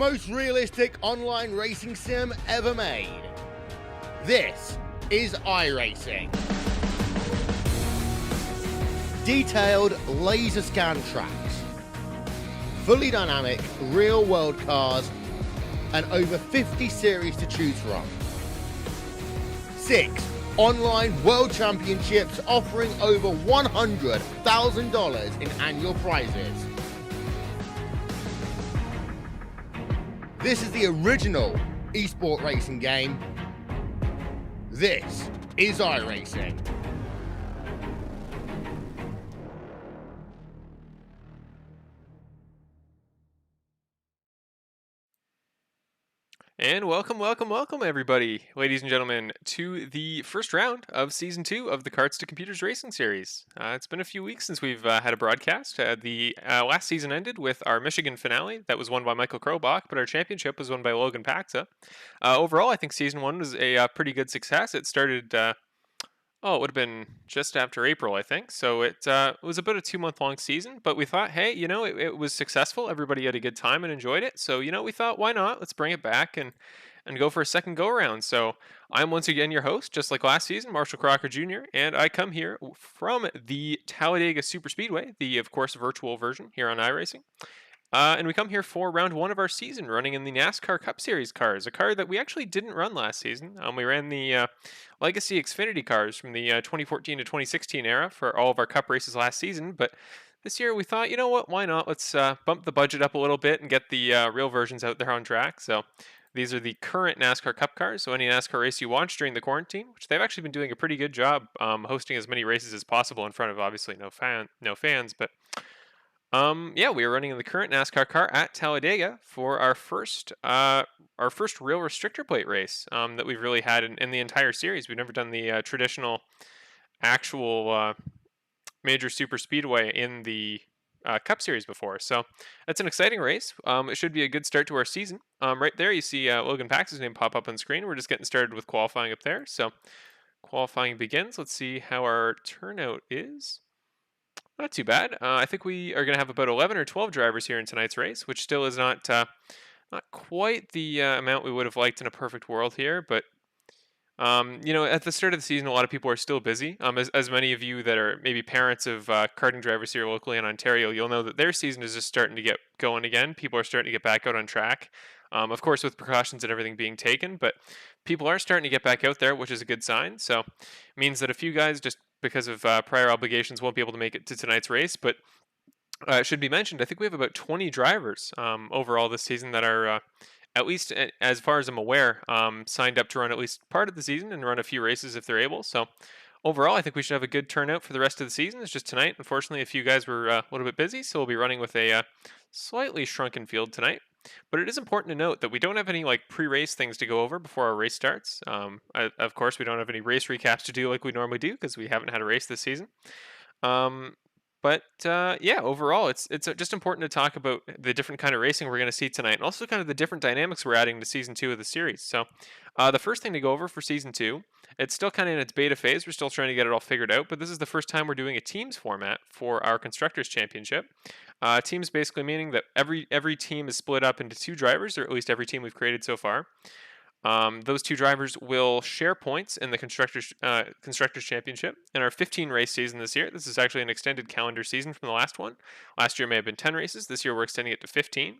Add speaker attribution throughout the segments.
Speaker 1: most realistic online racing sim ever made. This is iRacing. Detailed laser scan tracks, fully dynamic real world cars, and over 50 series to choose from. 6 online world championships offering over $100,000 in annual prizes. This is the original esport racing game. This is iRacing.
Speaker 2: And welcome, everybody, ladies and gentlemen, to the first round of Season 2 of the Karts to Computers Racing Series. It's been a few weeks since we've had a broadcast. The last season ended with our Michigan finale that was won by Michael Krobach, but our championship was won by Logan Paxson. Overall, I think Season 1 was a pretty good success. It started... it would have been just after April, I think. So it was about a 2-month-long season, but we thought, hey, it was successful. Everybody had a good time and enjoyed it. So, we thought, why not? Let's bring it back and go for a second go-around. So I'm once again your host, just like last season, Marshall Crocker Jr., and I come here from the Talladega Super Speedway, the, of course, virtual version here on iRacing. And we come here for round 1 of our season, running in the NASCAR Cup Series cars, a car that we actually didn't run last season. We ran the Legacy Xfinity cars from the 2014 to 2016 era for all of our Cup races last season, but this year we thought, you know what, why not? Let's bump the budget up a little bit and get the real versions out there on track. So these are the current NASCAR Cup cars, so any NASCAR race you watch during the quarantine, which they've actually been doing a pretty good job hosting as many races as possible in front of obviously no fans, but... we are running in the current NASCAR car at Talladega for our first real restrictor plate race that we've really had in the entire series. We've never done the traditional, actual major super speedway in the Cup Series before, so it's an exciting race. It should be a good start to our season. Right there, you see Logan Paxson's name pop up on screen. We're just getting started with qualifying up there, so qualifying begins. Let's see how our turnout is. Not too bad. I think we are going to have about 11 or 12 drivers here in tonight's race, which still is not quite the amount we would have liked in a perfect world here. But, at the start of the season, a lot of people are still busy. As many of you that are maybe parents of karting drivers here locally in Ontario, you'll know that their season is just starting to get going again. People are starting to get back out on track. Of course, with precautions and everything being taken, but people are starting to get back out there, which is a good sign. So it means that a few guys, just because of prior obligations, won't be able to make it to tonight's race. But it should be mentioned, I think we have about 20 drivers overall this season that are, at least as far as I'm aware, signed up to run at least part of the season and run a few races if they're able. So overall, I think we should have a good turnout for the rest of the season. It's just tonight, unfortunately, a few guys were a little bit busy, so we'll be running with a slightly shrunken field tonight. But it is important to note that we don't have any pre-race things to go over before our race starts. Of course, we don't have any race recaps to do like we normally do because we haven't had a race this season. Overall, it's just important to talk about the different kind of racing we're going to see tonight, and also kind of the different dynamics we're adding to Season 2 of the series. So the first thing to go over for Season 2, it's still kind of in its beta phase. We're still trying to get it all figured out, but this is the first time we're doing a teams format for our Constructors Championship. Teams basically meaning that every team is split up into 2 drivers, or at least every team we've created so far. Those 2 drivers will share points in the Constructors Championship in our 15 race season this year. This is actually an extended calendar season from the last one. Last year may have been 10 races. This year we're extending it to 15.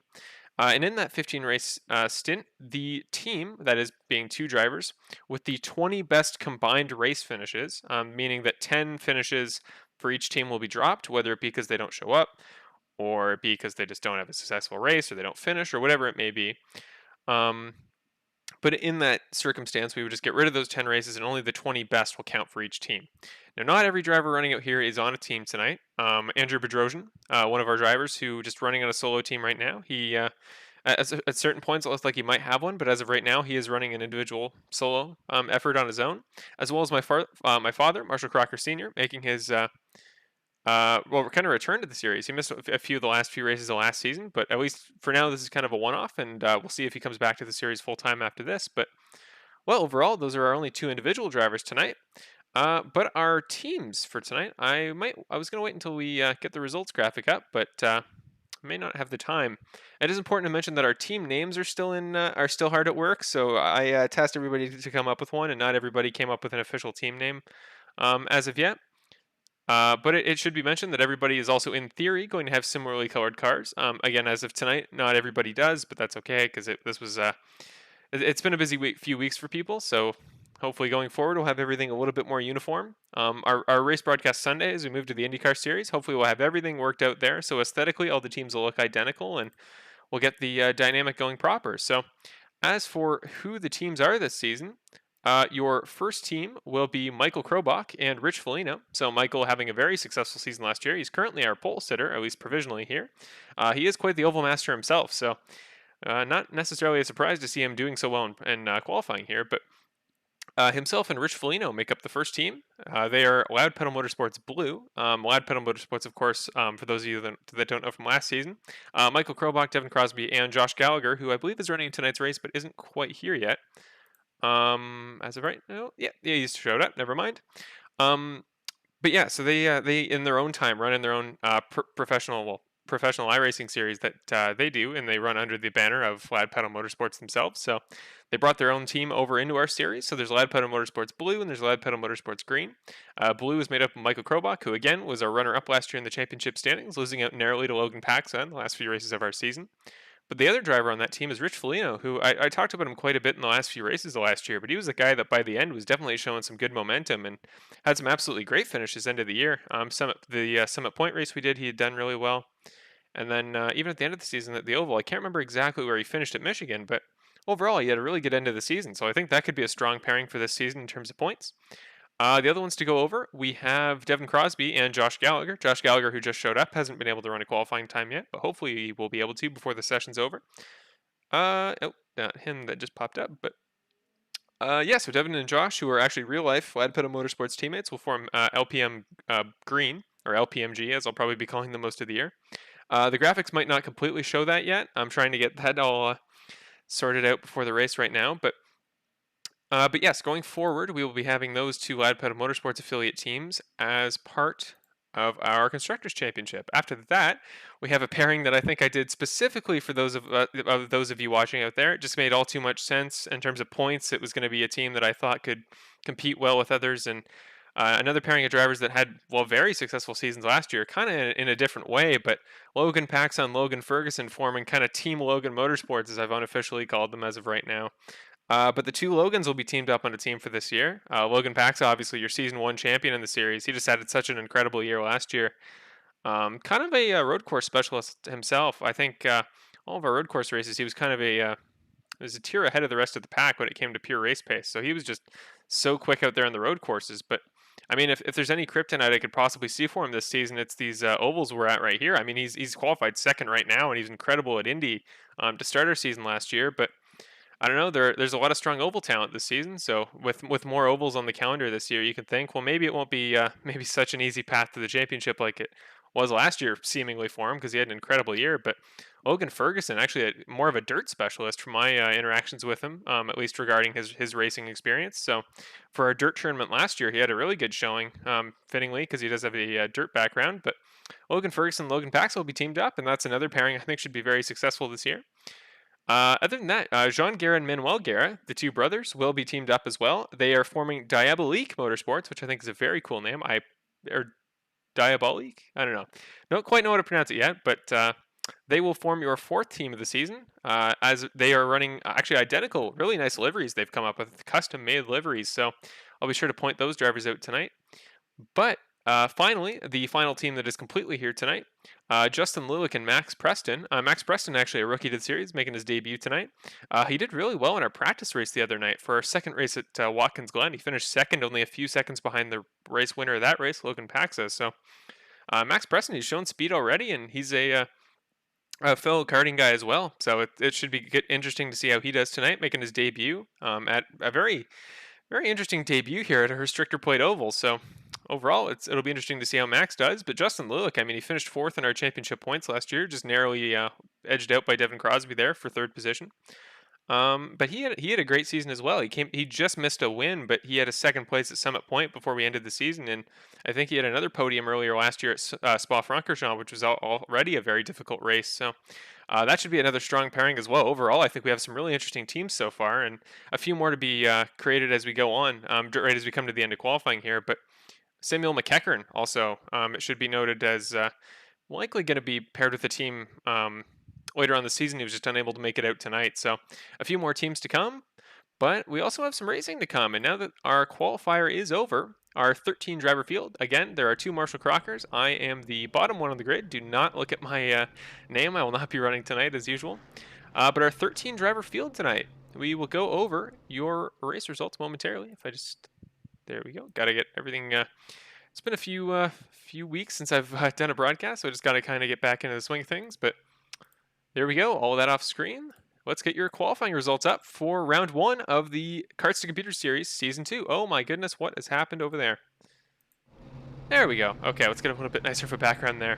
Speaker 2: And in that 15 race stint, the team, that is being 2 drivers, with the 20 best combined race finishes, meaning that 10 finishes for each team will be dropped, whether it be because they don't show up, or because they just don't have a successful race, or they don't finish, or whatever it may be. But in that circumstance, we would just get rid of those 10 races, and only the 20 best will count for each team. Now, not every driver running out here is on a team tonight. Andrew Bedrosian, one of our drivers, who just running on a solo team right now. He, at certain points, it looks like he might have one, but as of right now, he is running an individual solo effort on his own, as well as my father, Marshall Crocker Sr., making his we're kind of returned to the series. He missed a few of the last few races of last season, but at least for now, this is kind of a one-off, and we'll see if he comes back to the series full-time after this. But, well, overall, those are our only 2 individual drivers tonight. But our teams for tonight, I was going to wait until we get the results graphic up, but may not have the time. It is important to mention that our team names are still hard at work. So I tasked everybody to come up with one, and not everybody came up with an official team name as of yet. But it should be mentioned that everybody is also, in theory, going to have similarly colored cars. Again, as of tonight, not everybody does, but that's okay because it's been a busy few weeks for people. So hopefully going forward, we'll have everything a little bit more uniform. Our race broadcast Sunday, as we move to the IndyCar series, hopefully we'll have everything worked out there. So aesthetically, all the teams will look identical, and we'll get the dynamic going proper. So as for who the teams are this season, your first team will be Michael Krobach and Rich Foligno. So Michael having a very successful season last year. He's currently our pole sitter, at least provisionally here. He is quite the oval master himself, so not necessarily a surprise to see him doing so well in qualifying here, but himself and Rich Foligno make up the first team. They are Loud Pedal Motorsports Blue. Loud Pedal Motorsports, of course, for those of you that don't know from last season. Michael Krobach, Devon Crosby, and Josh Gallagher, who I believe is running tonight's race but isn't quite here yet. As of right now, yeah, he's showed up. Never mind. But yeah, so they in their own time run in their own professional iRacing series that they do, and they run under the banner of Loud Pedal Motorsports themselves. So they brought their own team over into our series. So there's Loud Pedal Motorsports Blue and there's Loud Pedal Motorsports Green. Blue is made up of Michael Krobach, who again was our runner-up last year in the championship standings, losing out narrowly to Logan Paxson the last few races of our season. But the other driver on that team is Rich Foligno, who I talked about him quite a bit in the last few races of last year, but he was the guy that by the end was definitely showing some good momentum and had some absolutely great finishes end of the year. Summit Point race we did, he had done really well. And then even at the end of the season at the Oval, I can't remember exactly where he finished at Michigan, but overall he had a really good end of the season. So I think that could be a strong pairing for this season in terms of points. The other ones to go over, we have Devon Crosby and Josh Gallagher. Josh Gallagher, who just showed up, hasn't been able to run a qualifying time yet, but hopefully he will be able to before the session's over. Oh, not him that just popped up, but yeah, so Devon and Josh, who are actually real-life Loud Pedal Motorsports teammates, will form LPM Green, or LPMG, as I'll probably be calling them most of the year. The graphics might not completely show that yet. I'm trying to get that all sorted out before the race right now, but yes, going forward, we will be having those two Loud Pedal Motorsports affiliate teams as part of our Constructors Championship. After that, we have a pairing that I think I did specifically for those of you watching out there. It just made all too much sense in terms of points. It was going to be a team that I thought could compete well with others, and another pairing of drivers that had, well, very successful seasons last year, kind of in a different way, but Logan Paxson, Logan Ferguson forming kind of Team Logan Motorsports, as I've unofficially called them as of right now. But the two Logans will be teamed up on a team for this year. Logan Paxson, obviously your season 1 champion in the series. He just had such an incredible year last year. Kind of a road course specialist himself. I think all of our road course races, he was kind of a tier ahead of the rest of the pack when it came to pure race pace. So he was just so quick out there on the road courses. But I mean, if there's any kryptonite I could possibly see for him this season, it's these ovals we're at right here. I mean, he's qualified second right now, and he's incredible at Indy to start our season last year. But I don't know. There's a lot of strong oval talent this season. So with more ovals on the calendar this year, you can think, well, maybe it won't be maybe such an easy path to the championship like it was last year, seemingly for him, because he had an incredible year. But Logan Ferguson, actually more of a dirt specialist from my interactions with him, at least regarding his racing experience. So for our dirt tournament last year, he had a really good showing, fittingly, because he does have a dirt background. But Logan Ferguson and Logan Paxson will be teamed up, and that's another pairing I think should be very successful this year. Other than that, Jean Garrett and Manuel Garrett, the two brothers, will be teamed up as well. They are forming Diabolique Motorsports, which I think is a very cool name. Or Diabolique? I don't know. Don't quite know how to pronounce it yet, but they will form your fourth team of the season, as they are running actually identical, really nice liveries they've come up with, custom-made liveries. So I'll be sure to point those drivers out tonight. But finally, the final team that is completely here tonight, Justin Looook and Max Preston. Max Preston, actually a rookie to the series, making his debut tonight. He did really well in our practice race the other night. For our second race at Watkins Glen, he finished second, only a few seconds behind the race winner of that race, Logan Paxson. So Max Preston, he's shown speed already, and he's a fellow karting guy as well. So it should be interesting to see how he does tonight, making his debut at a very, very interesting debut here at a restrictor plate oval. So overall, it'll be interesting to see how Max does. But Justin Looock, I mean, he finished fourth in our championship points last year, just narrowly edged out by Devon Crosby there for third position. But he had a great season as well. He just missed a win, but he had a second place at Summit Point before we ended the season, and I think he had another podium earlier last year at Spa-Francorchamps, which was already a very difficult race. So that should be another strong pairing as well. Overall, I think we have some really interesting teams so far, and a few more to be created as we go on, right as we come to the end of qualifying here. But Samuel McEachern also, it should be noted as likely going to be paired with the team later on the season. He was just unable to make it out tonight. So a few more teams to come, but we also have some racing to come. And now that our qualifier is over, our 13 driver field, again, there are two Marshall Crockers. I am the bottom one on the grid. Do not look at my name. I will not be running tonight as usual. But our 13 driver field tonight, we will go over your race results momentarily. There we go. Got to get everything. It's been a few weeks since I've done a broadcast, so I just got to kind of get back into the swing of things. But there we go. All of that off screen. Let's get your qualifying results up for round 1 of the Karts to Computer Series Season 2. Oh my goodness, what has happened over there? There we go. Okay, let's get a little bit nicer of a background there.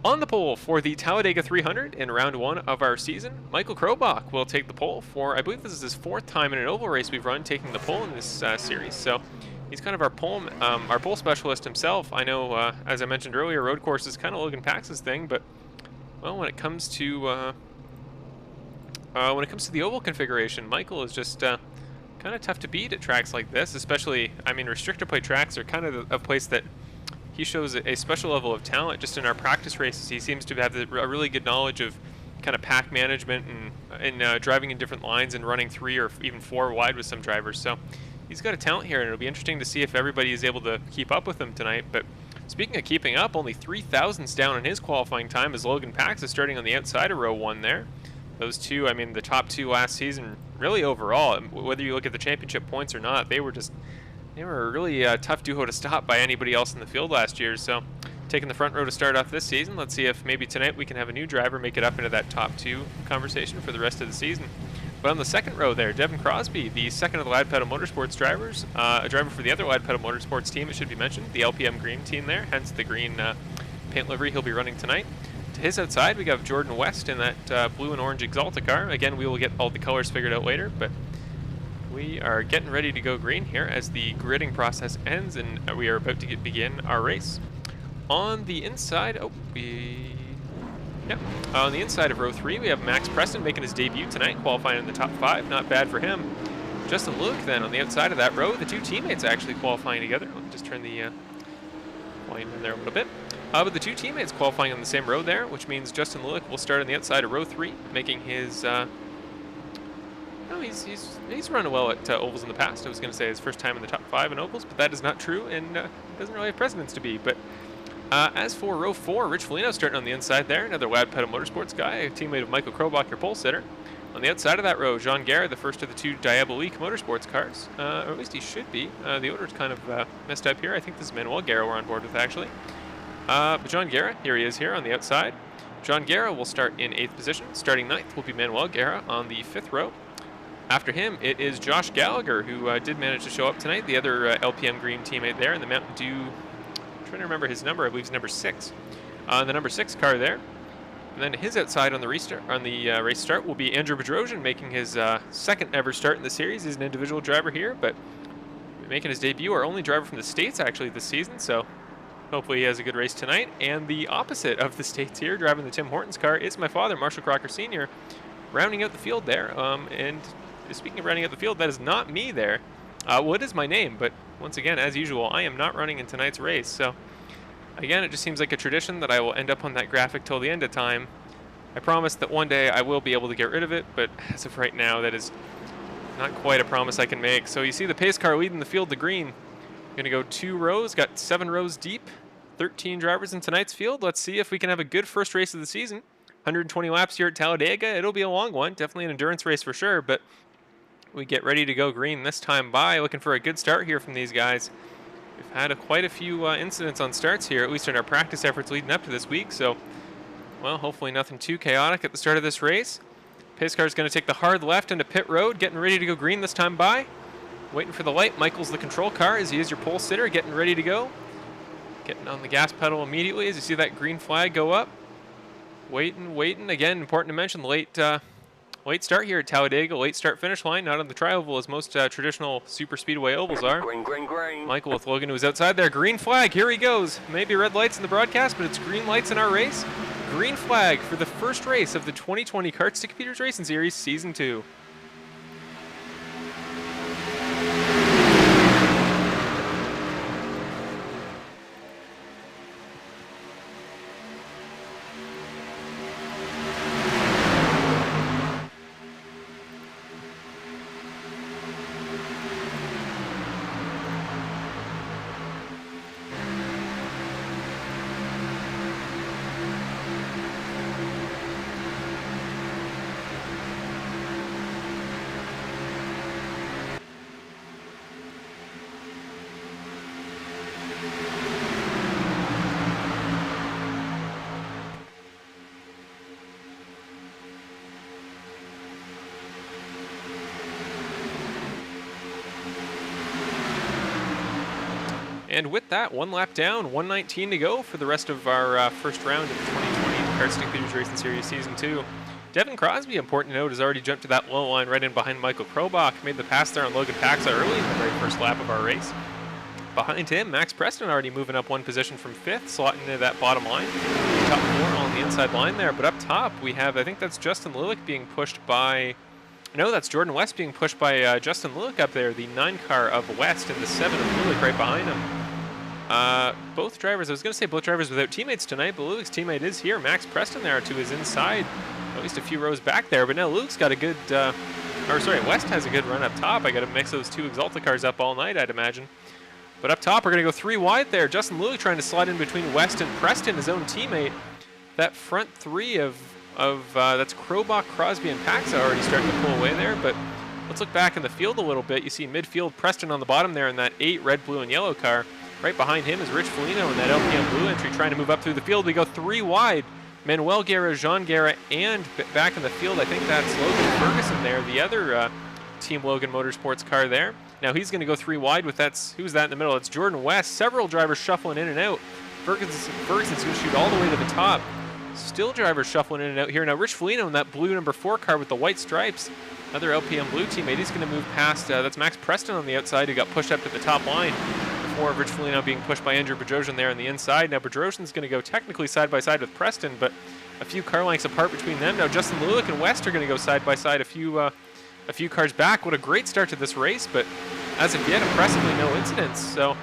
Speaker 2: On the pole for the Talladega 300 in round 1 of our season, Michael Krobach will take the pole for, I believe this is his 4th time in an oval race we've run taking the pole in this series. So he's kind of our pole specialist himself. I know, as I mentioned earlier, road course is kind of Logan Paxson's thing, but well, when it comes to the oval configuration, Michael is just kind of tough to beat at tracks like this, especially, I mean, restrictor plate tracks are kind of a place that he shows a special level of talent. Just in our practice races, he seems to have a really good knowledge of kind of pack management and driving in different lines and running 3 or even 4 wide with some drivers. So he's got a talent here, and it'll be interesting to see if everybody is able to keep up with him tonight. But speaking of keeping up, only 3 thousandths down in his qualifying time as Logan Paxson is starting on the outside of row 1 there. Those two, I mean, the top 2 last season, really overall, whether you look at the championship points or not, they were a really tough duo to stop by anybody else in the field last year. So taking the front row to start off this season, let's see if maybe tonight we can have a new driver make it up into that top 2 conversation for the rest of the season. But on the second row there, Devon Crosby, the second of the Lad Pedal Motorsports drivers, a driver for the other Lad Pedal Motorsports team, it should be mentioned, the LPM Green team there, hence the green paint livery he'll be running tonight. To his outside, we got Jordan West in that blue and orange Exalta car. Again, we will get all the colors figured out later, but we are getting ready to go green here as the gridding process ends, and we are about to begin our race. On the inside, on the inside of row 3, we have Max Preston making his debut tonight, qualifying in the top 5. Not bad for him. Justin Looook then on the outside of that row. The 2 teammates actually qualifying together. Let me just turn the volume in there a little bit. But the 2 teammates qualifying on the same row there, which means Justin Looook will start on the outside of row 3, making his... he's run well at ovals in the past. I was going to say his first time in the top 5 in ovals, but that is not true, and doesn't really have precedence to be. But as for row 4, Rich Foligno starting on the inside there, another Lad Pedal Motorsports guy, a teammate of Michael Krobach, your pole sitter. On the outside of that row, Garrett, the first of the 2 Diabolique Motorsports cars, or at least he should be. The order's kind of messed up here. I think this is Manuel Garrett we're on board with, actually. But Garrett, here he is here on the outside. Garrett will start in 8th position. Starting 9th will be Manuel Garrett on the 5th row. After him, it is Josh Gallagher, who did manage to show up tonight, the other LPM Green teammate there in the Mountain Dew. I'm trying to remember his number. I believe it's number 6. The number 6 car there. And then his outside on the race start will be Andrew Bedrosian, making his 2nd ever start in the series. He's an individual driver here, but making his debut, our only driver from the States actually this season. So hopefully he has a good race tonight. And the opposite of the States here, driving the Tim Hortons car, is my father, Marshall Crocker Sr., rounding out the field there. And speaking of rounding out the field, that is not me there. Well, it is my name, but once again, as usual, I am not running in tonight's race. So again, it just seems like a tradition that I will end up on that graphic till the end of time. I promise that one day I will be able to get rid of it, but as of right now, that is not quite a promise I can make. So you see the pace car leading the field to green. Going to go 2 rows, got 7 rows deep, 13 drivers in tonight's field. Let's see if we can have a good first race of the season. 120 laps here at Talladega. It'll be a long one, definitely an endurance race for sure, but we get ready to go green this time by. Looking for a good start here from these guys. We've had quite a few incidents on starts here, at least in our practice efforts leading up to this week, so, well, hopefully nothing too chaotic at the start of this race. Pace car is going to take the hard left into pit road, getting ready to go green this time by. Waiting for the light. Michael's the control car as he is your pole sitter, getting ready to go. Getting on the gas pedal immediately as you see that green flag go up. Waiting. Again, important to mention, the Late start here at Talladega, late start finish line, not on the tri-oval as most traditional super speedway ovals are.
Speaker 3: Green, green, green.
Speaker 2: Michael with Logan, who was outside there. Green flag, here he goes. Maybe red lights in the broadcast, but it's green lights in our race. Green flag for the first race of the 2020 Karts to Computers Racing Series Season 2. And with that, one lap down, 119 to go for the rest of our first round of the 2020 Karts to Computers Racing Series Season 2. Devon Crosby, important to note, has already jumped to that low line right in behind Michael Krobach. Made the pass there on Logan Paxson early in the very first lap of our race. Behind him, Max Preston already moving up one position from 5th, slotting into that bottom line. Top 4 on the inside line there, but up top we have, I think that's Justin Looook being pushed by... No, that's Jordan West being pushed by Justin Looook up there, the 9 car of West, and the 7 of Looook right behind him. Both drivers, I was going to say both drivers without teammates tonight, but Look's teammate is here. Max Preston there to his inside, at least a few rows back there. But now Look's got a good, West has a good run up top. I got to mix those two Exalta cars up all night, I'd imagine. But up top, we're going to go 3 wide there. Justin Look trying to slide in between West and Preston, his own teammate. That front 3 of that's Krobach, Crosby, and Paxa already starting to pull away there. But let's look back in the field a little bit. You see midfield Preston on the bottom there in that 8 red, blue, and yellow car. Right behind him is Rich Foligno in that LPM blue entry trying to move up through the field. We go 3 wide. Manuel Guerra, Jean Garrett, and back in the field, I think that's Logan Ferguson there, the other Team Logan Motorsports car there. Now he's going to go 3 wide with who's that in the middle? It's Jordan West. Several drivers shuffling in and out. Ferguson's going to shoot all the way to the top. Still drivers shuffling in and out here. Now Rich Foligno in that blue number 4 car with the white stripes. Another LPM blue teammate. He's going to move past, that's Max Preston on the outside who got pushed up to the top line. Before Rich Foligno being pushed by Andrew Bedrosian there on the inside. Now Bedrosian's going to go technically side by side with Preston, but a few car lengths apart between them. Now Justin Looock and West are going to go side by side a few cars back. What a great start to this race, but as of yet, impressively no incidents. So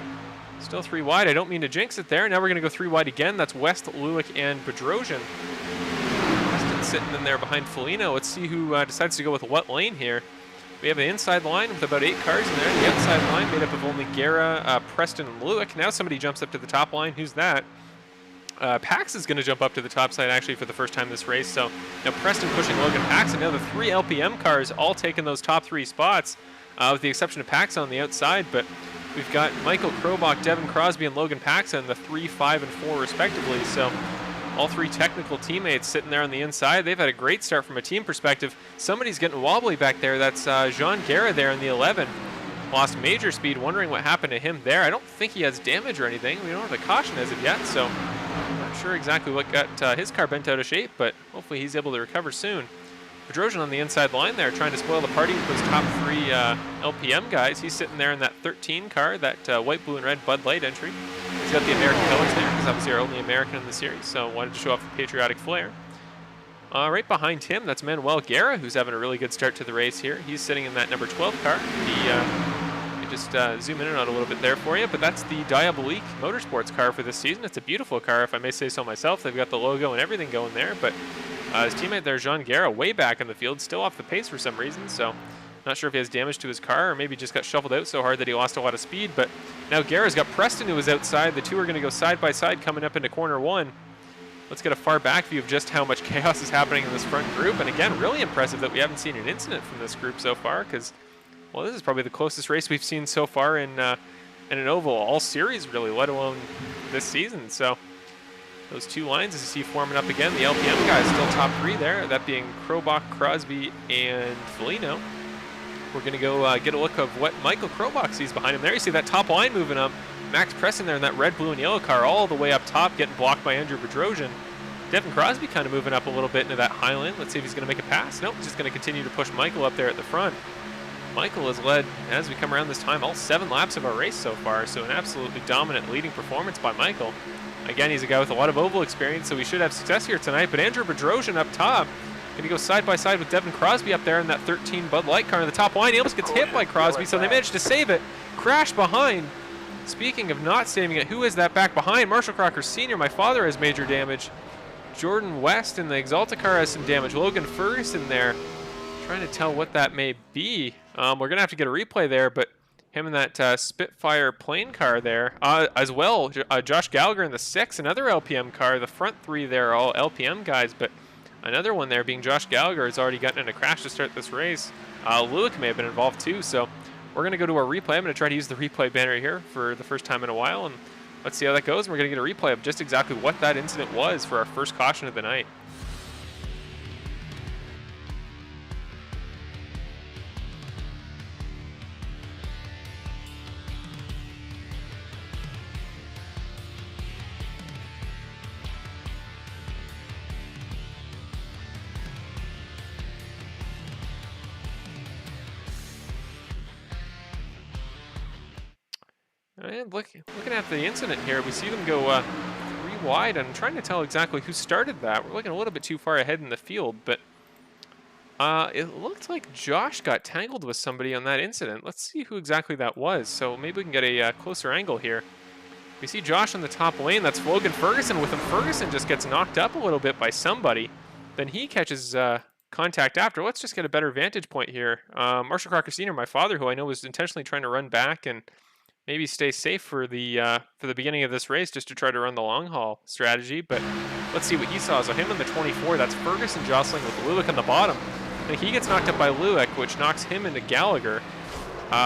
Speaker 2: still 3 wide. I don't mean to jinx it there. Now we're going to go 3 wide again. That's West, Looock, and Bedrosian. Preston sitting in there behind Foligno. Let's see who decides to go with what lane here. We have an inside line with about 8 cars in there. The outside line made up of only Guerra, Preston, and Looock. Now somebody jumps up to the top line. Who's that? Pax is going to jump up to the top side actually for the first time this race. So now Preston pushing Logan Paxson. Now the 3 LPM cars all taking those top 3 spots, with the exception of Pax on the outside. But we've got Michael Krobach, Devon Crosby, and Logan Paxson, the 3, 5, and 4 respectively. So all 3 technical teammates sitting there on the inside. They've had a great start from a team perspective. Somebody's getting wobbly back there. That's Jean Garrett there in the 11. Lost major speed, wondering what happened to him there. I don't think he has damage or anything. We don't have a caution as of yet, so I'm not sure exactly what got his car bent out of shape, but hopefully he's able to recover soon. Bedrosian on the inside line there, trying to spoil the party with those top 3 LPM guys. He's sitting there in that 13 car, that white, blue, and red Bud Light entry. He's got the American colors there, because obviously our only American in the series, so wanted to show off the patriotic flair. Right behind him, that's Manuel Guerra, who's having a really good start to the race here. He's sitting in that number 12 car. You just zoom in and out a little bit there for you, but that's the Diabolique Motorsports car for this season. It's a beautiful car, if I may say so myself. They've got the logo and everything going there, but his teammate there, Jean Guerra, way back in the field, still off the pace for some reason, so not sure if he has damage to his car or maybe just got shuffled out so hard that he lost a lot of speed. But now Guerra's got Preston who is outside. The 2 are going to go side by side coming up into corner 1. Let's get a far back view of just how much chaos is happening in this front group. And again, really impressive that we haven't seen an incident from this group so far, because, well, this is probably the closest race we've seen so far in an oval all series, really, let alone this season. So those 2 lines, as you see, forming up again. The LPM guys still top 3 there, that being Krobach, Crosby, and Foligno. We're going to go get a look of what Michael Krobach sees behind him there. You see that top line moving up. Max Preston there in that red, blue, and yellow car all the way up top, getting blocked by Andrew Bedrosian. Devon Crosby kind of moving up a little bit into that high lane. Let's see if he's going to make a pass. Nope, just going to continue to push Michael up there at the front. Michael has led, as we come around this time, all 7 laps of our race so far, so an absolutely dominant leading performance by Michael. Again, he's a guy with a lot of oval experience, so we should have success here tonight, but Andrew Bedrosian up top, going to go side by side with Devon Crosby up there in that 13 Bud Light car in the top line. He almost gets hit by Crosby, so they managed to save it. Crash behind. Speaking of not saving it, who is that back behind? Marshall Crocker Sr., my father, has major damage. Jordan West in the Exalta car has some damage. Logan Ferguson there. Trying to tell what that may be. We're going to have to get a replay there, but him in that Spitfire plane car there. As well, Josh Gallagher in the 6, another LPM car. The front 3 there are all LPM guys, but another one there being Josh Gallagher has already gotten in a crash to start this race. Looook may have been involved too, so we're going to go to our replay. I'm going to try to use the replay banner here for the first time in a while, and let's see how that goes. And we're going to get a replay of just exactly what that incident was for our first caution of the night. And looking at the incident here, we see them go 3 wide. I'm trying to tell exactly who started that. We're looking a little bit too far ahead in the field, but it looked like Josh got tangled with somebody on that incident. Let's see who exactly that was. So maybe we can get a closer angle here. We see Josh on the top lane. That's Logan Ferguson with him. Ferguson just gets knocked up a little bit by somebody. Then he catches contact after. Let's just get a better vantage point here. Marshall Crocker Sr., my father, who I know was intentionally trying to run back and maybe stay safe for the beginning of this race, just to try to run the long haul strategy. But let's see what he saw. So him in the 24, that's Ferguson jostling with Looook on the bottom. And he gets knocked up by Looook, which knocks him into Gallagher,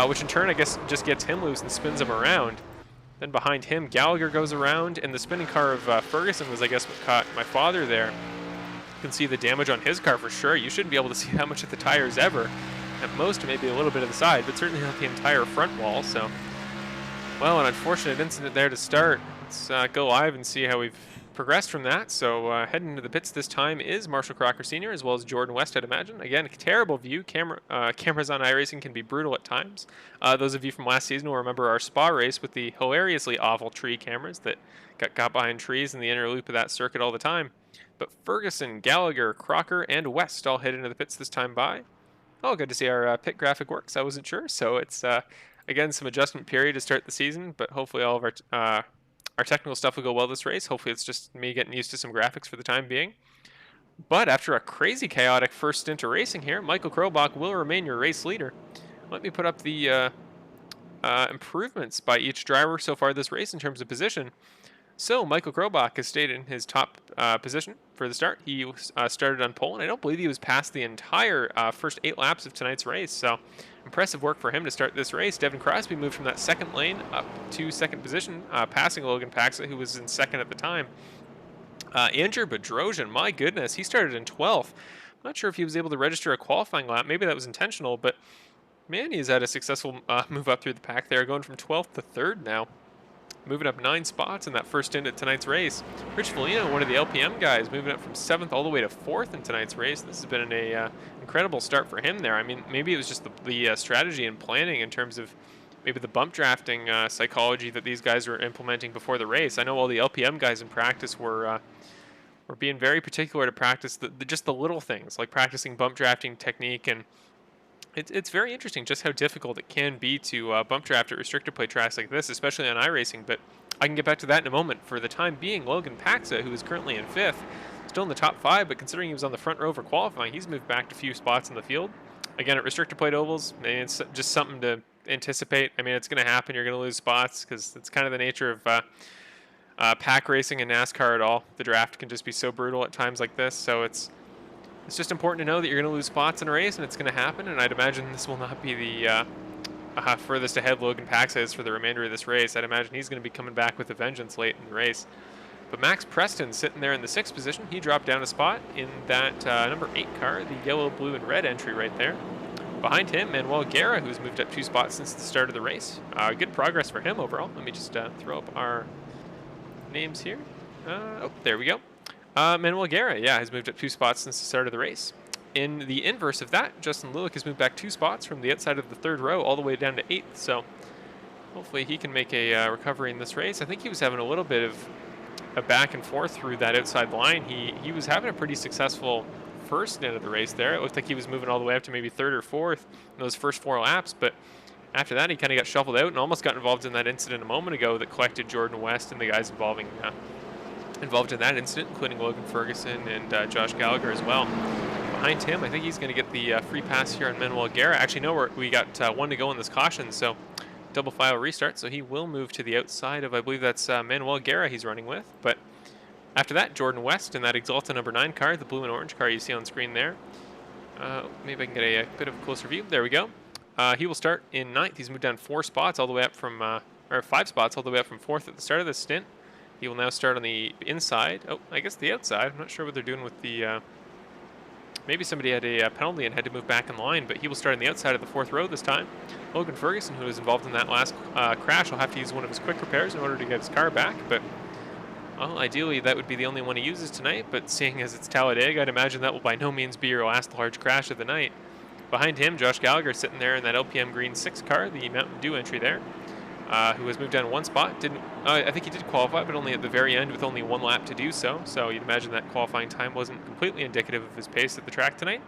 Speaker 2: which in turn, I guess, just gets him loose and spins him around. Then behind him, Gallagher goes around, and the spinning car of Ferguson was, I guess, what caught my father there. You can see the damage on his car for sure. You shouldn't be able to see that much at the tires ever. At most, maybe a little bit of the side, but certainly not the entire front wall. So, well, an unfortunate incident there to start. Let's go live and see how we've progressed from that. So heading into the pits this time is Marshall Crocker Sr. as well as Jordan West, I'd imagine. Again, a terrible view. Cameras on iRacing can be brutal at times. Those of you from last season will remember our spa race with the hilariously awful tree cameras that got caught behind trees in the inner loop of that circuit all the time. But Ferguson, Gallagher, Crocker, and West all head into the pits this time by. Oh, good to see our pit graphic works. I wasn't sure. So it's, again, some adjustment period to start the season, but hopefully all of our technical stuff will go well this race. Hopefully it's just me getting used to some graphics for the time being. But after a crazy chaotic first stint of racing here, Michael Krobach will remain your race leader. Let me put up the improvements by each driver so far this race in terms of position. So Michael Krobach has stayed in his top position for the start. He started on pole, and I don't believe he was past the entire first 8 laps of tonight's race. So impressive work for him to start this race. Devon Crosby moved from that second lane up to second position, passing Logan Paxson, who was in second at the time. Andrew Bedrosian, my goodness, he started in 12th. I'm not sure if he was able to register a qualifying lap. Maybe that was intentional, but man, he's had a successful move up through the pack there, going from 12th to 3rd now. Moving up 9 spots in that first stint at tonight's race. Rich Foligno, one of the LPM guys, moving up from 7th all the way to 4th in tonight's race. This has been an incredible start for him there. I mean, maybe it was just the strategy and planning in terms of maybe the bump drafting psychology that these guys were implementing before the race. I know all the LPM guys in practice were being very particular to practice just the little things, like practicing bump drafting technique, and it's very interesting just how difficult it can be to bump draft at restrictor plate tracks like this, especially on iRacing, but I can get back to that in a moment. For the time being, Logan Paxson, who is currently in 5th, still in the top 5, but considering he was on the front row for qualifying, he's moved back a few spots in the field. Again, at restrictor plate ovals, it's just something to anticipate. I mean, it's going to happen. You're going to lose spots because it's kind of the nature of pack racing and NASCAR at all. The draft can just be so brutal at times like this, so it's just important to know that you're going to lose spots in a race, and it's going to happen, and I'd imagine this will not be the furthest ahead Logan Paxson is for the remainder of this race. I'd imagine he's going to be coming back with a vengeance late in the race. But Max Preston sitting there in the 6th position. He dropped down a spot in that number 8 car, the yellow, blue, and red entry right there. Behind him, Manuel Garrett, who's moved up 2 spots since the start of the race. Good progress for him overall. Let me just throw up our names here. Oh, there we go. Manuel Garrett, yeah, has moved up 2 spots since the start of the race. In the inverse of that, Justin Looook has moved back 2 spots from the outside of the 3rd row all the way down to 8th. So hopefully he can make a recovery in this race. I think he was having a little bit of a back and forth through that outside line. He was having a pretty successful first end of the race there. It looked like he was moving all the way up to maybe 3rd or 4th in those first 4 laps, but after that he kind of got shuffled out and almost got involved in that incident a moment ago that collected Jordan West and the guys involved in that incident, including Logan Ferguson and Josh Gallagher as well. Behind him, I think he's going to get the free pass here on Manuel Garrett. Actually, no, we got 1 to go in this caution, so double file restart. So he will move to the outside of, I believe that's Manuel Garrett he's running with. But after that, Jordan West in that Exalta number 9 car, the blue and orange car you see on screen there. Maybe I can get a bit of a closer view. There we go. He will start in 9th. He's moved down 4 spots all the way up from, or 5 spots all the way up from 4th at the start of this stint. He will now start on the inside. Oh, I guess the outside. I'm not sure what they're doing with the... maybe somebody had a penalty and had to move back in line, but he will start on the outside of the 4th row this time. Logan Ferguson, who was involved in that last crash, will have to use one of his quick repairs in order to get his car back. But, well, ideally that would be the only one he uses tonight, but seeing as it's Talladega, I'd imagine that will by no means be your last large crash of the night. Behind him, Josh Gallagher sitting there in that LPM Green 6 car, the Mountain Dew entry there. Who has moved down 1 spot. I think he did qualify, but only at the very end with only 1 lap to do so. So you'd imagine that qualifying time wasn't completely indicative of his pace at the track tonight.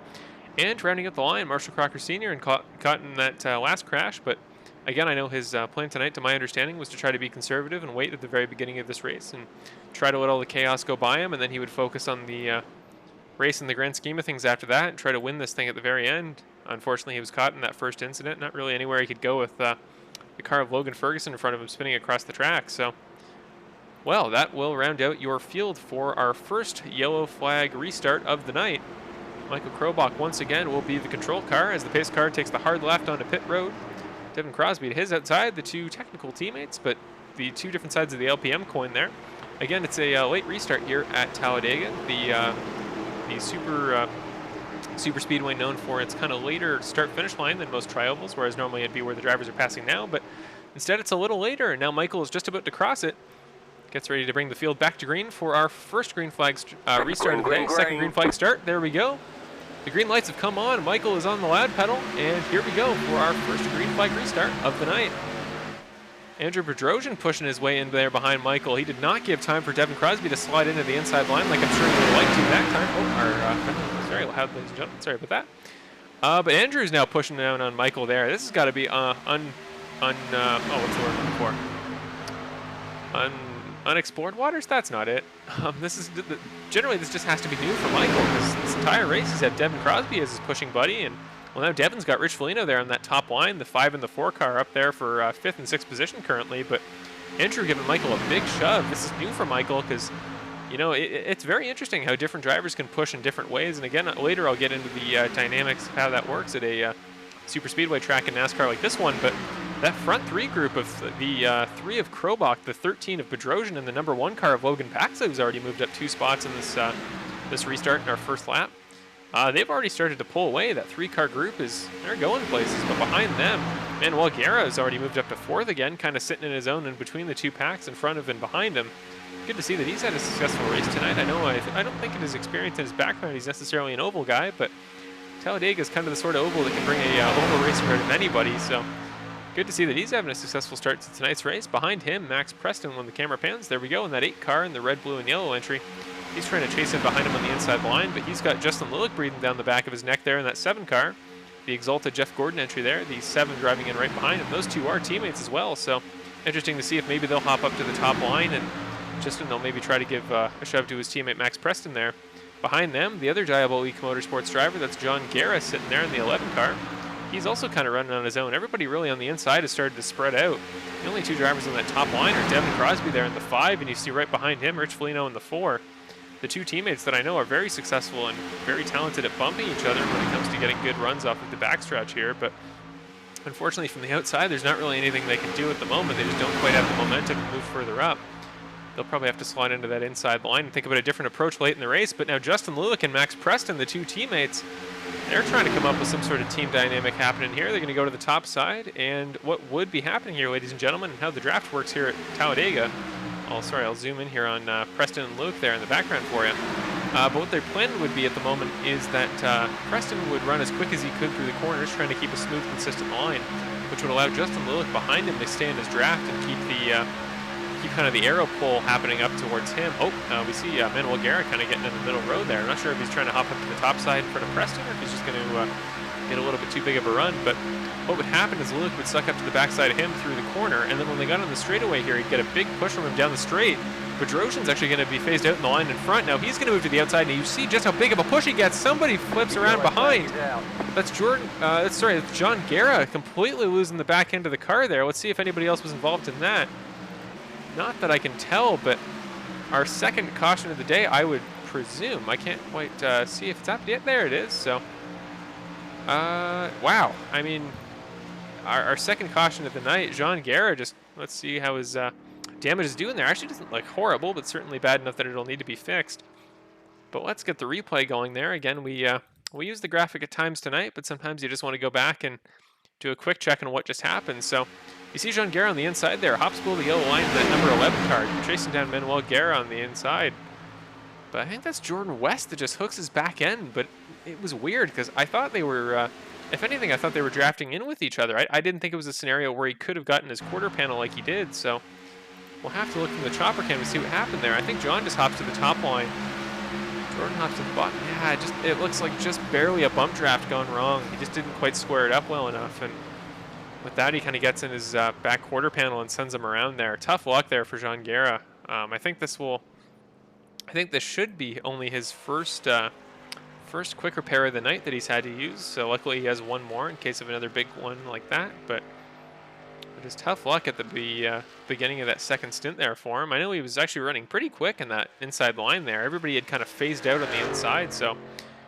Speaker 2: And rounding out the line, Marshall Crocker Sr. and caught in that last crash. But again, I know his plan tonight, to my understanding, was to try to be conservative and wait at the very beginning of this race and try to let all the chaos go by him. And then he would focus on the race in the grand scheme of things after that and try to win this thing at the very end. Unfortunately, he was caught in that first incident. Not really anywhere he could go with the car of Logan Ferguson in front of him spinning across the track. So, well, that will round out your field for our first yellow flag restart of the night. Michael Krobach once again will be the control car as the pace car takes the hard left onto pit road. Devon Crosby to his outside, the 2 technical teammates, but the 2 different sides of the LPM coin there. Again, it's a late restart here at Talladega, the super speedway known for its kind of later start-finish line than most tri-ovals, whereas normally it'd be where the drivers are passing now, but instead it's a little later, and now Michael is just about to cross it. Gets ready to bring the field back to green for our first green flag restart of the day. Second green flag start. There we go. The green lights have come on. Michael is on the loud pedal, and here we go for our first green flag restart of the night. Andrew Bedrosian pushing his way in there behind Michael. He did not give time for Devon Crosby to slide into the inside line like I'm sure he would like to that time. Oh, very loud, ladies and gentlemen. Sorry about that. But Andrew's now pushing down on Michael there. This has got to be what's the word I'm looking for? Unexplored waters? That's not it. Generally this just has to be new for Michael, because this entire race he's had Devon Crosby as his pushing buddy, and well, now Devon's got Rich Foligno there on that top line, the 5 and the 4 car up there for 5th and 6th position currently. But Andrew giving Michael a big shove. This is new for Michael because, you know, it's very interesting how different drivers can push in different ways. And again, later I'll get into the dynamics of how that works at a super speedway track in NASCAR like this one. But that front 3 group of the 3 of Krobach, the 13 of Bedrosian, and the number 1 car of Logan Paxson, who's already moved up 2 spots in this restart in our first lap. They've already started to pull away. That 3-car group they're going places, but behind them, Manuel Garrett has already moved up to 4th again, kind of sitting in his own in between the 2 packs in front of and behind him. Good to see that he's had a successful race tonight. I know I don't think in his experience and his background he's necessarily an oval guy, but Talladega is kind of the sort of oval that can bring a oval racer out of anybody, so good to see that he's having a successful start to tonight's race. Behind him, Max Preston, when the camera pans, there we go, in that 8 car in the red, blue, and yellow entry. He's trying to chase in behind him on the inside line, but he's got Justin Looock breathing down the back of his neck there in that 7 car. The Exalta Jeff Gordon entry there, the 7 driving in right behind him. Those 2 are teammates as well, so interesting to see if maybe they'll hop up to the top line and Justin will maybe try to give a shove to his teammate Max Preston there. Behind them, the other Diabolique Motorsports driver, that's John Garrett sitting there in the 11 car. He's also kind of running on his own. Everybody really on the inside has started to spread out. The only 2 drivers on that top line are Devon Crosby there in the 5, and you see right behind him Rich Foligno in the 4. The 2 teammates that I know are very successful and very talented at bumping each other when it comes to getting good runs off of the backstretch here, but unfortunately from the outside there's not really anything they can do at the moment. They just don't quite have the momentum to move further up. They'll probably have to slide into that inside line and think about a different approach late in the race, but now Justin Looock and Max Preston, the 2 teammates, they're trying to come up with some sort of team dynamic happening here. They're going to go to the top side, and what would be happening here, ladies and gentlemen, and how the draft works here at Talladega, I'll zoom in here on Preston and Looook there in the background for you. But what their plan would be at the moment is that Preston would run as quick as he could through the corners, trying to keep a smooth, consistent line, which would allow Justin Looook behind him to stay in his draft and keep kind of the arrow pull happening up towards him. We see Manuel Garrett kind of getting in the middle row there. I'm not sure if he's trying to hop up to the top side in front of Preston or if he's just going to get a little bit too big of a run. But what would happen is Looook would suck up to the backside of him through the corner, and then when they got on the straightaway here, he'd get a big push from him down the straight. Bedrosian's actually going to be phased out in the line in front. Now he's going to move to the outside, and you see just how big of a push he gets. Somebody flips around behind. That's John Garrett completely losing the back end of the car there. Let's see if anybody else was involved in that. Not that I can tell, but our second caution of the day, I would presume. I can't quite see if it's happened yet. There it is. So, wow. I mean, our second caution of the night, John Garrett, just let's see how his damage is doing there. Actually doesn't look horrible, but certainly bad enough that it'll need to be fixed. But let's get the replay going there. Again, we use the graphic at times tonight, but sometimes you just want to go back and do a quick check on what just happened. So you see John Garrett on the inside there, hops below the yellow line in that number 11 card, chasing down Manuel Garrett on the inside. But I think that's Jordan West that just hooks his back end, but it was weird because I thought they were, if anything, I thought they were drafting in with each other. I didn't think it was a scenario where he could have gotten his quarter panel like he did, so we'll have to look from the chopper cam to see what happened there. I think John just hops to the top line. Jordan hops to the bottom. Yeah, it looks like just barely a bump draft gone wrong. He just didn't quite square it up well enough, and with that, he kind of gets in his back quarter panel and sends him around there. Tough luck there for John Garrett. I think this should be only his first quick repair of the night that he's had to use. So luckily he has one more in case of another big one like that. But it is tough luck at the beginning of that second stint there for him. I know he was actually running pretty quick in that inside line there. Everybody had kind of phased out on the inside, so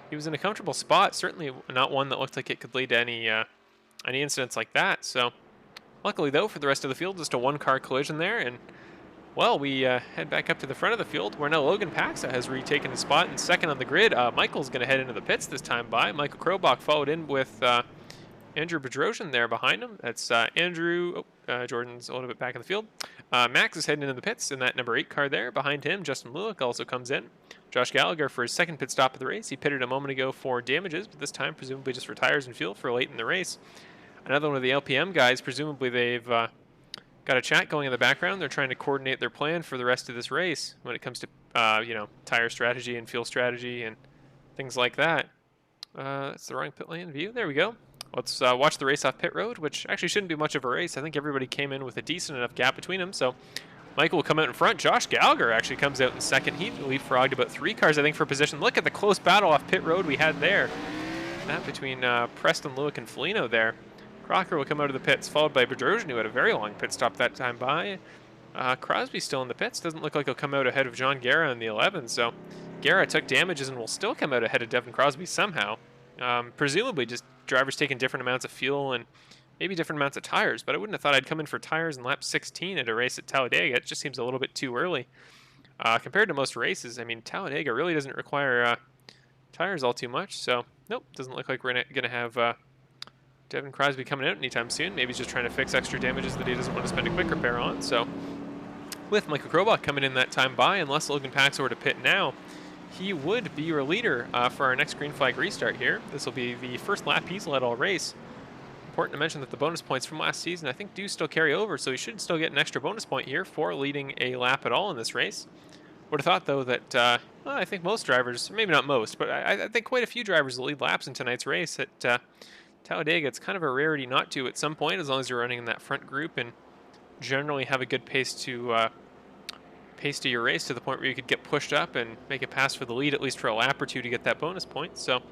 Speaker 2: he was in a comfortable spot. Certainly not one that looked like it could lead to any incidents like that. So luckily though for the rest of the field, just a one-car collision there, and well, we head back up to the front of the field where now Logan Paxson has retaken his spot in second on the grid. Michael's going to head into the pits this time by. Michael Krobach followed in with Andrew Bedrosian there behind him. That's Andrew. Jordan's a little bit back in the field. Max is heading into the pits in that number 8 car there. Behind him, Justin Looook also comes in. Josh Gallagher for his second pit stop of the race. He pitted a moment ago for damages, but this time presumably just for tires and fuel for late in the race. Another one of the LPM guys, presumably they've got a chat going in the background. They're trying to coordinate their plan for the rest of this race when it comes to, tire strategy and fuel strategy and things like that. That's the wrong pit lane view. There we go. Let's watch the race off pit road, which actually shouldn't be much of a race. I think everybody came in with a decent enough gap between them. So Michael will come out in front. Josh Gallagher actually comes out in second. He leapfrogged about 3 cars, I think, for position. Look at the close battle off pit road we had there. That between Preston, Looook, and Foligno there. Crocker will come out of the pits, followed by Bedrosian, who had a very long pit stop that time by. Crosby still in the pits. Doesn't look like he'll come out ahead of John Garrett in the 11. So Garrett took damages and will still come out ahead of Devon Crosby somehow. Presumably just drivers taking different amounts of fuel and maybe different amounts of tires. But I wouldn't have thought I'd come in for tires in lap 16 at a race at Talladega. It just seems a little bit too early. Compared to most races, I mean, Talladega really doesn't require tires all too much. So, nope, doesn't look like we're going to have Devon Crosby coming out anytime soon. Maybe he's just trying to fix extra damages that he doesn't want to spend a quick repair on. So with Michael Krobach coming in that time by, unless Logan Paxson were to pit now, he would be your leader for our next green flag restart here. This will be the first lap he's led all race. Important to mention that the bonus points from last season I think do still carry over, so he should still get an extra bonus point here for leading a lap at all in this race. Would have thought though that I think most drivers, maybe not most, but I think quite a few drivers will lead laps in tonight's race at Talladega. It's kind of a rarity not to at some point, as long as you're running in that front group and generally have a good pace to your race to the point where you could get pushed up and make a pass for the lead at least for a lap or two to get that bonus point. So,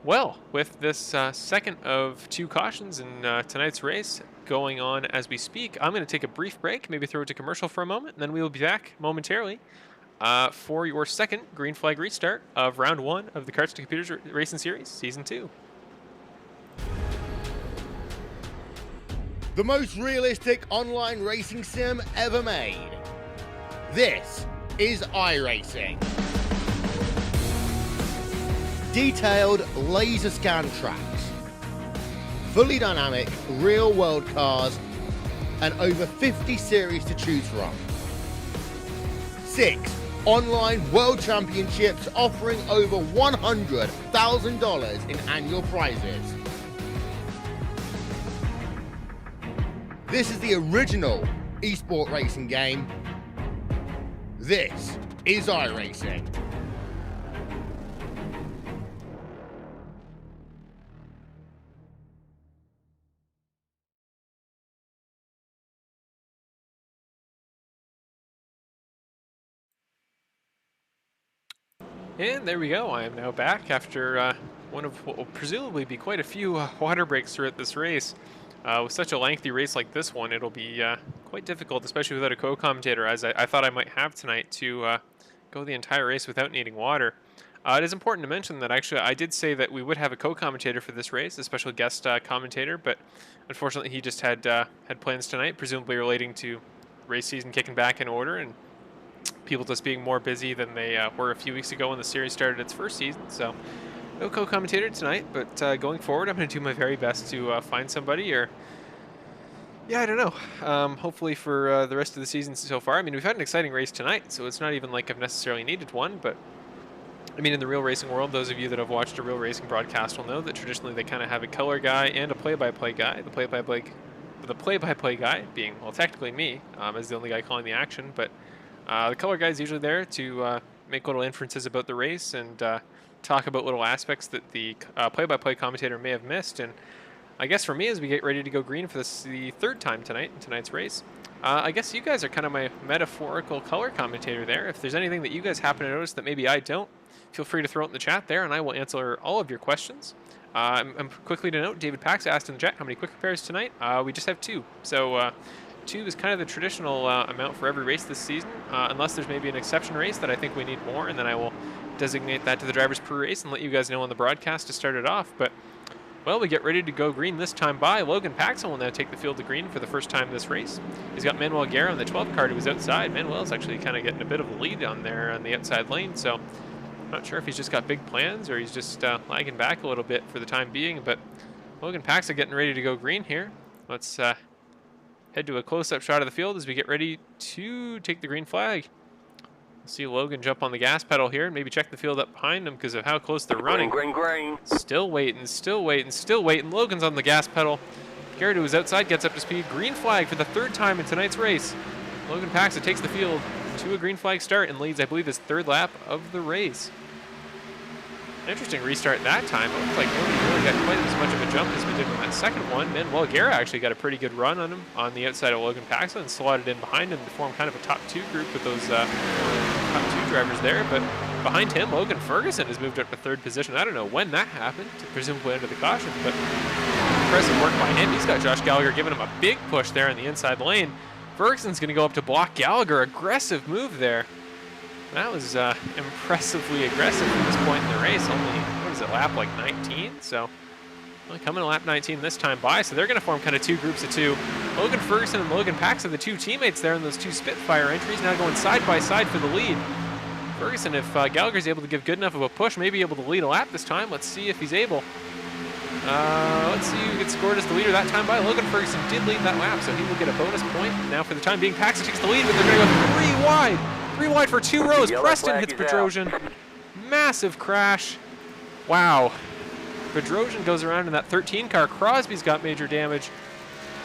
Speaker 2: well, with this second of 2 cautions in tonight's race going on as we speak, I'm going to take a brief break, maybe throw it to commercial for a moment, and then we will be back momentarily for your second green flag restart of round 1 of the Karts to Computers Racing Series Season 2.
Speaker 1: The most realistic online racing sim ever made. This is iRacing. Detailed laser scan tracks, fully dynamic real world cars, and over 50 series to choose from. 6 online world championships offering over $100,000 in annual prizes. This is the original esport racing game. This is iRacing.
Speaker 2: And there we go. I am now back after one of what will presumably be quite a few water breaks throughout this race. With such a lengthy race like this one, it'll be quite difficult, especially without a co-commentator, as I thought I might have tonight, to go the entire race without needing water. It is important to mention that actually I did say that we would have a co-commentator for this race, a special guest commentator, but unfortunately he just had plans tonight, presumably relating to race season kicking back in order and people just being more busy than they were a few weeks ago when the series started its first season. So no co-commentator tonight, but going forward I'm going to do my very best to find somebody, or yeah, I don't know. Hopefully for the rest of the season so far. I mean, we've had an exciting race tonight, so it's not even like I've necessarily needed one, but I mean, in the real racing world, those of you that have watched a real racing broadcast will know that traditionally they kind of have a color guy and a play-by-play guy. The play-by-play guy being, well, technically me, as the only guy calling the action, but the color guy is usually there to make little inferences about the race and talk about little aspects that the play-by-play commentator may have missed. And I guess for me, as we get ready to go green for the third time tonight in tonight's race, I guess you guys are kind of my metaphorical color commentator there. If there's anything that you guys happen to notice that maybe I don't, feel free to throw it in the chat there, and I will answer all of your questions. I'm quickly to note, David Pax asked in the chat how many quick repairs tonight. We just have 2. So 2 is kind of the traditional amount for every race this season, unless there's maybe an exception race that I think we need more, and then I will designate that to the drivers per race and let you guys know on the broadcast to start it off. But, well, we get ready to go green this time by. Logan Paxson will now take the field to green for the first time this race. He's got Manuel Garrett on the 12th card who was outside. Manuel's actually kind of getting a bit of a lead on there on the outside lane, so I'm not sure if he's just got big plans or he's just lagging back a little bit for the time being, but Logan Paxson getting ready to go green here. Let's head to a close-up shot of the field as we get ready to take the green flag. See Logan jump on the gas pedal here and maybe check the field up behind him because of how close they're running.
Speaker 3: Green.
Speaker 2: Still waiting. Logan's on the gas pedal. Garrett, who was outside, gets up to speed. Green flag for the 3rd time in tonight's race. Logan Paxson takes the field to a green flag start and leads, I believe, his 3rd lap of the race. Interesting restart that time. It looked like nobody really got quite as much of a jump as we did in that second one. Manuel Garrett actually got a pretty good run on him on the outside of Logan Paxson and slotted in behind him to form kind of a top 2 group with those top 2 drivers there. But behind him, Logan Ferguson has moved up to 3rd position. I don't know when that happened, presumably under the caution, but impressive work by him. He's got Josh Gallagher giving him a big push there in the inside lane. Ferguson's going to go up to block Gallagher. Aggressive move there. That was impressively aggressive at this point in the race. Only, what is it, lap like 19? So, only coming to lap 19 this time by. So they're going to form kind of 2 groups of 2. Logan Ferguson and Logan Paxson, the 2 teammates there in those 2 Spitfire entries, now going side by side for the lead. Ferguson, if Gallagher's able to give good enough of a push, may be able to lead a lap this time. Let's see if he's able. Let's see who gets scored as the leader that time by. Logan Ferguson did lead that lap, so he will get a bonus point. Now for the time being, Paxson takes the lead, but they're going to go 3 wide. 3 wide for 2 rows. Preston hits Bedrosian. Massive crash. Wow. Bedrosian goes around in that 13 car. Crosby's got major damage.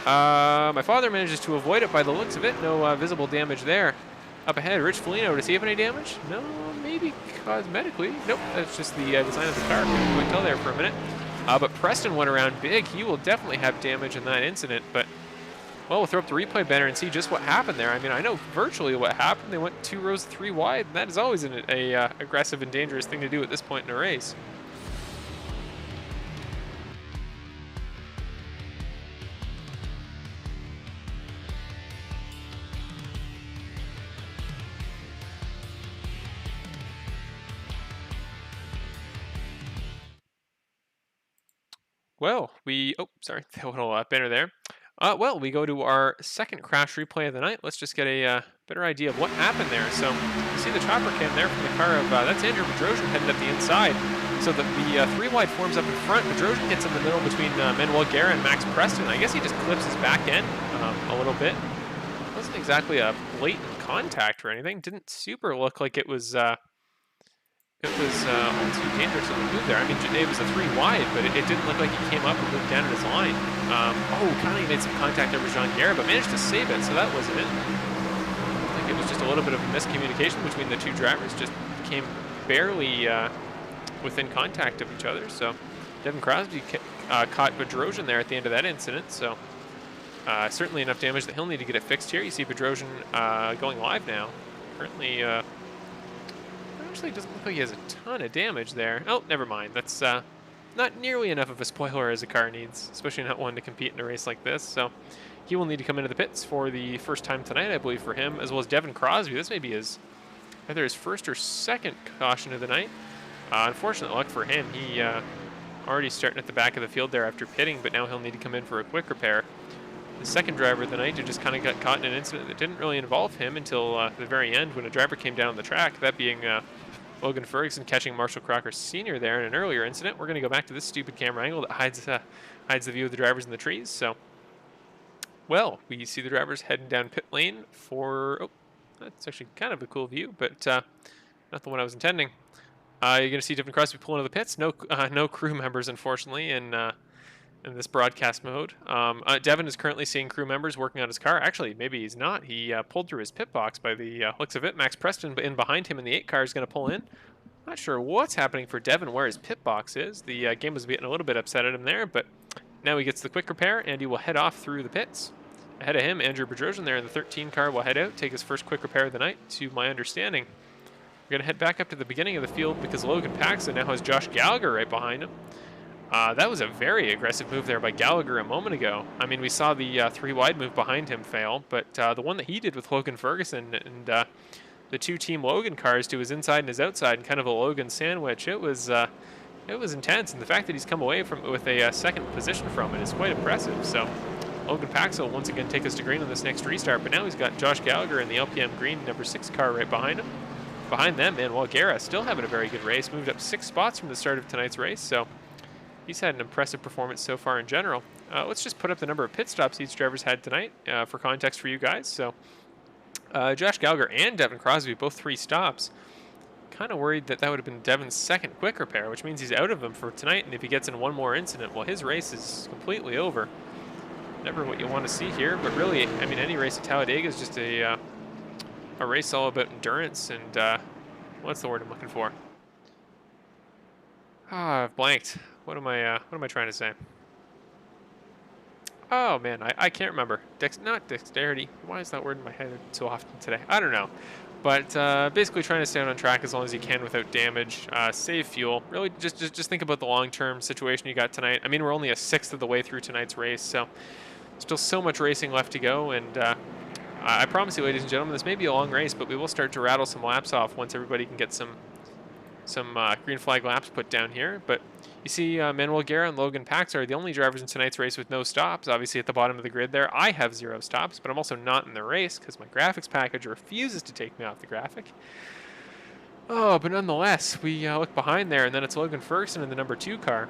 Speaker 2: My father manages to avoid it by the looks of it. No visible damage there. Up ahead, Rich Foligno. Does he have any damage? No, maybe cosmetically. Nope, that's just the design of the car. Couldn't quite tell there for a minute. But Preston went around big. He will definitely have damage in that incident, but well, we'll throw up the replay banner and see just what happened there. I mean, I know virtually what happened. They went 2 rows 3 wide, and that is always an aggressive and dangerous thing to do at this point in a race. Well, sorry, the little banner there. Well, we go to our second crash replay of the night. Let's just get a better idea of what happened there. So you see the chopper cam there from the car of, that's Andrew Bedrosian headed up the inside. So the 3 wide forms up in front. Bedrosian gets in the middle between Manuel Garrett and Max Preston. I guess he just clips his back end a little bit. Wasn't exactly a blatant contact or anything. Didn't super look like it was all too dangerous of a move there. I mean, it was a 3 wide, but it didn't look like he came up and moved down in his line. Kind of made some contact over Jean Garrett, but managed to save it, so that wasn't it. I think it was just a little bit of miscommunication between the two drivers. Just came barely within contact of each other. So Devon Crosby caught Bedrosian there at the end of that incident. So certainly enough damage that he'll need to get it fixed here. You see Bedrosian going live now. Currently, actually doesn't look like he has a ton of damage there. Oh, never mind. That's not nearly enough of a spoiler as a car needs, especially not one to compete in a race like this. So he will need to come into the pits for the first time tonight, I believe, for him, as well as Devon Crosby. This may be either his first or second caution of the night. Unfortunate luck for him. He already starting at the back of the field there after pitting, but now he'll need to come in for a quick repair. The second driver of the night who just kind of got caught in an incident that didn't really involve him until the very end when a driver came down the track, that being Logan Ferguson catching Marshall Crocker Sr. there in an earlier incident. We're going to go back to this stupid camera angle that hides the view of the drivers in the trees. So, well, we see the drivers heading down pit lane for... Oh, that's actually kind of a cool view, but not the one I was intending. You're going to see Devon Crosby pull into the pits. No crew members, unfortunately, in this broadcast mode. Devon is currently seeing crew members working on his car. Actually, maybe he's not. He pulled through his pit box by the looks of it. Max Preston in behind him in the 8 car is going to pull in. Not sure what's happening for Devon, where his pit box is. The game was getting a little bit upset at him there, but now he gets the quick repair, and he will head off through the pits. Ahead of him, Andrew Bedrosian there in the 13 car will head out, take his first quick repair of the night, to my understanding. We're going to head back up to the beginning of the field because Logan Paxson now has Josh Gallagher right behind him. That was a very aggressive move there by Gallagher a moment ago. I mean, we saw the 3 wide move behind him fail, but the one that he did with Logan Ferguson and the 2 Team Logan cars to his inside and his outside, and kind of a Logan sandwich, it was intense. And the fact that he's come away with a second position from it is quite impressive. So Logan Paxson will once again take us to green on this next restart, but now he's got Josh Gallagher in the LPM green number 6 car right behind him. Behind them, Garrett still having a very good race, moved up 6 spots from the start of tonight's race, so he's had an impressive performance so far in general. Let's just put up the number of pit stops each driver's had tonight for context for you guys. So Josh Gallagher and Devon Crosby, both 3 stops. Kind of worried that would have been Devon's second quick repair, which means he's out of them for tonight, and if he gets in one more incident, well, his race is completely over. Never what you want to see here, but really, I mean, any race at Talladega is just a race all about endurance and what's the word I'm looking for? I've blanked. What am I trying to say? Oh man, I can't remember. Not dexterity. Why is that word in my head so often today? I don't know. But basically trying to stay on track as long as you can without damage, save fuel. Really, just think about the long-term situation you got tonight. I mean, we're only a 1/6 of the way through tonight's race, so still so much racing left to go. And I promise you, ladies and gentlemen, this may be a long race, but we will start to rattle some laps off once everybody can get some green flag laps put down here. But you see Manuel Garrett and Logan Paxson are the only drivers in tonight's race with no stops. Obviously at the bottom of the grid there, I have 0 stops, but I'm also not in the race because my graphics package refuses to take me off the graphic. Oh, but nonetheless, we look behind there, and then it's Logan Ferguson in the number 2 car.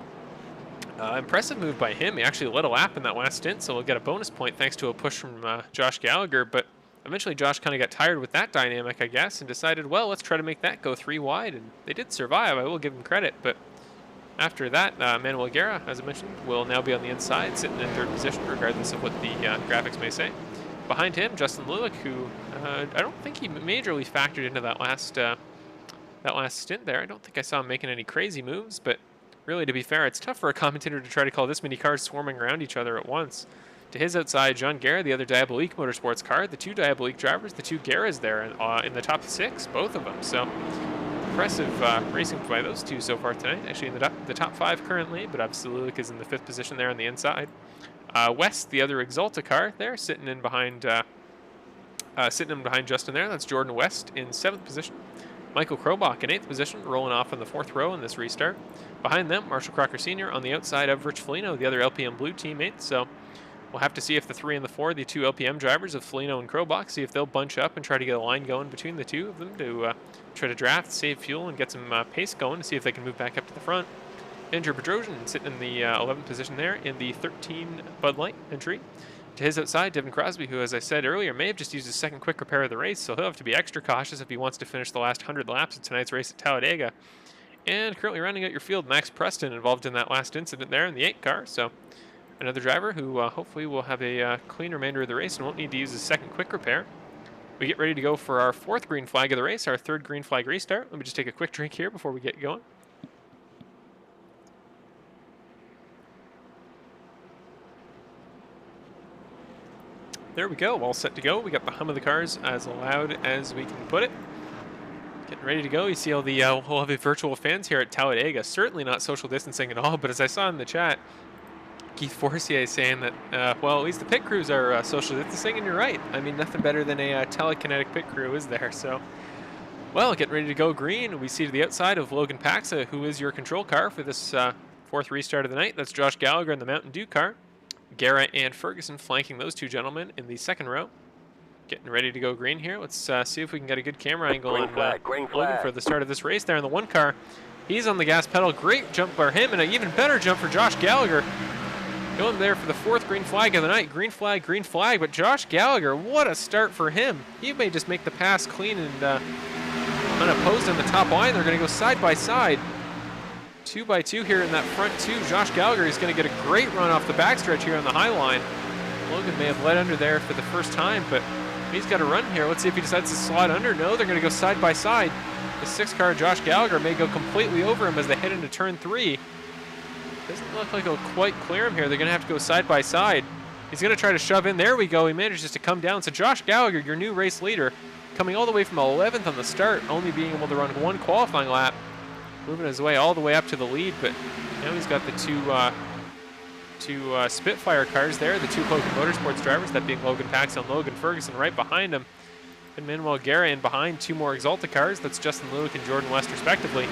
Speaker 2: Impressive move by him. He actually led a lap in that last stint, so we'll get a bonus point thanks to a push from Josh Gallagher, but eventually Josh kind of got tired with that dynamic, I guess, and decided, well, let's try to make that go 3 wide, and they did survive. I will give them credit, but after that, Manuel Garrett, as I mentioned, will now be on the inside, sitting in 3rd position, regardless of what the graphics may say. Behind him, Justin Looook, who I don't think he majorly factored into that last stint there. I don't think I saw him making any crazy moves, but really, to be fair, it's tough for a commentator to try to call this many cars swarming around each other at once. To his outside, John Garrett, the other Diabolique Motorsports car, the 2 Diabolique drivers, the 2 Garretts there in the top 6, both of them. So impressive racing by those 2 so far tonight. Actually in the top 5 currently, but obviously Looook is in the 5th position there on the inside. West, the other Exalta car there, sitting in behind Justin there. That's Jordan West in 7th position. Michael Krobach in 8th position, rolling off on the 4th row in this restart. Behind them, Marshall Crocker Sr. on the outside of Rich Foligno, the other LPM Blue teammate. So we'll have to see if the 3 and the 4, the 2 LPM drivers of Foligno and Krobach, see if they'll bunch up and try to get a line going between the 2 of them to try to draft, save fuel, and get some pace going to see if they can move back up to the front. Andrew Bedrosian sitting in the 11th position there in the 13 Bud Light entry. To his outside, Devon Crosby, who, as I said earlier, may have just used his second quick repair of the race, so he'll have to be extra cautious if he wants to finish the last 100 laps of tonight's race at Talladega. And currently rounding out your field, Max Preston, involved in that last incident there in the 8 car. So another driver who hopefully will have a clean remainder of the race and won't need to use his second quick repair. We get ready to go for our 4th green flag of the race, our 3rd green flag restart. Let me just take a quick drink here before we get going. There we go, all set to go. We got the hum of the cars as loud as we can put it. Getting ready to go. You see all the whole heavy virtual fans here at Talladega. Certainly not social distancing at all, but as I saw in the chat, Keith Forcier saying that, well, at least the pit crews are social distancing, and you're right. I mean, nothing better than a telekinetic pit crew, is there? So, well, getting ready to go green. We see to the outside of Logan Paxson, who is your control car for this 4th restart of the night. That's Josh Gallagher in the Mountain Dew car. Garrett and Ferguson flanking those 2 gentlemen in the 2nd row. Getting ready to go green here. Let's see if we can get a good camera angle on Logan for the start of this race there in the 1 car. He's on the gas pedal. Great jump by him, and an even better jump for Josh Gallagher. Going there for the 4th green flag of the night. Green flag, but Josh Gallagher, what a start for him. He may just make the pass clean and unopposed on the top line. They're going to go side by side. 2 by 2 here in that front 2. Josh Gallagher is going to get a great run off the backstretch here on the high line. Logan may have led under there for the first time, but he's got a run here. Let's see if he decides to slide under. No, they're going to go side by side. The 6 car, Josh Gallagher, may go completely over him as they head into turn 3. Doesn't look like he'll quite clear him here. They're going to have to go side by side. He's going to try to shove in. There we go. He manages to come down. So Josh Gallagher, your new race leader, coming all the way from 11th on the start, only being able to run 1 qualifying lap. Moving his way all the way up to the lead, but now he's got the two Spitfire cars there, the 2 Logan Motorsports drivers, that being Logan Paxson and Logan Ferguson right behind him. And Manuel Garrett in behind 2 more Exalta cars. That's Justin Looook and Jordan West respectively.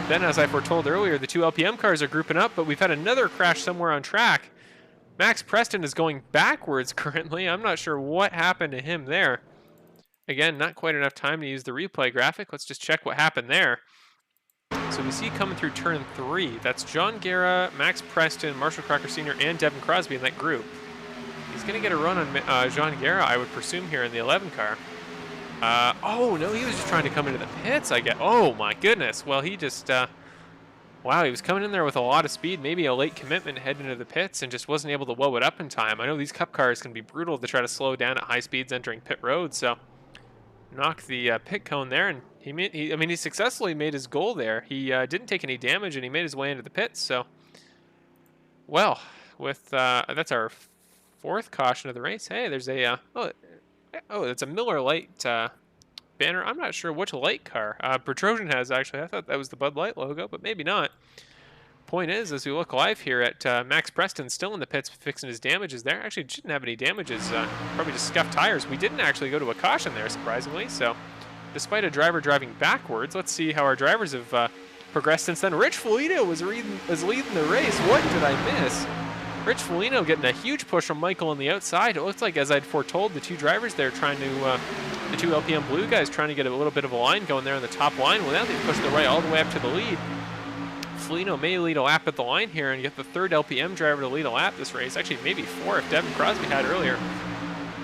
Speaker 2: Then, as I foretold earlier, the 2 LPM cars are grouping up, but we've had another crash somewhere on track. Max Preston is going backwards currently. I'm not sure what happened to him there. Again, not quite enough time to use the replay graphic. Let's just check what happened there. So we see coming through turn 3, that's John Guerra, Max Preston, Marshall Crocker Sr., and Devon Crosby in that group. He's going to get a run on John Guerra, I would presume, here in the 11 car. Oh, no, he was just trying to come into the pits, I guess. Oh, my goodness. Well, he just, wow, he was coming in there with a lot of speed, maybe a late commitment heading into the pits, and just wasn't able to woe it up in time. I know these Cup cars can be brutal to try to slow down at high speeds entering pit road, so knocked the pit cone there, and he successfully made his goal there. He didn't take any damage, and he made his way into the pits. So, well, with that's our 4th caution of the race. Hey, there's a it's a Miller Lite banner. I'm not sure which light car Bedrosian has actually. I thought that was the Bud Light logo, but maybe not. Point is, as we look live here at Max Preston, still in the pits fixing his damages there. Actually, didn't have any damages. Probably just scuffed tires. We didn't actually go to a caution there, surprisingly. So, despite a driver driving backwards, let's see how our drivers have progressed since then. Rich Foligno was leading the race. What did I miss? Rich Foligno getting a huge push from Michael on the outside. It looks like, as I'd foretold, the 2 drivers there trying to, the 2 LPM Blue guys trying to get a little bit of a line going there on the top line. Well, now they push the right all the way up to the lead. Foligno may lead a lap at the line here and get the 3rd LPM driver to lead a lap this race. Actually, maybe 4 if Devon Crosby had earlier.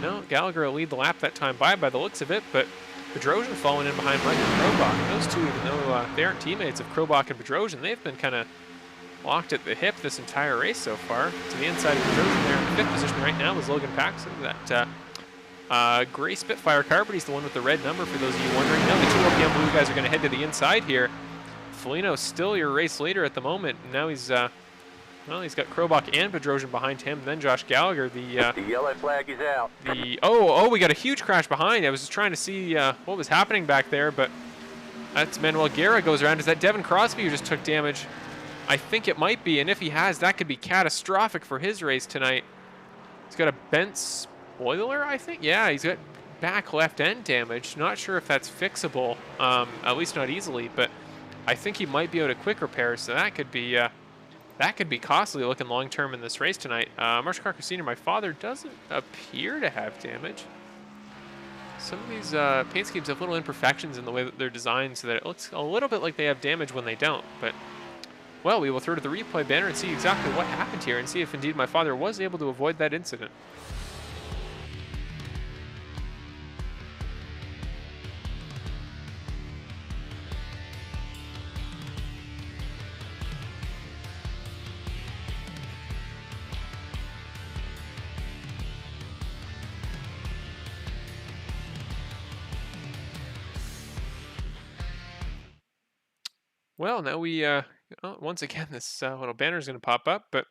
Speaker 2: No, Gallagher will lead the lap that time by the looks of it, but Bedrosian falling in behind Michael Krobach. Those 2, even though they aren't teammates of Krobach and Bedrosian, they've been kind of locked at the hip this entire race so far. To the inside of Bedrosian there in 5th position right now is Logan Paxson. That gray Spitfire car, but he's the one with the red number for those of you wondering. Now the 2 LPM Blue guys are going to head to the inside here. Foligno still your race leader at the moment. Now he's well, he's got Krobach and Bedrosian behind him. Then Josh Gallagher, the
Speaker 3: yellow flag is out.
Speaker 2: We got a huge crash behind. I was just trying to see what was happening back there, but that's Manuel Guerra goes around. Is that Devon Crosby who just took damage? I think it might be, and if he has, that could be catastrophic for his race tonight. He's got a bent spoiler, I think. Yeah, he's got back left end damage. Not sure if that's fixable, at least not easily, but I think he might be able to quick repair, so that could be costly looking long term in this race tonight. Marshall Crocker Sr., my father, doesn't appear to have damage. Some of these paint schemes have little imperfections in the way that they're designed so that it looks a little bit like they have damage when they don't. But, well, we will throw to the replay banner and see exactly what happened here and see if indeed my father was able to avoid that incident. Well, now we, once again, this little banner is going to pop up, but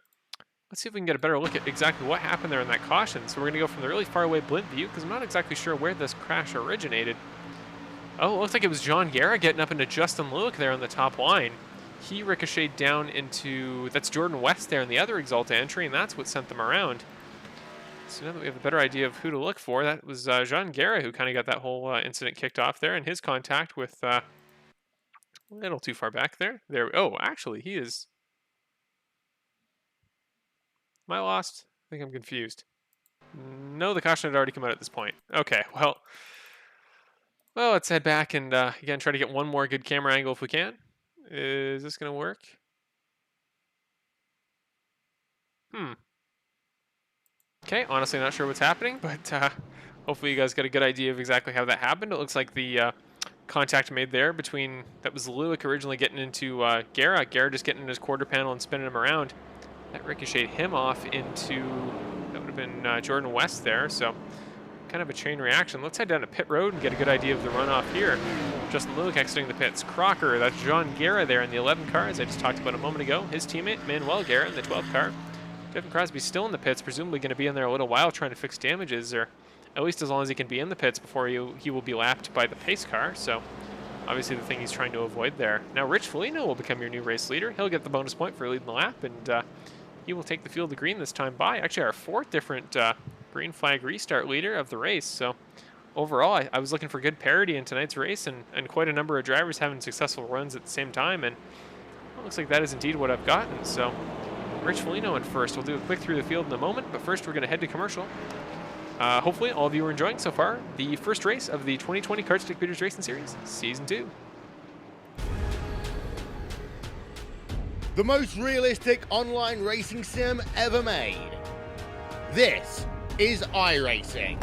Speaker 2: let's see if we can get a better look at exactly what happened there in that caution. So we're going to go from the really far away blimp view, because I'm not exactly sure where this crash originated. Oh, it looks like it was John Garrett getting up into Justin Looook there on the top line. He ricocheted down into, that's Jordan West there in the other Exalta entry, and that's what sent them around. So now that we have a better idea of who to look for, that was Jean Garrett who kind of got that whole incident kicked off there, and his contact with a little too far back there. Oh, actually, he is. Am I lost? I think I'm confused. No, the caution had already come out at this point. Okay, well, let's head back and again try to get one more good camera angle if we can. Is this gonna work? Okay, honestly not sure what's happening, but hopefully you guys get a good idea of exactly how that happened. It looks like the contact made there between, that was Looook originally getting into Garrett. Garrett just getting in his quarter panel and spinning him around. That ricocheted him off into, that would have been Jordan West there, so kind of a chain reaction. Let's head down to pit road and get a good idea of the runoff here. Justin Looook exiting the pits. Crocker, that's John Garrett there in the 11 car, as I just talked about a moment ago. His teammate, Manuel Garrett, in the 12 car. Devon Crosby still in the pits, presumably going to be in there a little while trying to fix damages, or at least as long as he can be in the pits before he will be lapped by the pace car. So obviously the thing he's trying to avoid there. Now Rich Foligno will become your new race leader. He'll get the bonus point for leading the lap, and he will take the field of green this time by. Actually, our fourth different green flag restart leader of the race. So overall, I was looking for good parity in tonight's race, and quite a number of drivers having successful runs at the same time, and it looks like that is indeed what I've gotten. So Rich Foligno in first. We'll do a quick through the field in a moment, but first we're going to head to commercial. Hopefully all of you are enjoying so far the first race of the 2020 Karts to Computers Racing Series, Season 2.
Speaker 1: The most realistic online racing sim ever made. This is iRacing.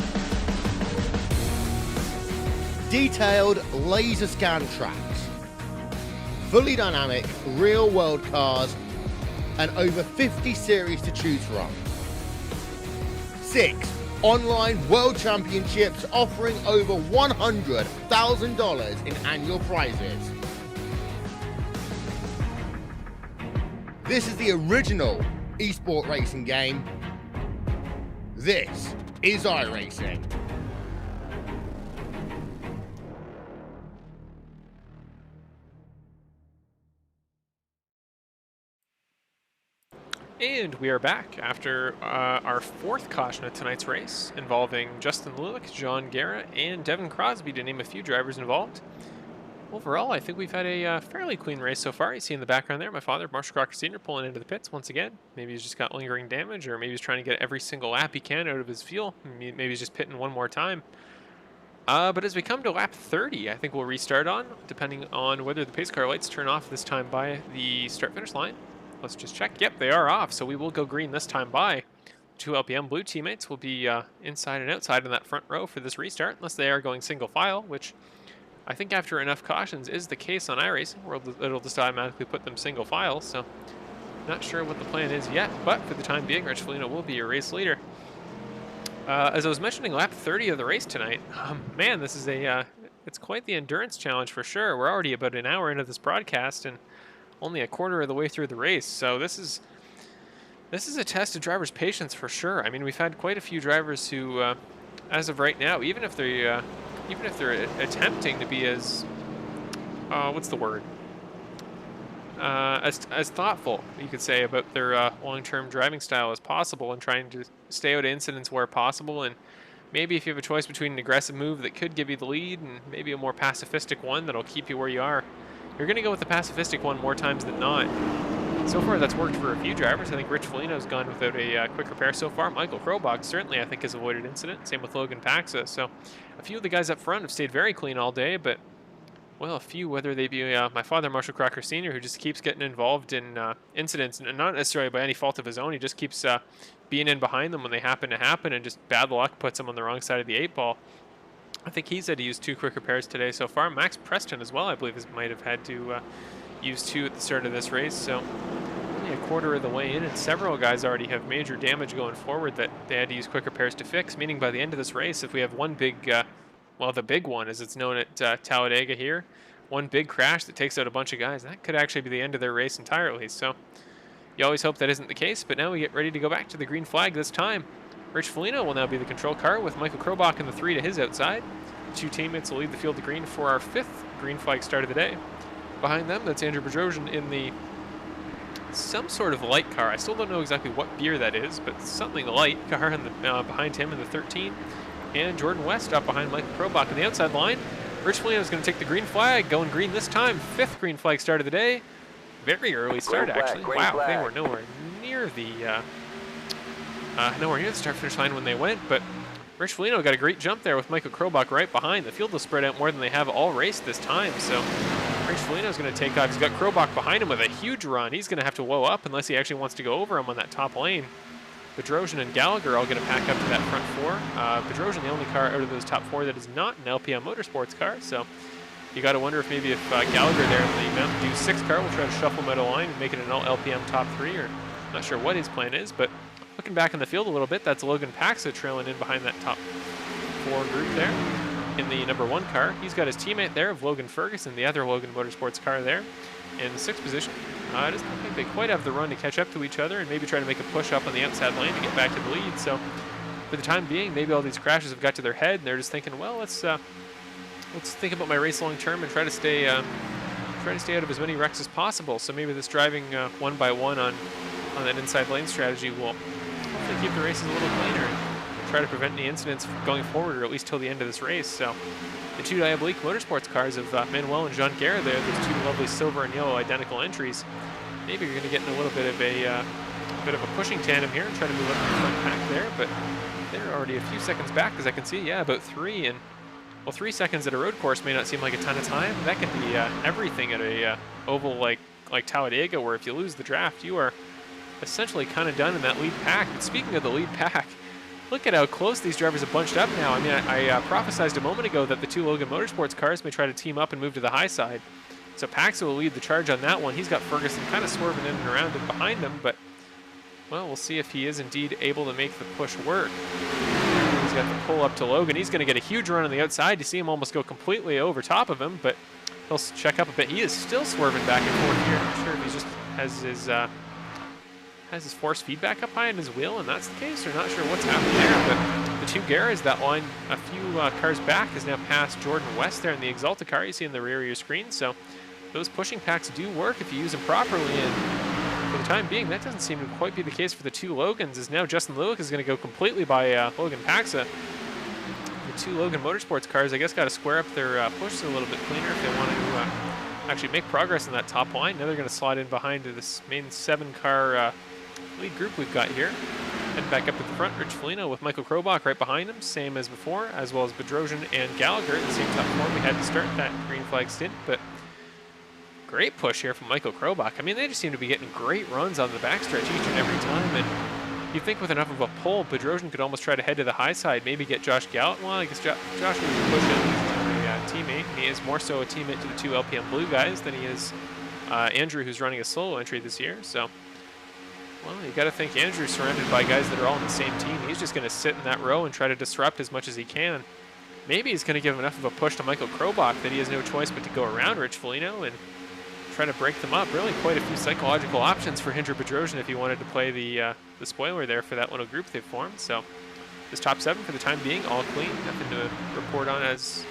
Speaker 1: Detailed laser scan tracks, fully dynamic real world cars, and over 50 series to choose from. 6 online world championships offering over $100,000 in annual prizes. This is the original esport racing game. This is iRacing.
Speaker 2: And we are back after our fourth caution of tonight's race, involving Justin Looook, John Garrett, and Devon Crosby, to name a few drivers involved. Overall, I think we've had a fairly clean race so far. You see in the background there, my father, Marshall Crocker Sr., pulling into the pits once again. Maybe he's just got lingering damage, or maybe he's trying to get every single lap he can out of his fuel. Maybe he's just pitting one more time. But as we come to lap 30, I think we'll restart on, depending on whether the pace car lights turn off this time by the start-finish line. Let's just check. Yep, they are off, so we will go green this time by. 2 LPM blue teammates will be inside and outside in that front row for this restart, unless they are going single file, which I think after enough cautions is the case on iRacing, where it'll just automatically put them single file, so not sure what the plan is yet, but for the time being, Rich Foligno will be your race leader. As I was mentioning, lap 30 of the race tonight, man, this is it's quite the endurance challenge for sure. We're already about an hour into this broadcast, and only a quarter of the way through the race, so this is a test of drivers' patience for sure. I mean, we've had quite a few drivers who, as of right now, even if they're attempting to be as what's the word? As thoughtful, you could say, about their long-term driving style as possible, and trying to stay out of incidents where possible. And maybe if you have a choice between an aggressive move that could give you the lead and maybe a more pacifistic one that'll keep you where you are, you're going to go with the pacifistic one more times than not. So far, that's worked for a few drivers. I think Rich Foligno's gone without a quick repair so far. Michael Krobach certainly, I think, has avoided incident. Same with Logan Paxson. So a few of the guys up front have stayed very clean all day, but, well, a few, whether they be my father, Marshall Crocker Sr., who just keeps getting involved in incidents, and not necessarily by any fault of his own. He just keeps being in behind them when they happen to happen, and just bad luck puts him on the wrong side of the 8-ball. I think he's had to use 2 quick repairs today so far. Max Preston as well, I believe, might have had to use 2 at the start of this race. So only a quarter of the way in, and several guys already have major damage going forward that they had to use quick repairs to fix, meaning by the end of this race, if we have one big, well, the big one, as it's known at Talladega here, one big crash that takes out a bunch of guys. That could actually be the end of their race entirely. So you always hope that isn't the case, but now we get ready to go back to the green flag this time. Rich Foligno will now be the control car with Michael Krobach in the 3 to his outside. 2 teammates will lead the field to green for our 5th green flag start of the day. Behind them, that's Andrew Bedrosian in the some sort of light car. I still don't know exactly what beer that is, but something light car in the, behind him in the 13. And Jordan West up behind Michael Krobach on the outside line. Rich Foligno is going to take the green flag, going green this time. 5th green flag start of the day. Very early start, actually. Wow, they were nowhere near the start-finish line when they went, but Rich Foligno got a great jump there with Michael Krobach right behind. The field will spread out more than they have all race this time, so Rich Foligno is going to take off. He's got Krobach behind him with a huge run. He's going to have to woe up unless he actually wants to go over him on that top lane. Bedrosian and Gallagher are all going to pack up to that front 4. Bedrosian, the only car out of those top 4 that is not an LPM Motorsports car, so you got to wonder if maybe if Gallagher there in the Mountain Dew 6 car will try to shuffle him out of line and make it an all LPM top 3, or not sure what his plan is, but looking back in the field a little bit, that's Logan Paxson trailing in behind that top 4 group there in the number 1 car. He's got his teammate there of Logan Ferguson, the other Logan Motorsports car there in the 6th position. I just don't think they quite have the run to catch up to each other and maybe try to make a push up on the outside lane to get back to the lead. So for the time being, maybe all these crashes have got to their head and they're just thinking, well, let's think about my race long term and try to stay out of as many wrecks as possible. So maybe this driving one by one on that inside lane strategy will hopefully keep the races a little cleaner and try to prevent any incidents going forward, or at least till the end of this race. So the 2 Diabolique Motorsports cars of Manuel and Jean Garrett there, those 2 lovely silver and yellow identical entries. Maybe you're going to get in a little bit of a pushing tandem here and try to move up to the front pack there, but they're already a few seconds back, as I can see. Yeah, about 3, and well, 3 seconds at a road course may not seem like a ton of time. That can be everything at a oval like Talladega, where if you lose the draft, you are essentially kind of done in that lead pack. But speaking of the lead pack, look at how close these drivers have bunched up now. I mean, I prophesized a moment ago that the 2 Logan Motorsports cars may try to team up and move to the high side. So Paxson will lead the charge on that one. He's got Ferguson kind of swerving in and around and behind him, but, well, we'll see if he is indeed able to make the push work. He's got the pull up to Logan. He's going to get a huge run on the outside. You see him almost go completely over top of him, but he'll check up a bit. He is still swerving back and forth here. I'm not sure if he just has his force feedback up high in his wheel, and that's the case, or not sure what's happening there. But the 2 Garretts, that line a few cars back, has now passed Jordan West there in the Exalta car you see in the rear of your screen. So those pushing packs do work if you use them properly, and for the time being, that doesn't seem to quite be the case for the 2 Logans, as now Justin Looook is going to go completely by Logan Paxson. The 2 Logan Motorsports cars, I guess, got to square up their pushes a little bit cleaner if they want to actually make progress in that top line. Now they're going to slide in behind this main 7-car lead group we've got here. Heading back up to the front, Rich Foligno with Michael Krobach right behind him, same as before, as well as Bedrosian and Gallagher in the same top 4 we had to start that green flag stint. But great push here from Michael Krobach. I mean, they just seem to be getting great runs on the backstretch each and every time, and you think with enough of a pull, Bedrosian could almost try to head to the high side, maybe get Josh Gallagher. Well, I guess Josh would push him. He's a teammate. He is more so a teammate to the 2 LPM Blue guys than he is Andrew, who's running a solo entry this year. So, well, you got to think Andrew's surrounded by guys that are all on the same team. He's just going to sit in that row and try to disrupt as much as he can. Maybe he's going to give him enough of a push to Michael Krobach that he has no choice but to go around Rich Foligno and try to break them up. Really quite a few psychological options for Andrew Bedrosian if he wanted to play the spoiler there for that little group they've formed. So this top 7 for the time being, all clean. Nothing to report on as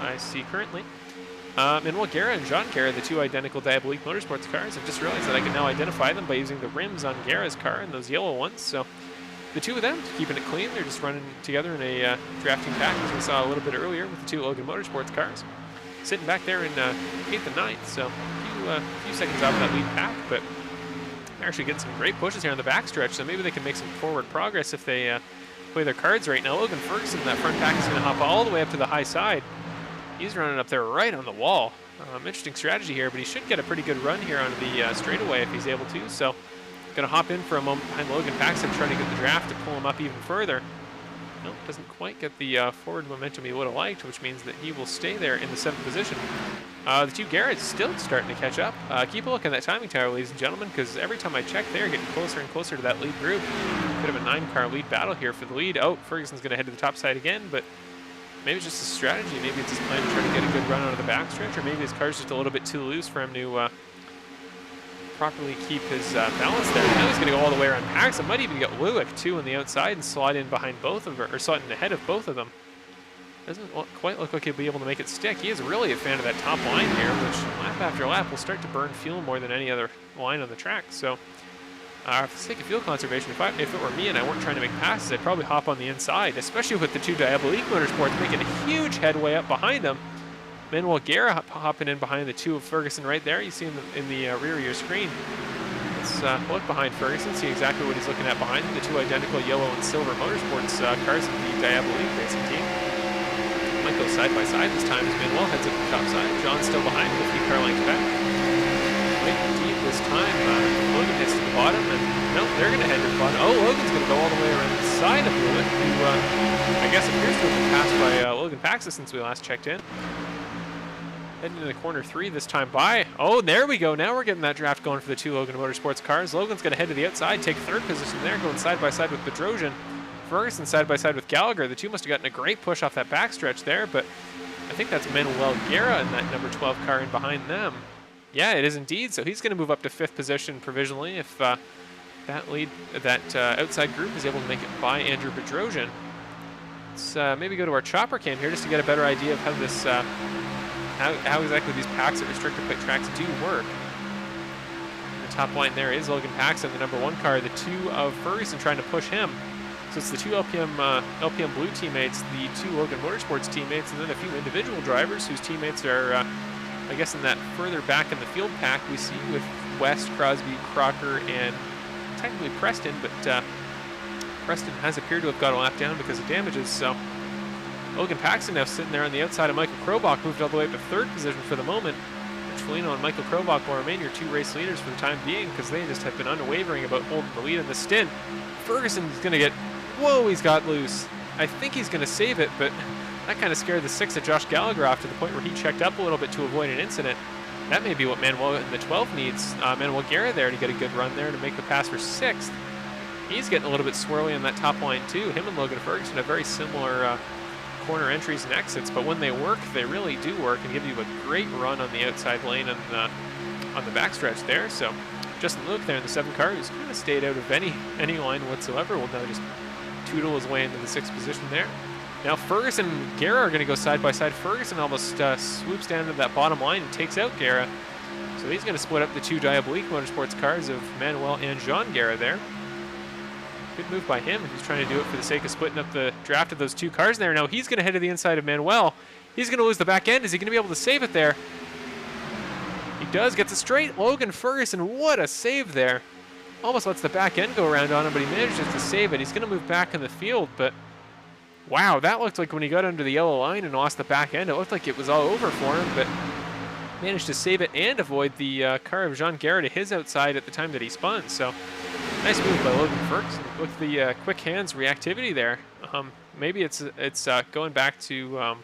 Speaker 2: I see currently. And well, Garrett and Jean Garrett, the 2 identical Diabolique Motorsports cars, I've just realized that I can now identify them by using the rims on Garrett's car and those yellow ones. So the 2 of them, keeping it clean, they're just running together in a drafting pack, as we saw a little bit earlier with the 2 Logan Motorsports cars. Sitting back there in 8th and 9th, so a few seconds off that lead pack, but they're actually getting some great pushes here on the backstretch, so maybe they can make some forward progress if they play their cards right. Now, Logan Ferguson in that front pack is going to hop all the way up to the high side. He's running up there right on the wall. Interesting strategy here, but he should get a pretty good run here on the straightaway if he's able to. So, going to hop in for a moment behind Logan Paxson, trying to get the draft to pull him up even further. No, doesn't quite get the forward momentum he would have liked, which means that he will stay there in the 7th position. The 2 Garretts still starting to catch up. Keep a look at that timing tower, ladies and gentlemen, because every time I check, they're getting closer and closer to that lead group. Bit of a 9-car lead battle here for the lead. Oh, Ferguson's going to head to the top side again, but maybe it's just a strategy. Maybe it's his plan to try to get a good run out of the backstretch, or maybe his car's just a little bit too loose for him to properly keep his balance there. Now he's going to go all the way around Paxson. Might even get Looook too on the outside and slide in behind both of them, or slide in ahead of both of them. Doesn't quite look like he'll be able to make it stick. He is really a fan of that top line here, which lap after lap will start to burn fuel more than any other line on the track. So for the sake of fuel conservation, if it were me and I weren't trying to make passes, I'd probably hop on the inside, especially with the two Diabolique Motorsports making a huge headway up behind him. Manuel Garrett hopping in behind the two of Ferguson right there. You see him in the rear of your screen. Let's look behind Ferguson, see exactly what he's looking at behind him. The two identical yellow and silver motorsports cars of the Diabolique racing team. Might go side by side this time as Manuel heads up the top side. John's still behind with a few car lengths back. Right deep this time. Logan hits to the bottom, and no, they're going to head to the bottom. Oh, Logan's going to go all the way around the side of Logan, who I guess appears to have been passed by Logan Paxson since we last checked in. Heading into corner 3 this time by. Oh, there we go. Now we're getting that draft going for the two Logan Motorsports cars. Logan's going to head to the outside, take third position there, going side by side with Bedrosian. Ferguson side by side with Gallagher. The two must have gotten a great push off that backstretch there, but I think that's Manuel Garrett in that number 12 car in behind them. Yeah, it is indeed. So he's going to move up to 5th position provisionally if that outside group is able to make it by Andrew Bedrosian. Let's maybe go to our chopper cam here just to get a better idea of how this, how exactly these packs at restrictor plate tracks do work. The top line there is Logan Paxson, the number 1 car. The two of Ferguson trying to push him. So it's the two LPM Blue teammates, the two Logan Motorsports teammates, and then a few individual drivers whose teammates are, I guess, in that further back in the field pack we see with West, Crosby, Crocker, and technically Preston, but Preston has appeared to have got a lap down because of damages. So Logan Paxson now sitting there on the outside of Michael Krobach, moved all the way up to 3rd position for the moment. Foligno and Michael Krobach will remain your two race leaders for the time being because they just have been unwavering about holding the lead in the stint. Ferguson's going to get... Whoa, he's got loose. I think he's going to save it, but that kind of scared the 6 of Josh Gallagher off to the point where he checked up a little bit to avoid an incident. That may be what Manuel in the 12 needs. Manuel Garrett there to get a good run there to make the pass for 6th. He's getting a little bit swirly on that top line too. Him and Logan Ferguson have very similar corner entries and exits, but when they work, they really do work and give you a great run on the outside lane and on the backstretch there. So Justin Looook there in the 7 car, who's kind of stayed out of any line whatsoever, will now just tootle his way into the 6th position there. Now Ferguson and Garrett are going to go side by side. Ferguson almost swoops down to that bottom line and takes out Garrett. So he's going to split up the two Diabolique Motorsports cars of Manuel and Jean Garrett there. Good move by him. He's trying to do it for the sake of splitting up the draft of those two cars there. Now he's going to head to the inside of Manuel. He's going to lose the back end. Is he going to be able to save it there? He does. Gets it straight. Logan Ferguson, what a save there. Almost lets the back end go around on him, but he manages to save it. He's going to move back in the field, but wow, that looked like when he got under the yellow line and lost the back end, it looked like it was all over for him, but managed to save it and avoid the car of Jean Garrett at his outside at the time that he spun. So nice move by Logan Ferguson with the quick hands reactivity there. Maybe it's going back to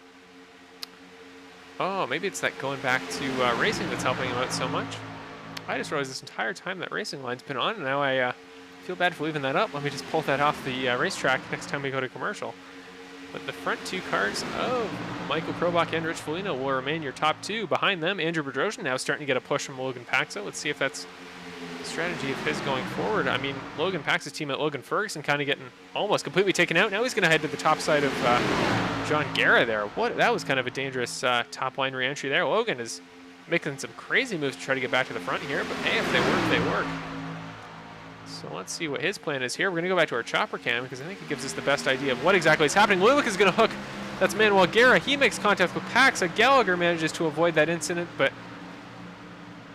Speaker 2: maybe it's that going back to racing that's helping him out so much. I just realized this entire time that racing line's been on, and now I feel bad for leaving that up. Let me just pull that off the racetrack next time we go to commercial. But the front two cars of Michael Krobach and Rich Foligno will remain your top two. Behind them, Andrew Bedrosian now starting to get a push from Logan Paxson. Let's see if that's a strategy of his going forward. I mean, Logan Paxson's teammate Logan Ferguson kind of getting almost completely taken out. Now he's going to head to the top side of Jean Garrett there. That was kind of a dangerous top line re-entry there. Logan is making some crazy moves to try to get back to the front here, but hey, if they work, they work. So let's see what his plan is here. We're going to go back to our chopper cam because I think it gives us the best idea of what exactly is happening. Looook is going to hook. That's Manuel Garrett. He makes contact with Paxson. Gallagher manages to avoid that incident, but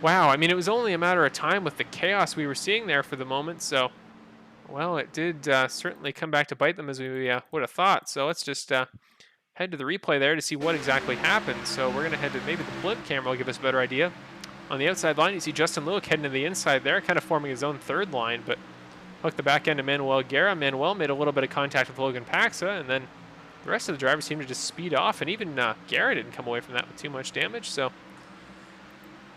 Speaker 2: wow, I mean, it was only a matter of time with the chaos we were seeing there for the moment. So, well, it did certainly come back to bite them as we would have thought. So let's just head to the replay there to see what exactly happened. So we're going to head to maybe the blimp camera will give us a better idea. On the outside line, you see Justin Looook heading to the inside there, kind of forming his own third line, but hooked the back end of Manuel Garrett. Manuel made a little bit of contact with Logan Paxson, and then the rest of the drivers seemed to just speed off, and even Garrett didn't come away from that with too much damage. So,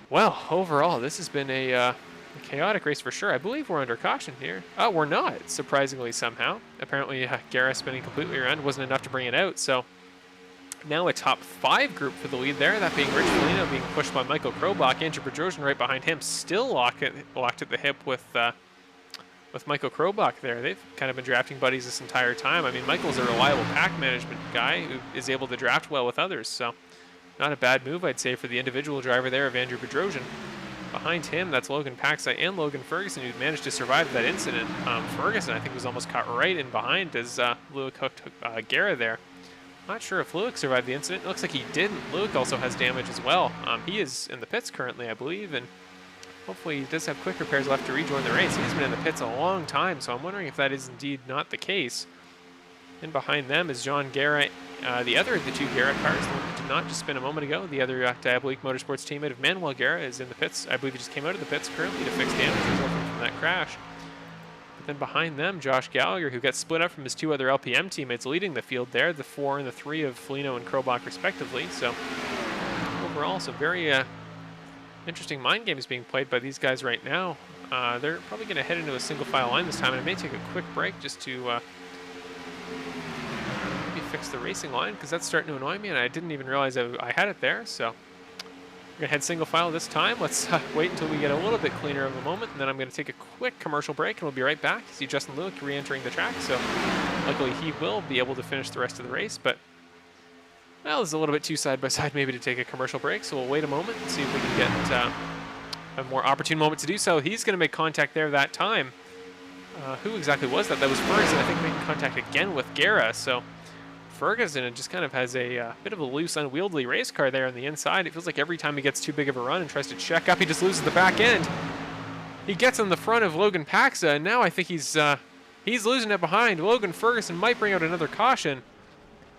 Speaker 2: well, overall, this has been a chaotic race for sure. I believe we're under caution here. Oh, we're not, surprisingly somehow. Apparently, Garrett spinning completely around wasn't enough to bring it out, so Now a top 5 group for the lead there, that being Rich Foligno being pushed by Michael Krobach. Andrew Bedrosian right behind him, still locked at the hip with Michael Krobach there. They've kind of been drafting buddies this entire time. I mean, Michael's a reliable pack management guy who is able to draft well with others, so not a bad move, I'd say, for the individual driver there of Andrew Bedrosian. Behind him, that's Logan Paxson and Logan Ferguson, who managed to survive that incident. Ferguson, I think, was almost caught right in behind as Looook hooked Garrett there. Not sure if Looook survived the incident. It looks like he didn't. Looook also has damage as well. He is in the pits currently, I believe, and hopefully he does have quick repairs left to rejoin the race. He's been in the pits a long time, so I'm wondering if that is indeed not the case. And behind them is John Garrett, the other of the 2 Garrett cars, the one that did not just spin a moment ago. The other Diabolique Motorsports teammate of Manuel Garrett is in the pits. I believe he just came out of the pits currently to fix damage resulting from that crash. But then behind them, Josh Gallagher, who got split up from his 2 other LPM teammates leading the field there, the 4 and the 3 of Foligno and Krobach respectively. So overall, some very interesting mind games being played by these guys right now. They're probably going to head into a single file line this time, and I may take a quick break just to maybe fix the racing line, because that's starting to annoy me, and I didn't even realize I had it there. So we're going to head single file this time. Let's wait until we get a little bit cleaner of a moment, and then I'm going to take a quick commercial break, and we'll be right back. See Justin Looook re-entering the track, so luckily he will be able to finish the rest of the race, but well, it's a little bit too side-by-side maybe to take a commercial break, so we'll wait a moment and see if we can get a more opportune moment to do so. He's going to make contact there that time. Who exactly was that? That was Ferguson, I think, making contact again with Garrett. So Ferguson just kind of has a bit of a loose, unwieldy race car there on the inside. It feels like every time he gets too big of a run and tries to check up, he just loses the back end. He gets on the front of Logan Paxson, and now I think he's losing it behind. Logan Ferguson might bring out another caution.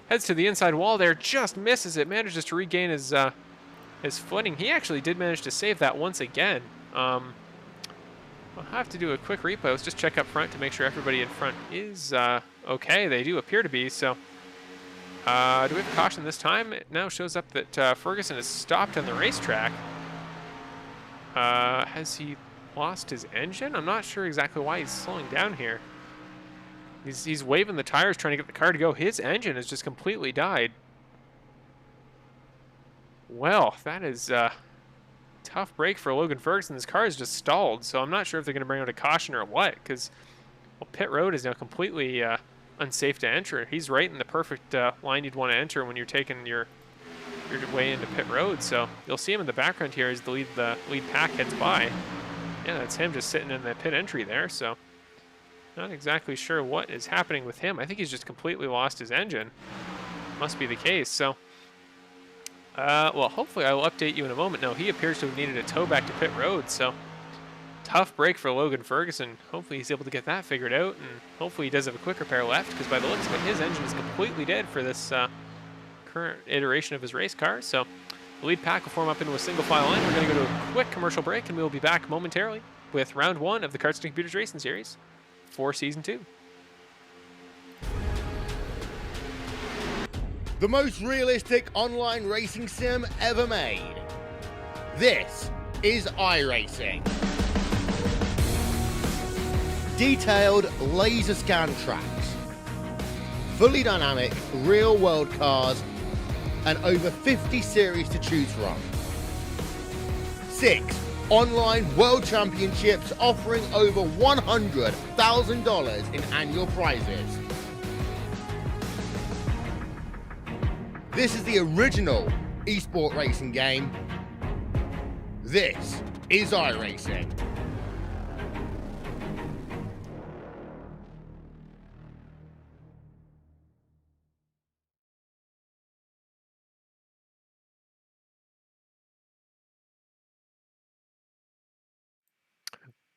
Speaker 2: Heads to the inside wall there, just misses it, manages to regain his footing. He actually did manage to save that once again. I'll have to do a quick replay. Let's just check up front to make sure everybody in front is okay. They do appear to be, so do we have a caution this time? It now shows up that Ferguson has stopped on the racetrack. Has he lost his engine? I'm not sure exactly why he's slowing down here. He's waving the tires, trying to get the car to go. His engine has just completely died. Well, that is a tough break for Logan Ferguson. His car is just stalled, so I'm not sure if they're going to bring out a caution or what, because pit road is now completely unsafe to enter. He's right in the perfect line you'd want to enter when you're taking your way into pit road. So you'll see him in the background here as the lead pack heads by. Yeah, that's him just sitting in the pit entry there, so not exactly sure what is happening with him. I think he's just completely lost his engine. Must be the case. So, well, hopefully I will update you in a moment. No, he appears to have needed a tow back to pit road. So, tough break for Logan Ferguson. Hopefully he's able to get that figured out, and hopefully he does have a quick repair left, because by the looks of it, his engine is completely dead for this current iteration of his race car. So, the lead pack will form up into a single file line. We're going to go to a quick commercial break, and we will be back momentarily with round 1 of the Karts to Computers Racing Series for Season 2.
Speaker 1: The most realistic online racing sim ever made. This is iRacing. Detailed laser scan tracks, fully dynamic real world cars, and over 50 series to choose from. 6 online world championships offering over $100,000 in annual prizes. This is the original esport racing game. This is iRacing.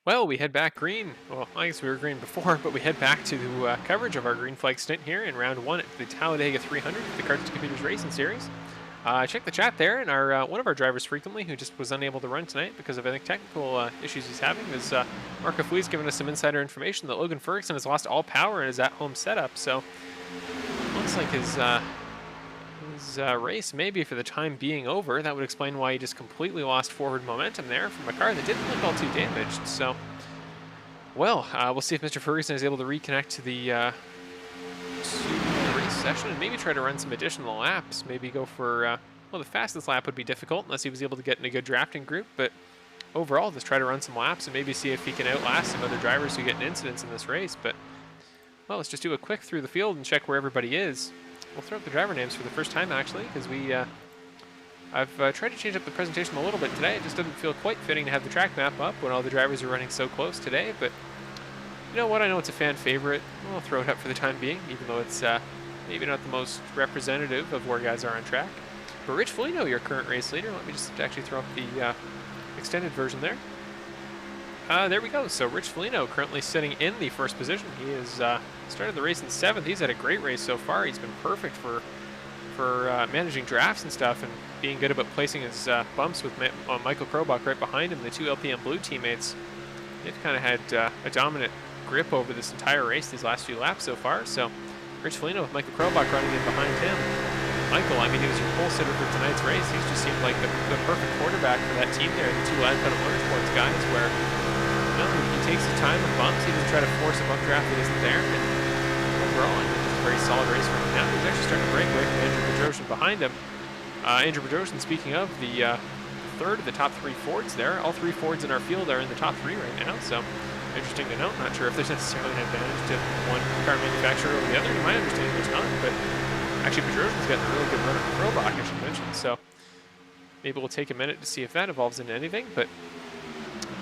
Speaker 2: Well, we head back green. Well, I guess we were green before, but we head back to coverage of our green flag stint here in round 1 at the Talladega 300, the Karts to Computers Racing Series. Check the chat there, and our one of our drivers frequently, who just was unable to run tonight because of, I think, technical issues he's having, is Marco Flea's giving us some insider information that Logan Ferguson has lost all power in his at-home setup. So, looks like his race may be for the time being over. That would explain why he just completely lost forward momentum there from a car that didn't look all too damaged. So, well, we'll see if Mr. Ferguson is able to reconnect to the race session and maybe try to run some additional laps. Maybe go for, well, the fastest lap would be difficult unless he was able to get in a good drafting group, but overall, just try to run some laps and maybe see if he can outlast some other drivers who get in incidents in this race. But, well, let's just do a quick through the field and check where everybody is. We'll throw up the driver names for the first time, actually, because I've tried to change up the presentation a little bit today. It just doesn't feel quite fitting to have the track map up when all the drivers are running so close today, but you know what? I know it's a fan favorite. I'll throw it up for the time being, even though it's maybe not the most representative of where guys are on track. But Rich Foligno, your current race leader. Let me just actually throw up the extended version there. There we go. So Rich Foligno currently sitting in the first position. He has started the race in 7th. He's had a great race so far. He's been perfect for managing drafts and stuff and being good about placing his bumps with Michael Krobach right behind him. The 2 LPM Blue teammates, they've kind of had a dominant grip over this entire race these last few laps so far. So Rich Foligno with Michael Krobach running in behind him. Michael, I mean, he was your pole sitter for tonight's race. He's just seemed like the perfect quarterback for that team there, the 2 Untitled Motorsports guys, where you know, he takes his time with bumps. He doesn't try to force a bump draft that isn't there. And overall, I think it's a very solid race for him now. He's actually starting to break away from Andrew Bedrosian behind him. Andrew Bedrosian, speaking of, the third of the top 3 Fords there. All 3 Fords in our field are in the top 3 right now, so interesting to note. Not sure if there's necessarily an advantage to one car manufacturer over the other. In my understanding, there's not, but actually Bedrosian's gotten a really good run at Krobach, I should mention, so maybe we'll take a minute to see if that evolves into anything. But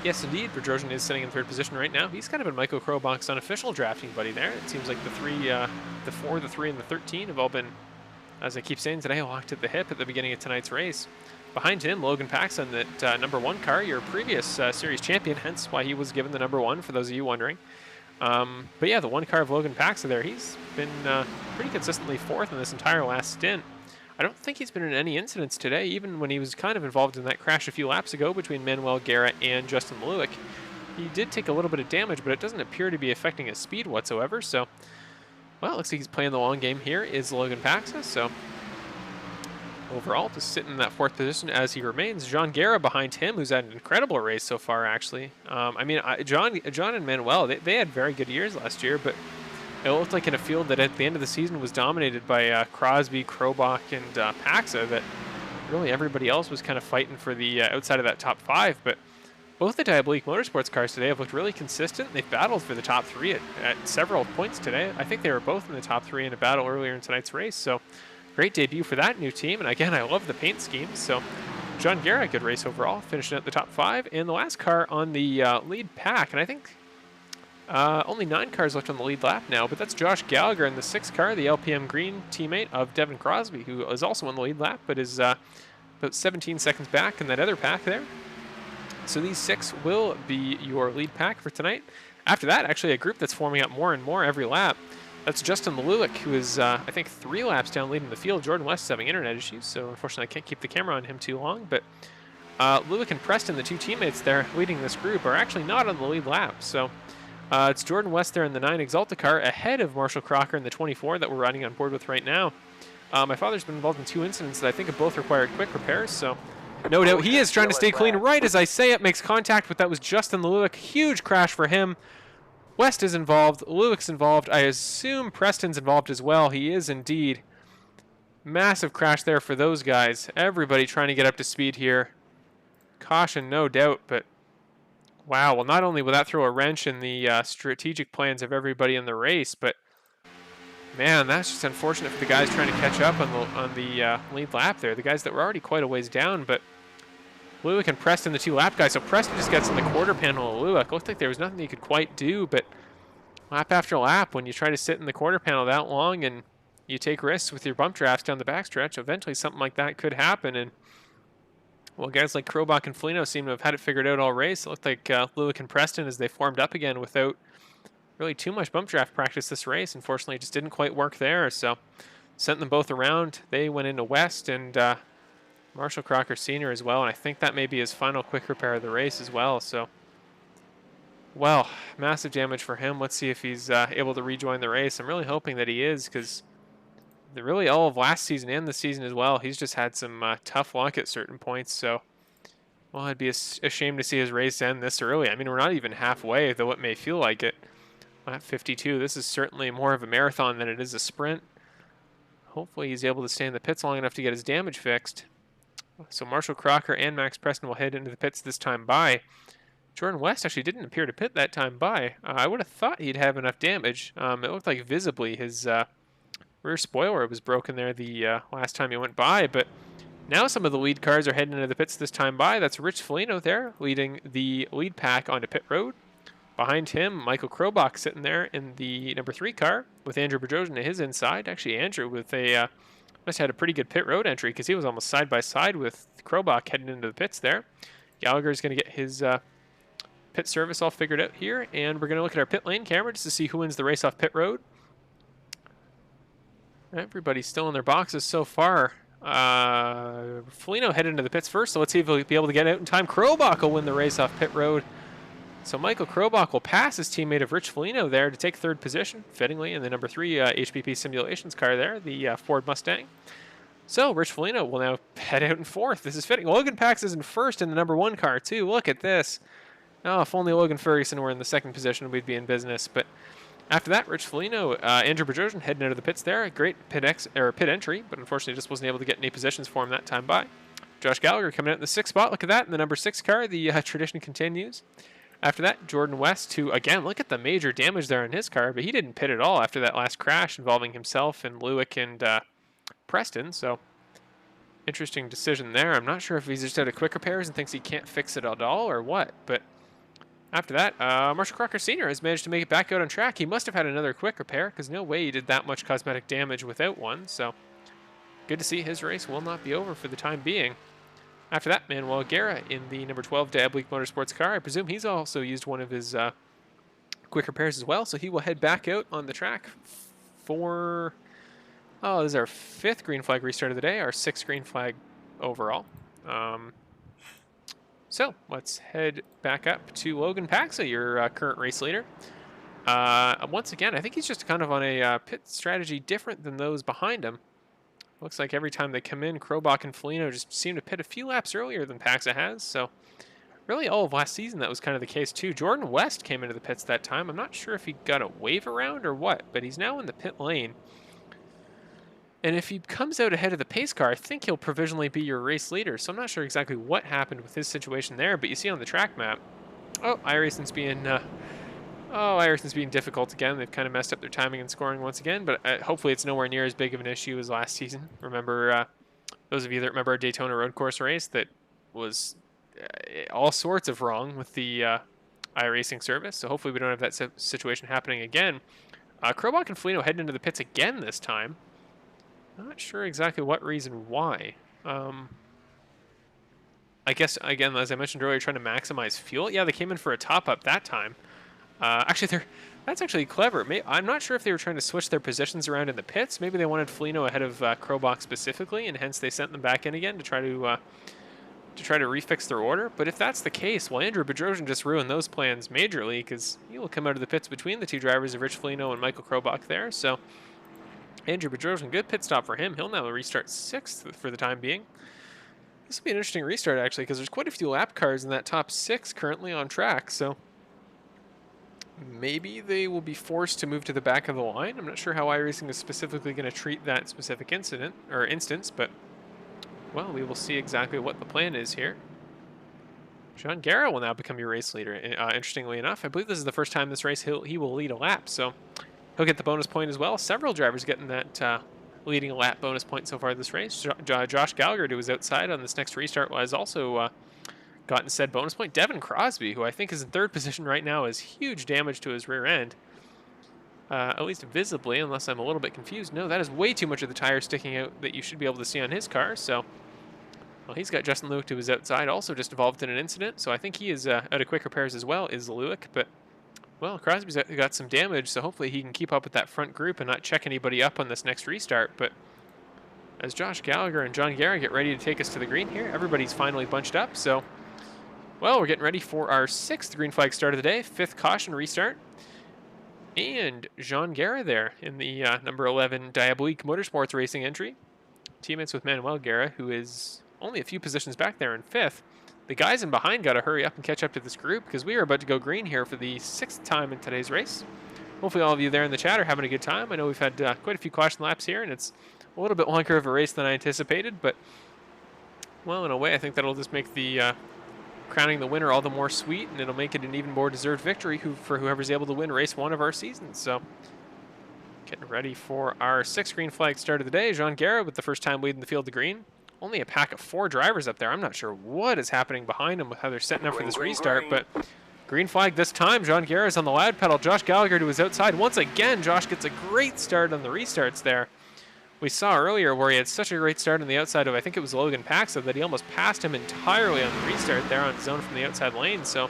Speaker 2: yes, indeed, Bedrosian is sitting in 3rd position right now. He's kind of been Michael Krobach's unofficial drafting buddy there. It seems like the 4, the 3, and the 13 have all been, as I keep saying today, locked at the hip at the beginning of tonight's race. Behind him, Logan Paxson, that number 1 car, your previous series champion, hence why he was given the number 1, for those of you wondering. But yeah, the 1 car of Logan Paxson there, he's been pretty consistently 4th in this entire last stint. I don't think he's been in any incidents today, even when he was kind of involved in that crash a few laps ago between Manuel, Garrett, and Justin Looook. He did take a little bit of damage, but it doesn't appear to be affecting his speed whatsoever. So, well, it looks like he's playing the long game here, is Logan Paxson. So, overall, just sitting in that 4th position as he remains. John Garrett behind him, who's had an incredible race so far, actually. I mean, John and Manuel, they had very good years last year, but it looked like in a field that at the end of the season was dominated by Crosby, Krobach, and Paxa, that really everybody else was kind of fighting for the outside of that top 5. But both the Diabolique Motorsports cars today have looked really consistent. They've battled for the top 3 at several points today. I think they were both in the top 3 in a battle earlier in tonight's race. So great debut for that new team. And again, I love the paint schemes. So John Garrett, good race overall, finishing at the top 5. And the last car on the lead pack, and I think only 9 cars left on the lead lap now, but that's Josh Gallagher in the 6th car, the LPM Green teammate of Devon Crosby, who is also on the lead lap, but is about 17 seconds back in that other pack there. So these 6 will be your lead pack for tonight. After that, actually a group that's forming up more and more every lap. That's Justin Looook, who is, I think, 3 laps down leading the field. Jordan West is having internet issues, so unfortunately I can't keep the camera on him too long, but Looook and Preston, the 2 teammates there leading this group, are actually not on the lead lap. So it's Jordan West there in the 9 Exalta car, ahead of Marshall Crocker in the 24 that we're riding on board with right now. My father's been involved in 2 incidents that I think have both required quick repairs, so no doubt he is trying to stay clean. Right as I say it, makes contact, but that was Justin Looook. Huge crash for him. West is involved, Look's involved. I assume Preston's involved as well. He is indeed. Massive crash there for those guys. Everybody trying to get up to speed here. Caution, no doubt, but wow, well, not only will that throw a wrench in the strategic plans of everybody in the race, but man, that's just unfortunate for the guys trying to catch up on the lead lap there. The guys that were already quite a ways down, but Looook and Preston, the 2 lap guys. So Preston just gets in the quarter panel of Looook. Looked like there was nothing he could quite do, but lap after lap, when you try to sit in the quarter panel that long and you take risks with your bump drafts down the backstretch, eventually something like that could happen. And well, guys like Krobach and Foligno seem to have had it figured out all race. It looked like Looook and Preston, as they formed up again without really too much bump draft practice this race, unfortunately, it just didn't quite work there. So sent them both around. They went into West, and Marshall Crocker Sr. as well. And I think that may be his final quick repair of the race as well. So, well, massive damage for him. Let's see if he's able to rejoin the race. I'm really hoping that he is, because really all of last season and this season as well, he's just had some tough luck at certain points. So, well, it'd be a shame to see his race end this early. I mean, we're not even halfway, though it may feel like it. At 52, this is certainly more of a marathon than it is a sprint. hopefully he's able to stay in the pits long enough to get his damage fixed. So Marshall Crocker and Max Preston will head into the pits this time by. Jordan West actually didn't appear to pit that time by. I would have thought he'd have enough damage. It looked like visibly his rear spoiler was broken there the last time he went by, but now some of the lead cars are heading into the pits this time by. That's Rich Foligno there, leading the lead pack onto pit road. Behind him, Michael Krobach sitting there in the number 3 car with Andrew Bedrosian to his inside. Actually, Andrew with a must have had a pretty good pit road entry because he was almost side by side with Krobach heading into the pits there. Gallagher is going to get his pit service all figured out here, and we're going to look at our pit lane camera just to see who wins the race off pit road. Everybody's still in their boxes so far. Foligno headed into the pits first, so let's see if he'll be able to get out in time. Krobach will win the race off pit road. So Michael Krobach will pass his teammate of Rich Foligno there to take 3rd position, fittingly, in the number 3 HPP Simulations car there, the Ford Mustang. So Rich Foligno will now head out in 4th. This is fitting. Logan Paxson is in 1st in the number 1 car, too. Look at this. Oh, if only Logan Ferguson were in the 2nd position, we'd be in business. But after that, Rich Foligno, Andrew Bedrosian heading out of the pits there. A great pit entry, but unfortunately just wasn't able to get any positions for him that time by. Josh Gallagher coming out in the 6th spot. Look at that in the number 6 car. The tradition continues. After that, Jordan West, who, again, look at the major damage there on his car, but he didn't pit at all after that last crash involving himself and Looook and Preston, so interesting decision there. I'm not sure if he's just out of quick repairs and thinks he can't fix it at all or what, but after that, Marshall Crocker Sr. has managed to make it back out on track. He must have had another quick repair, because no way he did that much cosmetic damage without one, so good to see his race will not be over for the time being. After that, Manuel Garrett in the number 12 Diabolique Motorsports car. I presume he's also used one of his quick repairs as well, so he will head back out on the track for... Oh, this is our 5th green flag restart of the day, our 6th green flag overall. So let's head back up to Logan Paxson, your current race leader. Once again, I think he's just kind of on a pit strategy different than those behind him. Looks like every time they come in, Krobach and Foligno just seem to pit a few laps earlier than Paxa has. So really all of last season that was kind of the case too. Jordan West came into the pits that time. I'm not sure if he got a wave around or what, but he's now in the pit lane. And if he comes out ahead of the pace car, I think he'll provisionally be your race leader. So I'm not sure exactly what happened with his situation there, but you see on the track map, oh, iRacing's being difficult again. They've kind of messed up their timing and scoring once again, but hopefully it's nowhere near as big of an issue as last season. Remember, those of you that remember our Daytona road course race, that was all sorts of wrong with the iRacing service, so hopefully we don't have that situation happening again. Krobach and Foligno heading into the pits again this time. Not sure exactly what reason why. I guess, again, as I mentioned earlier, trying to maximize fuel. Yeah, they came in for a top-up that time. Actually, that's actually clever. I'm not sure if they were trying to switch their positions around in the pits. Maybe they wanted Foligno ahead of Krobach specifically, and hence they sent them back in again to try to refix their order. But if that's the case, well, Andrew Bedrosian just ruined those plans majorly, because he will come out of the pits between the two drivers of Rich Foligno and Michael Krobach there. So Andrew Bedrosian, good pit stop for him. He'll now restart 6th for the time being. This will be an interesting restart, actually, because there's quite a few lap cars in that top 6 currently on track, so maybe they will be forced to move to the back of the line. I'm not sure how iRacing is specifically going to treat that specific instance, but, well, we will see exactly what the plan is here. Sean Garrett will now become your race leader, interestingly enough. I believe this is the first time this race he will lead a lap, so he'll get the bonus point as well. Several drivers getting that leading a lap bonus point so far this race. Josh Gallagher, who was outside on this next restart, has also gotten said bonus point. Devon Crosby, who I think is in 3rd position right now, has huge damage to his rear end. At least visibly, unless I'm a little bit confused. No, that is way too much of the tire sticking out that you should be able to see on his car. So, well, he's got Justin Looock to his outside, also just involved in an incident. So I think he is out of quick repairs as well, is Looock. But, well, Crosby's got some damage, so hopefully he can keep up with that front group and not check anybody up on this next restart. But as Josh Gallagher and John Garrett get ready to take us to the green here, everybody's finally bunched up. So, well, we're getting ready for our 6th green flag start of the day, 5th caution restart. And Jean Garrett there in the number 11 Diabolique Motorsports Racing entry. Teammates with Manuel Garrett, who is only a few positions back there in 5th. The guys in behind got to hurry up and catch up to this group, because we are about to go green here for the 6th time in today's race. hopefully all of you there in the chat are having a good time. I know we've had quite a few caution laps here, and it's a little bit longer of a race than I anticipated, but, well, in a way, I think that'll just make the crowning the winner all the more sweet, and it'll make it an even more deserved victory for whoever's able to win race 1 of our season. So, getting ready for our 6th green flag start of the day. Garrett with the first time leading the field to green. Only a pack of 4 drivers up there. I'm not sure what is happening behind them with how they're setting up for this restart, but green flag this time. Garrett is on the loud pedal. Josh Gallagher to his outside. Once again, Josh gets a great start on the restarts there. We saw earlier where he had such a great start on the outside of, I think it was Logan Paxson, that he almost passed him entirely on the restart there on his own from the outside lane. So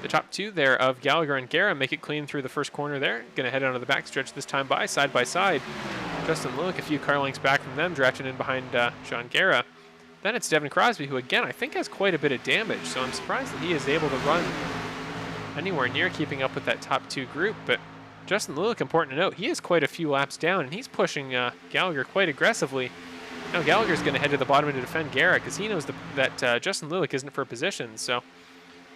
Speaker 2: the top 2 there of Gallagher and Garrett make it clean through the first corner there. Going to head onto the backstretch this time by side. Justin Looook a few car lengths back from them, drafting in behind Garrett. Then it's Devon Crosby, who again I think has quite a bit of damage, so I'm surprised that he is able to run anywhere near keeping up with that top 2 group. But Justin Looook, important to note, he is quite a few laps down, and he's pushing Gallagher quite aggressively. Now Gallagher's going to head to the bottom to defend Garrett because he knows that Justin Looock isn't for position, so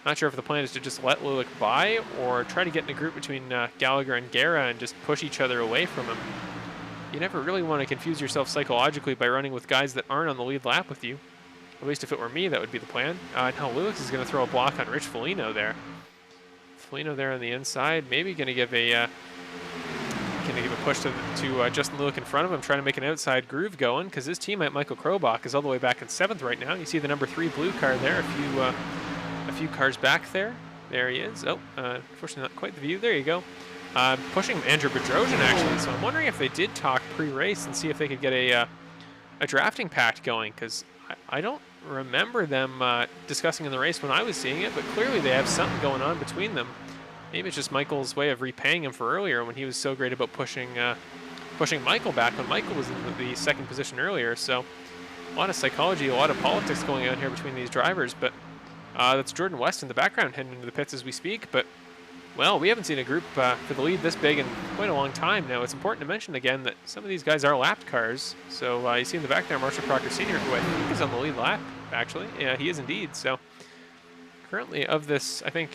Speaker 2: not sure if the plan is to just let Looook by or try to get in a group between Gallagher and Garrett and just push each other away from him. You never really want to confuse yourself psychologically by running with guys that aren't on the lead lap with you. At least if it were me, that would be the plan. Now Looook is going to throw a block on Rich Foligno there. Foligno there on the inside, maybe going to give a push to Justin Looock in front of him, trying to make an outside groove going, because his teammate Michael Krobach is all the way back in 7th right now. You see the number 3 blue car there, a few cars back there. There he is. Oh, unfortunately not quite the view. There you go. Pushing Andrew Bedrosian actually, so I'm wondering if they did talk pre-race and see if they could get a drafting pact going, because I don't remember them discussing in the race when I was seeing it, but clearly they have something going on between them. Maybe it's just Michael's way of repaying him for earlier when he was so great about pushing Michael back when Michael was in the 2nd position earlier. So a lot of psychology, a lot of politics going on here between these drivers, but that's Jordan West in the background heading into the pits as we speak. But, well, we haven't seen a group for the lead this big in quite a long time now. It's important to mention again that some of these guys are lapped cars. So you see in the back there Marshall Crocker Sr., who I think is on the lead lap, actually. Yeah, he is indeed. So currently of this, I think,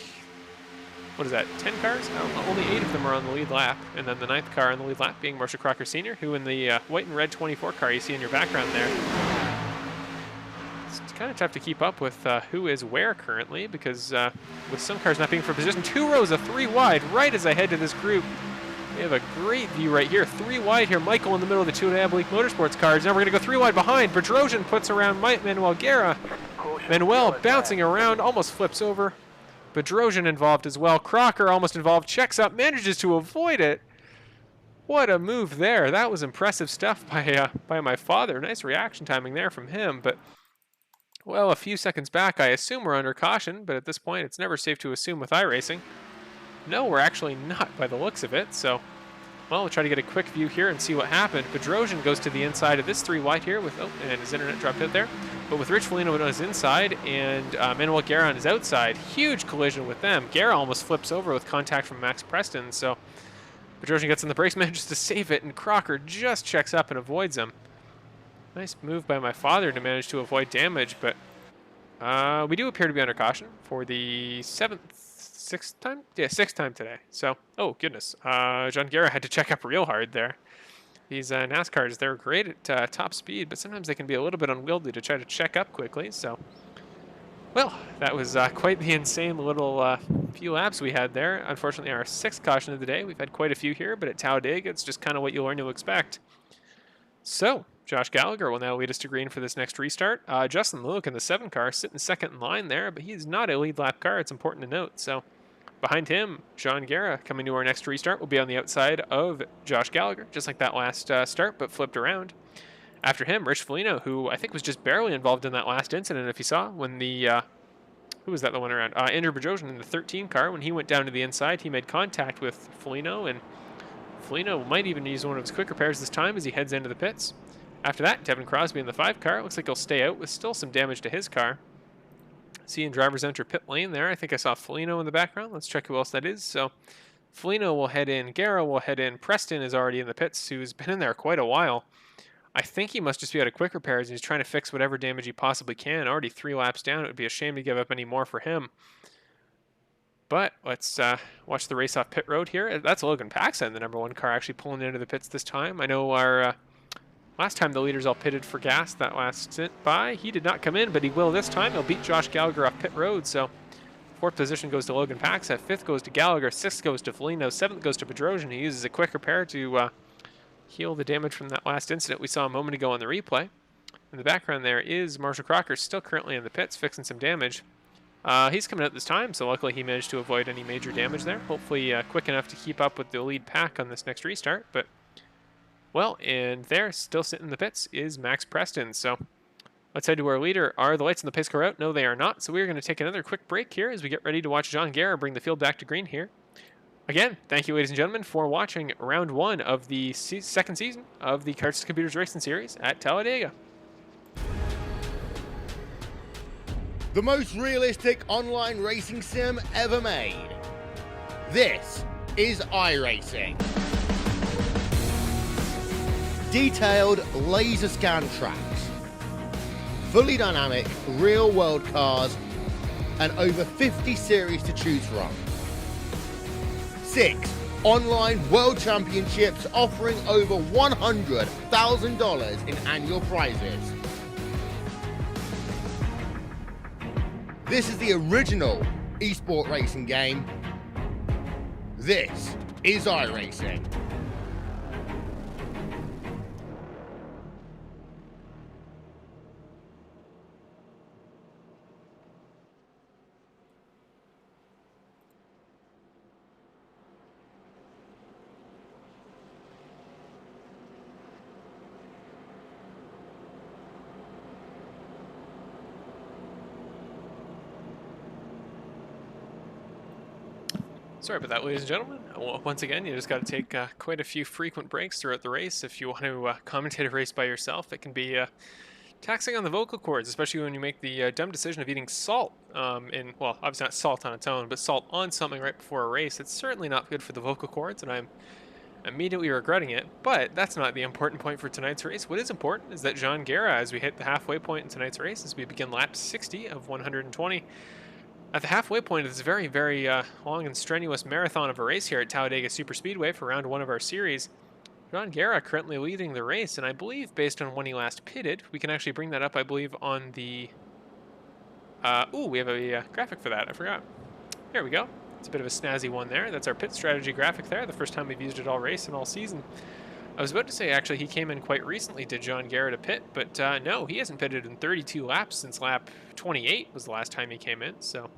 Speaker 2: what is that, 10 cars? Only 8 of them are on the lead lap. And then the 9th car on the lead lap being Marshall Crocker Sr., who in the white and red 24 car you see in your background there. It's kind of tough to keep up with who is where currently, because with some cars not being for position, 2 rows of 3 wide right as I head to this group. We have a great view right here. 3 wide here. Michael in the middle of the 2 Oblique Motorsports cars. Now we're going to go 3 wide behind. Bedrosian puts around Manuel Guerra. Manuel bouncing around, almost flips over. Bedrosian involved as well. Crocker almost involved. Checks up, manages to avoid it. What a move there. That was impressive stuff by my father. Nice reaction timing there from him. But, well, a few seconds back, I assume we're under caution. But at this point, it's never safe to assume with iRacing. No, we're actually not by the looks of it. So, well, we'll try to get a quick view here and see what happened. Bedrosian goes to the inside of this 3 wide here with, oh, and his internet dropped out there. But with Rich Foligno on his inside and Manuel Guerra on his outside, huge collision with them. Guerra almost flips over with contact from Max Preston. So Bedrosian gets on the brakes, manages to save it, and Crocker just checks up and avoids him. Nice move by my father to manage to avoid damage, but we do appear to be under caution for the sixth time today. So, oh goodness, Guerra had to check up real hard there. These NASCARs, they're great at top speed, but sometimes they can be a little bit unwieldy to try to check up quickly. So, well, that was quite the insane little few laps we had there. Unfortunately, our 6th caution of the day. We've had quite a few here, but at Talladega, it's just kind of what you learn to expect. So, Josh Gallagher will now lead us to green for this next restart. Justin Looock in the 7 car, sitting 2nd in line there, but he's not a lead lap car. It's important to note. So, behind him, Guerra coming to our next restart will be on the outside of Josh Gallagher, just like that last start, but flipped around. After him, Rich Foligno, who I think was just barely involved in that last incident, if you saw, when the, who was that that went around? Andrew Bedrosian in the 13 car, when he went down to the inside, he made contact with Foligno, and Foligno might even use one of his quick repairs this time as he heads into the pits. After that, Devon Crosby in the 5 car. Looks like he'll stay out with still some damage to his car. Seeing drivers enter pit lane there. I think I saw Foligno in the background. Let's check who else that is. So Foligno will head in. Garrett will head in. Preston is already in the pits, who's been in there quite a while. I think he must just be out of quick repairs, and he's trying to fix whatever damage he possibly can. Already 3 laps down. It would be a shame to give up any more for him. But let's watch the race off pit road here. That's Logan Paxson, the #1 car, actually pulling into the pits this time. I know our last time the leaders all pitted for gas that last stint by. He did not come in, but he will this time. He'll beat Josh Gallagher off pit road. So 4th position goes to Logan Paxson. 5th goes to Gallagher. 6th goes to Foligno. 7th goes to Bedrosian. He uses a quick repair to heal the damage from that last incident we saw a moment ago on the replay. In the background there is Marshall Crocker, still currently in the pits, fixing some damage. He's coming out this time, so luckily he managed to avoid any major damage there. Hopefully quick enough to keep up with the lead pack on this next restart. But, well, and there, still sitting in the pits, is Max Preston. So let's head to our leader. Are the lights in the pace car out? No, they are not. So we're going to take another quick break here as we get ready to watch Garrett bring the field back to green here. Again, thank you, ladies and gentlemen, for watching round 1 of the second season of the Karts to Computers Racing Series at Talladega.
Speaker 1: The most realistic online racing sim ever made. This is iRacing. Detailed laser scan tracks, fully dynamic real world cars, and over 50 series to choose from. 6 online world championships offering over $100,000 in annual prizes. This is the original esport racing game. This is iRacing.
Speaker 2: Sorry about that, ladies and gentlemen. Once again, you just got to take quite a few frequent breaks throughout the race. If you want to commentate a race by yourself, it can be taxing on the vocal cords, especially when you make the dumb decision of eating salt. Well, obviously not salt on its own, but salt on something right before a race. It's certainly not good for the vocal cords, and I'm immediately regretting it. But that's not the important point for tonight's race. What is important is that Garrett, as we hit the halfway point in tonight's race, as we begin lap 60 of 120, at the halfway point of this very, very long and strenuous marathon of a race here at Talladega Superspeedway for round 1 of our series, Garrett currently leading the race, and I believe based on when he last pitted, we can actually bring that up, I believe, on the... we have a graphic for that, I forgot. There we go. It's a bit of a snazzy one there. That's our pit strategy graphic there, the first time we've used it all race and all season. I was about to say, actually, he came in quite recently, did Garrett, a pit, but no, he hasn't pitted in 32 laps since lap 28 was the last time he came in, so...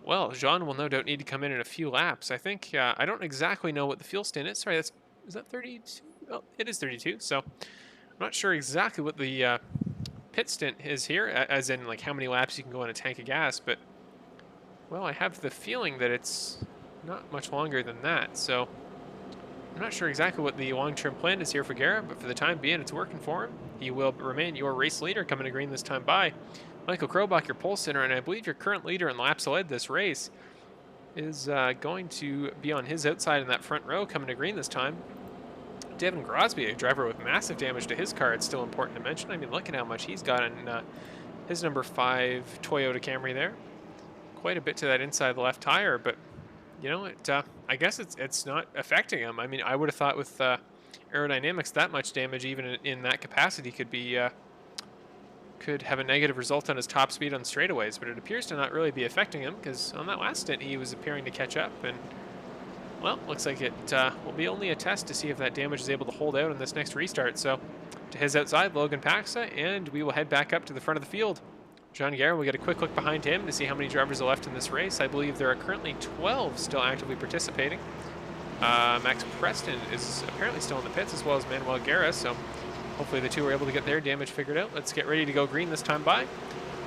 Speaker 2: Well, Jean will no doubt need to come in a few laps. I think, I don't exactly know what the fuel stint is. Sorry, is that 32? Oh, it is 32, so I'm not sure exactly what the pit stint is here, as in, like, how many laps you can go on a tank of gas, but, well, I have the feeling that it's not much longer than that, so... I'm not sure exactly what the long-term plan is here for Garrett, but for the time being, it's working for him. He will remain your race leader coming to green this time by. Michael Krobach, your pole sitter, and I believe your current leader in laps led this race, is going to be on his outside in that front row coming to green this time. Devon Crosby, a driver with massive damage to his car, it's still important to mention. I mean, look at how much he's got in his number 5 Toyota Camry there. Quite a bit to that inside left tire, but... You know, I guess it's not affecting him. I mean, I would have thought with aerodynamics, that much damage, even in that capacity, could have a negative result on his top speed on straightaways. But it appears to not really be affecting him, because on that last stint, he was appearing to catch up. And, well, looks like it will be only a test to see if that damage is able to hold out in this next restart. So, to his outside, Logan Paxson, and we will head back up to the front of the field. Garrett will get a quick look behind him to see how many drivers are left in this race. I believe there are currently 12 still actively participating. Max Preston is apparently still in the pits, as well as Manuel Garrett, so hopefully the two are able to get their damage figured out. Let's get ready to go green this time by.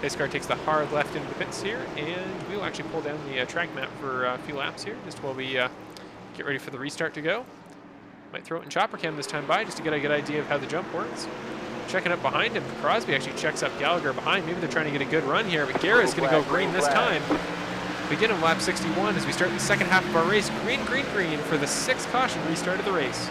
Speaker 2: Pace car takes the hard left into the pits here, and we will actually pull down the track map for a few laps here, just while we get ready for the restart to go. Might throw it in chopper cam this time by, just to get a good idea of how the jump works. Checking up behind him, Crosby actually checks up Gallagher behind. Maybe they're trying to get a good run here, but Garrett's going to go green this time. Begin of lap 61 as we start the second half of our race. Green, green, green for the 6th caution restart of the race.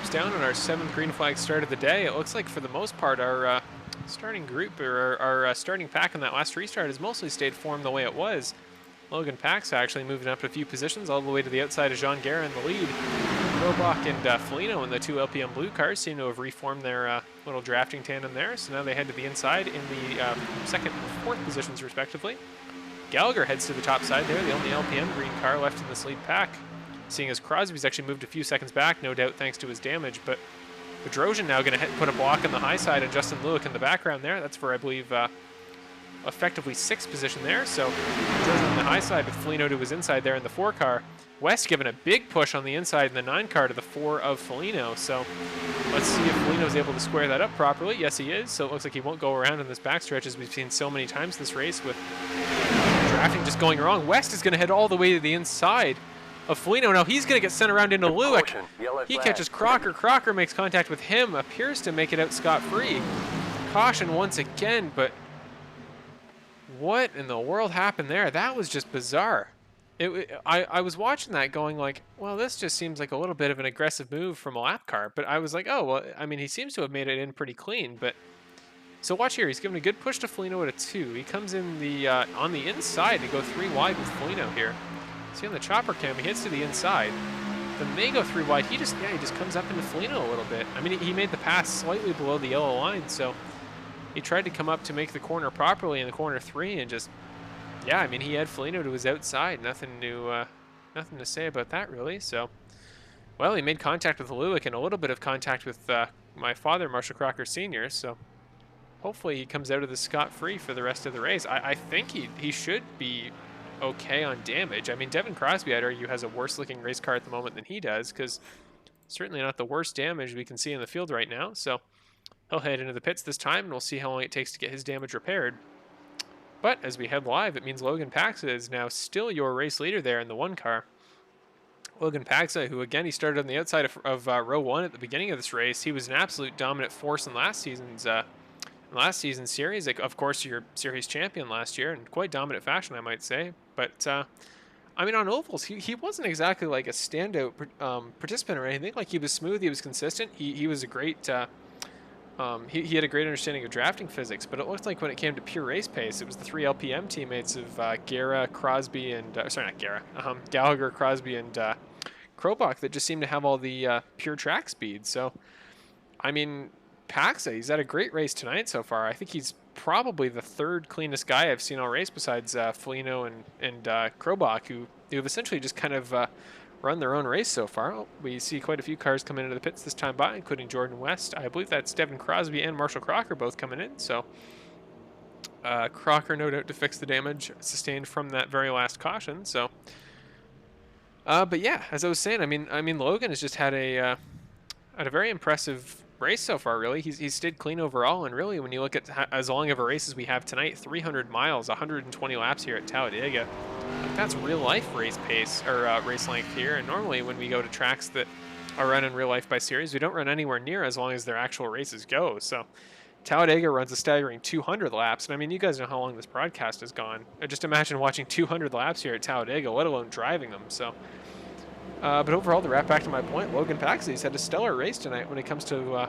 Speaker 2: laps down on our 7th green flag start of the day. It looks like for the most part our starting group, or our starting pack in that last restart, has mostly stayed formed the way it was. Logan Paxson actually moving up a few positions all the way to the outside of Garrett in the lead. Roebuck and Foligno in the 2 LPM blue cars seem to have reformed their little drafting tandem there, so now they head to the inside in the 2nd and 4th positions respectively. Gallagher heads to the top side there, the only LPM green car left in this lead pack, seeing as Crosby's actually moved a few seconds back, no doubt thanks to his damage, but Bedrosian now going to put a block on the high side, and Justin Looook in the background there. That's for, I believe, effectively 6th position there. So Bedrosian on the high side with Foligno to his inside there in the 4 car. West giving a big push on the inside in the 9 car to the 4 of Foligno. So let's see if Foligno's able to square that up properly. Yes, he is. So it looks like he won't go around in this backstretch, as we've seen so many times this race with drafting just going wrong. West is going to head all the way to the inside of Foligno. Now he's going to get sent around into Looook. He catches Crocker. Crocker makes contact with him, appears to make it out scot-free. Caution once again, but what in the world happened there? That was just bizarre. I was watching that going like, well, this just seems like a little bit of an aggressive move from a lap car, but I was like, oh, well, I mean, he seems to have made it in pretty clean, but so watch here. He's giving a good push to Foligno at a 2. He comes in the on the inside to go 3 wide with Foligno here. See on the chopper cam, he hits to the inside. Then they go 3 wide. He just comes up into Foligno a little bit. I mean, he made the pass slightly below the yellow line, so he tried to come up to make the corner properly in the corner 3, and just, yeah, I mean, he had Foligno to his outside. Nothing to say about that, really. So, well, he made contact with Looook and a little bit of contact with my father, Marshall Crocker Sr., so hopefully he comes out of this scot-free for the rest of the race. I think he should be okay on damage. I mean, Devon Crosby, I'd argue, has a worse-looking race car at the moment than he does, because certainly not the worst damage we can see in the field right now, so he'll head into the pits this time, and we'll see how long it takes to get his damage repaired. But as we head live, it means Logan Paxson is now still your race leader there in the 1 car. Logan Paxson, who again, he started on the outside of row 1 at the beginning of this race. He was an absolute dominant force in last season's series. Like, of course, your series champion last year, in quite dominant fashion, I might say. But I mean, on ovals, he wasn't exactly like a standout participant or anything. Like, he was smooth, he was consistent. He was a great. He had a great understanding of drafting physics, but it looked like when it came to pure race pace, it was the 3 LPM teammates of Garrett, Crosby, and Gallagher, Crosby, and Krobach that just seemed to have all the pure track speed. So, I mean, Paxson, he's had a great race tonight so far. I think he's probably the 3rd cleanest guy I've seen all race, besides Foligno and Krobach, who have essentially just kind of run their own race so far. We see quite a few cars coming into the pits this time by, including Jordan West. I believe that's Devon Crosby and Marshall Crocker both coming in. So Crocker, no doubt, to fix the damage sustained from that very last caution. So, but yeah, as I was saying, I mean, Logan has just had a very impressive race so far. Really, he's stayed clean overall, and really, when you look at as long of a race as we have tonight, 300 miles, 120 laps here at Talladega. That's real life race pace, or race length here. And normally when we go to tracks that are run in real life by series, we don't run anywhere near as long as their actual races go. So Talladega runs a staggering 200 laps. And I mean, you guys know how long this broadcast has gone. Just imagine watching 200 laps here at Talladega, let alone driving them. So, but overall, to wrap back to my point, Logan Paxson, he's had a stellar race tonight when it comes to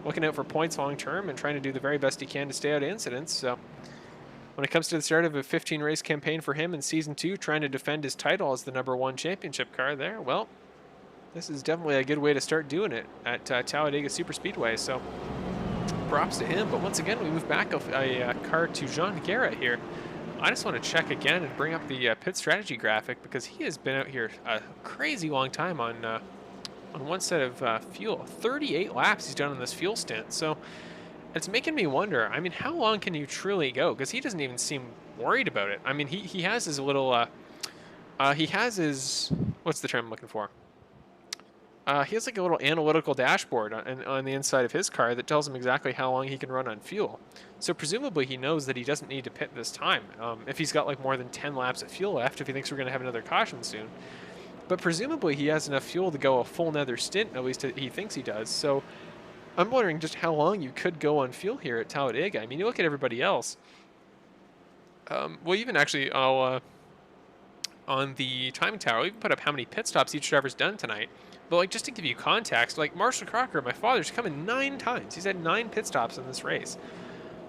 Speaker 2: looking out for points long term and trying to do the very best he can to stay out of incidents. So when it comes to the start of a 15-race campaign for him in Season 2, trying to defend his title as the #1 championship car there, well, this is definitely a good way to start doing it at Talladega Superspeedway. So props to him. But once again, we move back a car to Garrett here. I just want to check again and bring up the pit strategy graphic, because he has been out here a crazy long time on one set of fuel. 38 laps he's done on this fuel stint. So it's making me wonder, I mean, how long can you truly go? Because he doesn't even seem worried about it. I mean, he has his little, he has his, what's the term I'm looking for? He has like a little analytical dashboard on the inside of his car that tells him exactly how long he can run on fuel. So presumably he knows that he doesn't need to pit this time. If he's got like more than 10 laps of fuel left, if he thinks we're going to have another caution soon. But presumably he has enough fuel to go a full another stint, at least he thinks he does. So I'm wondering just how long you could go on fuel here at Talladega. I mean, you look at everybody else. Well, even actually, on the timing tower, we can put up how many pit stops each driver's done tonight. But like, just to give you context, like Marshall Crocker, my father's come in 9 times. He's had 9 pit stops in this race.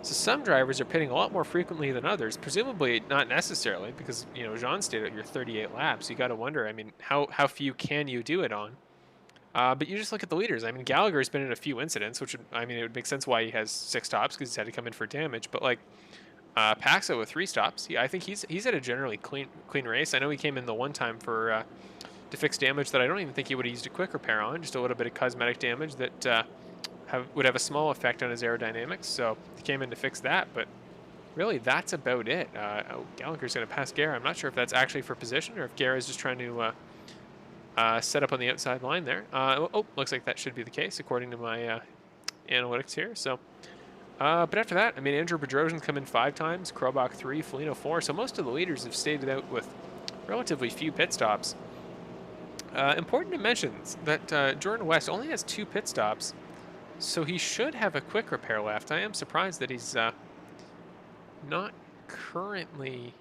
Speaker 2: So some drivers are pitting a lot more frequently than others. Presumably not necessarily, because Jean stayed out here 38 laps. You got to wonder. I mean, how few can you do it on? But you just look at the leaders. I mean, Gallagher's been in a few incidents, which it would make sense why he has 6 stops because he's had to come in for damage. But like Paxson with 3 stops, I think he's had a generally clean race. I know he came in the one time for to fix damage that I don't even think he would have used a quick repair on, just a little bit of cosmetic damage that would have a small effect on his aerodynamics. So he came in to fix that, but really that's about it. Gallagher's going to pass Garrett. I'm not sure if that's actually for position or if Garrett is just trying to set up on the outside line there. Looks like that should be the case according to my analytics here. So, but after that, I mean, Andrew Bedrosian's come in 5 times, Krobach 3, Foligno 4. So most of the leaders have stayed out with relatively few pit stops. Important to mention that Jordan West only has 2 pit stops, so he should have a quick repair left. I am surprised that he's not currently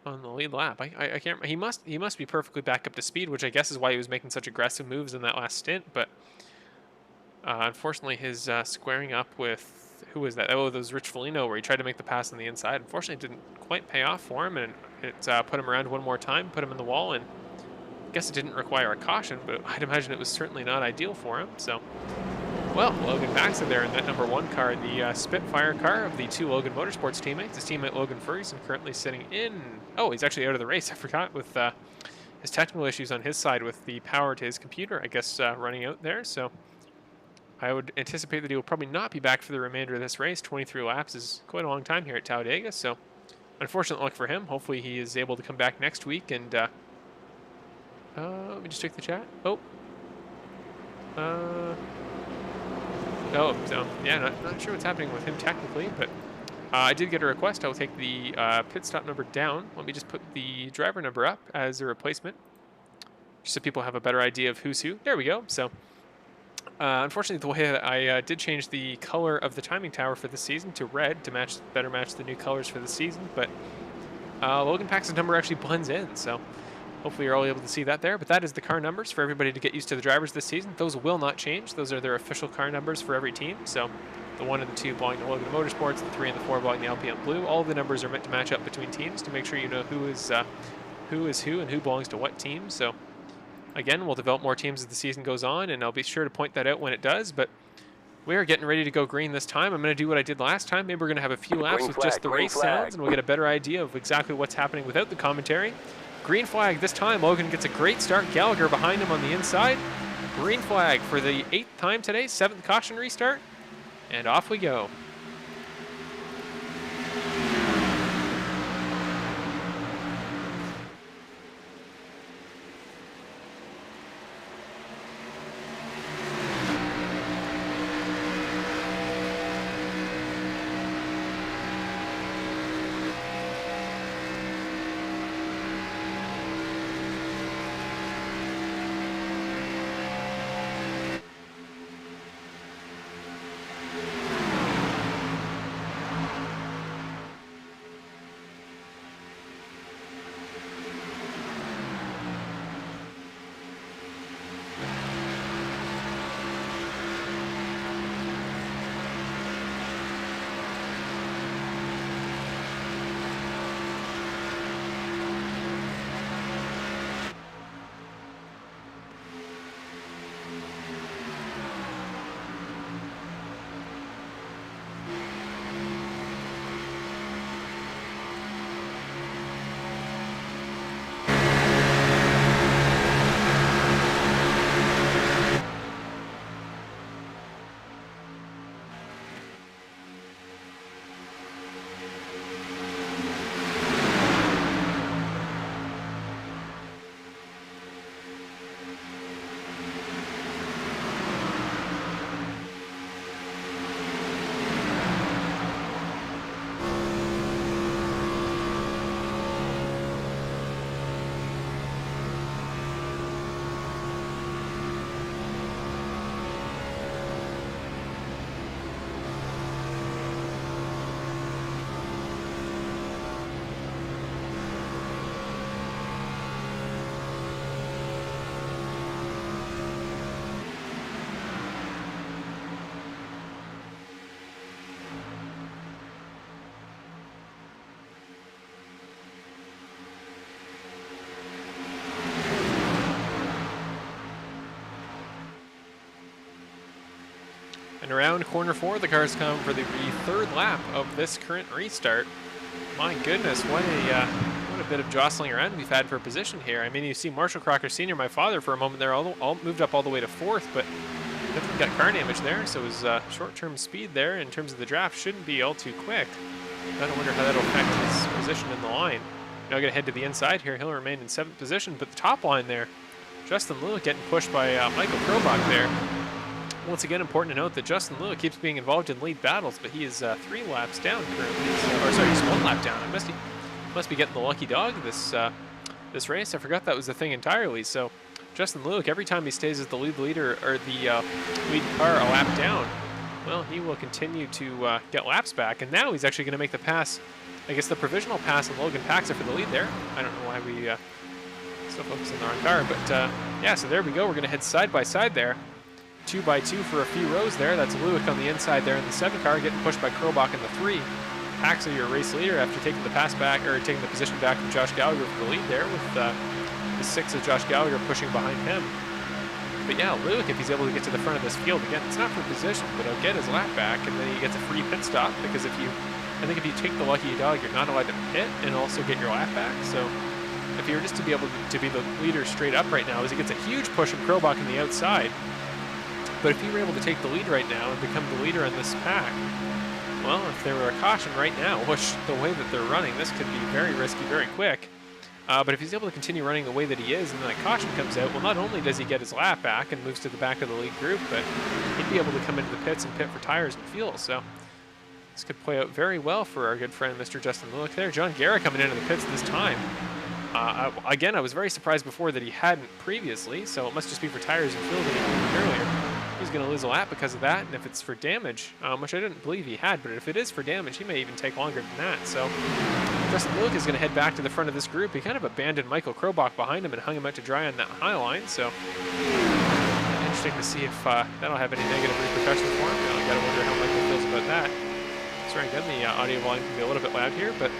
Speaker 2: on the lead lap. I can't. He must be perfectly back up to speed, which I guess is why he was making such aggressive moves in that last stint. But unfortunately, his squaring up with who was that? Oh, that was Rich Foligno, where he tried to make the pass on the inside. Unfortunately, it didn't quite pay off for him, and it put him around one more time, put him in the wall, and I guess it didn't require a caution, but I'd imagine it was certainly not ideal for him. So, well, Logan Paxson there in that number 1 car, the Spitfire car of the 2 Logan Motorsports teammates. His teammate Logan Ferguson currently sitting in. Oh, he's actually out of the race. I forgot with his technical issues on his side with the power to his computer, I guess, running out there. So I would anticipate that he will probably not be back for the remainder of this race. 23 laps is quite a long time here at Talladega. So unfortunate luck for him. Hopefully he is able to come back next week. And let me just check the chat. So yeah, not sure what's happening with him technically, but I did get a request. I will take the pit stop number down. Let me just put the driver number up as a replacement, just so people have a better idea of who's who. There we go. So unfortunately, the way that I did change the color of the timing tower for the season to red to better match the new colors for the season, but Logan Paxson's number actually blends in, so hopefully you're all able to see that there. But that is the car numbers for everybody to get used to the drivers this season. Those will not change. Those are their official car numbers for every team. So the 1 and the 2 belong to Logan Motorsports, the 3 and the 4 belong to LPM Blue. All the numbers are meant to match up between teams to make sure you know who is who and who belongs to what team. So again, we'll develop more teams as the season goes on, and I'll be sure to point that out when it does. But we are getting ready to go green this time. I'm going to do what I did last time. Maybe we're going to have a few laps with just the race sounds, and we'll get a better idea of exactly what's happening without the commentary. Green flag this time. Logan gets a great start. Gallagher behind him on the inside. Green flag for the 8th time today. 7th caution restart. And off we go. And around corner 4, the cars come for the third lap of this current restart. My goodness, what a bit of jostling around we've had for position here. I mean, you see Marshall Crocker Sr., my father, for a moment there, all moved up all the way to 4th, but definitely got car damage there, so his short-term speed there in terms of the draft shouldn't be all too quick. I don't wonder how that'll affect his position in the line. Now going to head to the inside here. He'll remain in 7th position, but the top line there, Justin Looook getting pushed by Michael Krobach there. Once again, important to note that Justin Looook keeps being involved in lead battles, but he is 3 laps down currently. Or sorry, he's 1 lap down. I must be getting the lucky dog this race. I forgot that was the thing entirely. So Justin Looook, every time he stays as the lead leader or the lead car a lap down, well, he will continue to get laps back. And now he's actually going to make the pass. I guess the provisional pass on Logan Paxson for the lead there. I don't know why we still focus on the wrong car, but yeah. So there we go. We're going to head side by side there. 2 by 2 for a few rows there. That's Looook on the inside there in the 7 car, getting pushed by Krobach in the 3. Paxson, your race leader, after taking the pass back, or taking the position back from Josh Gallagher for the lead there, with the 6 of Josh Gallagher pushing behind him. But yeah, Looook, if he's able to get to the front of this field, again, it's not for position, but he'll get his lap back, and then he gets a free pit stop, because I think if you take the lucky dog, you're not allowed to pit and also get your lap back. So if you were just to be able to be the leader straight up right now, as he gets a huge push from Krobach on the outside. But if you were able to take the lead right now and become the leader in this pack, well, if there were a caution right now, which the way that they're running, this could be very risky very quick. But if he's able to continue running the way that he is and then that caution comes out, well, not only does he get his lap back and moves to the back of the lead group, but he'd be able to come into the pits and pit for tires and fuel. So this could play out very well for our good friend, Mr. Justin Looook there. John Garrett coming into the pits this time. Again, I was very surprised before that he hadn't previously, so it must just be for tires and fuel that he moved earlier. He's going to lose a lap because of that, and if it's for damage, which I didn't believe he had, but if it is for damage, he may even take longer than that. So Justin Looook is going to head back to the front of this group. He kind of abandoned Michael Krobach behind him and hung him out to dry on that high line, so interesting to see if that'll have any negative repercussions for him. I got to wonder how Michael feels about that. Sorry, again, the audio volume can be a little bit loud here, but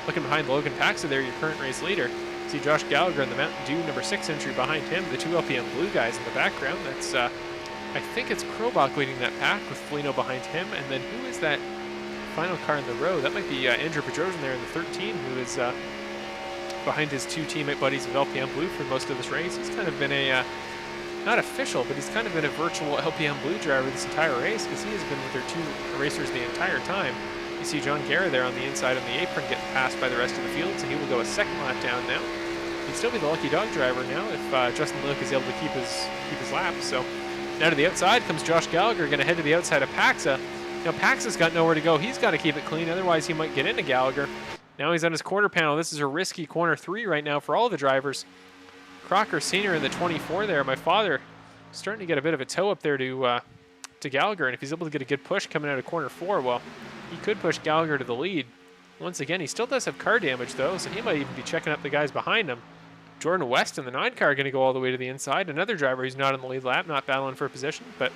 Speaker 2: looking behind Logan Paxson there, your current race leader. See Josh Gallagher in the Mountain Dew number 6 entry behind him, the 2 LPM Blue guys in the background. That's I think it's Krobach leading that pack with Foligno behind him, and then who is that final car in the row? That might be Andrew Bedrosian there in the 13, who is behind his 2 teammate buddies of LPM Blue for most of this race. He's kind of been a, not official, but he's kind of been a virtual LPM Blue driver this entire race, because he has been with their 2 racers the entire time. You see John Garrett there on the inside on the apron getting passed by the rest of the field, so he will go a 2nd lap down now. He'd still be the lucky dog driver now if Justin Looook is able to keep his lap. So now to the outside comes Josh Gallagher, going to head to the outside of Paxa. Now Paxa's got nowhere to go. He's got to keep it clean, otherwise he might get into Gallagher. Now he's on his quarter panel. This is a risky corner 3 right now for all the drivers. Crocker Sr. in the 24 there. My father starting to get a bit of a toe up there to Gallagher, and if he's able to get a good push coming out of corner 4, well, he could push Gallagher to the lead. Once again, he still does have car damage though, so he might even be checking up the guys behind him. Jordan West in the 9 car going to go all the way to the inside. Another driver who's not in the lead lap, not battling for a position, but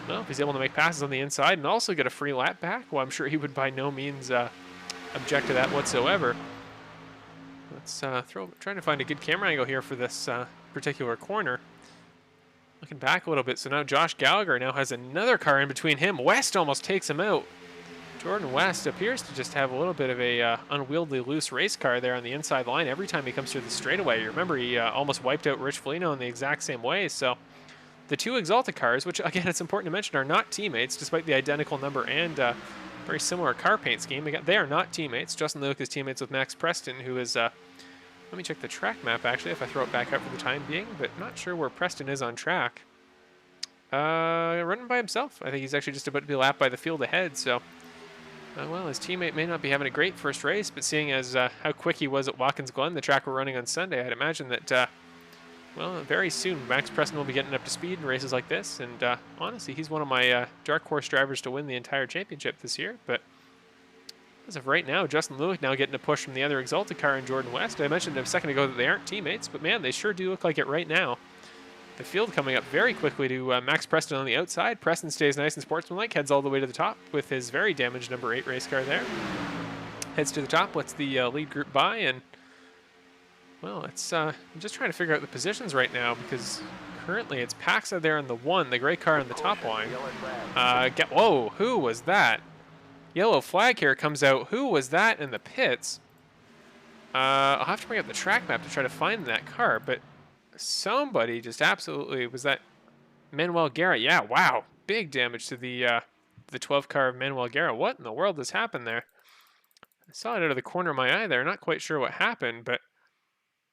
Speaker 2: well, if he's able to make passes on the inside and also get a free lap back, well, I'm sure he would by no means object to that whatsoever. Let's trying to find a good camera angle here for this particular corner. Looking back a little bit, so now Josh Gallagher now has another car in between him. West almost takes him out. Jordan West appears to just have a little bit of a unwieldy loose race car there on the inside line every time he comes through the straightaway. You remember he almost wiped out Rich Foligno in the exact same way. So the 2 Exalted cars, which again it's important to mention are not teammates despite the identical number and very similar car paint scheme. Again, they are not teammates. Justin Looook is teammates with Max Preston, who is, let me check the track map actually if I throw it back up for the time being, but not sure where Preston is on track. Running by himself. I think he's actually just about to be lapped by the field ahead, so well, his teammate may not be having a great first race, but seeing as how quick he was at Watkins Glen, the track we're running on Sunday, I'd imagine that, well, very soon Max Preston will be getting up to speed in races like this, and honestly, he's one of my dark horse drivers to win the entire championship this year, but as of right now, Justin Looook now getting a push from the other Exalted car in Jordan West. I mentioned a second ago that they aren't teammates, but man, they sure do look like it right now. The field coming up very quickly to Max Preston on the outside. Preston stays nice and sportsmanlike, heads all the way to the top with his very damaged number 8 race car there. Heads to the top, lets the lead group by, and well, it's I'm just trying to figure out the positions right now because Currently, it's Paxson there in the 1, the gray car in the top line. Whoa, who was that? Yellow flag here comes out. Who was that in the pits? I'll have to bring up the track map to try to find that car, but somebody just absolutely, was that Manuel Garrett? Yeah, wow. Big damage to the 12 car of Manuel Garrett. What in the world has happened there? I saw it out of the corner of my eye there. Not quite sure what happened, but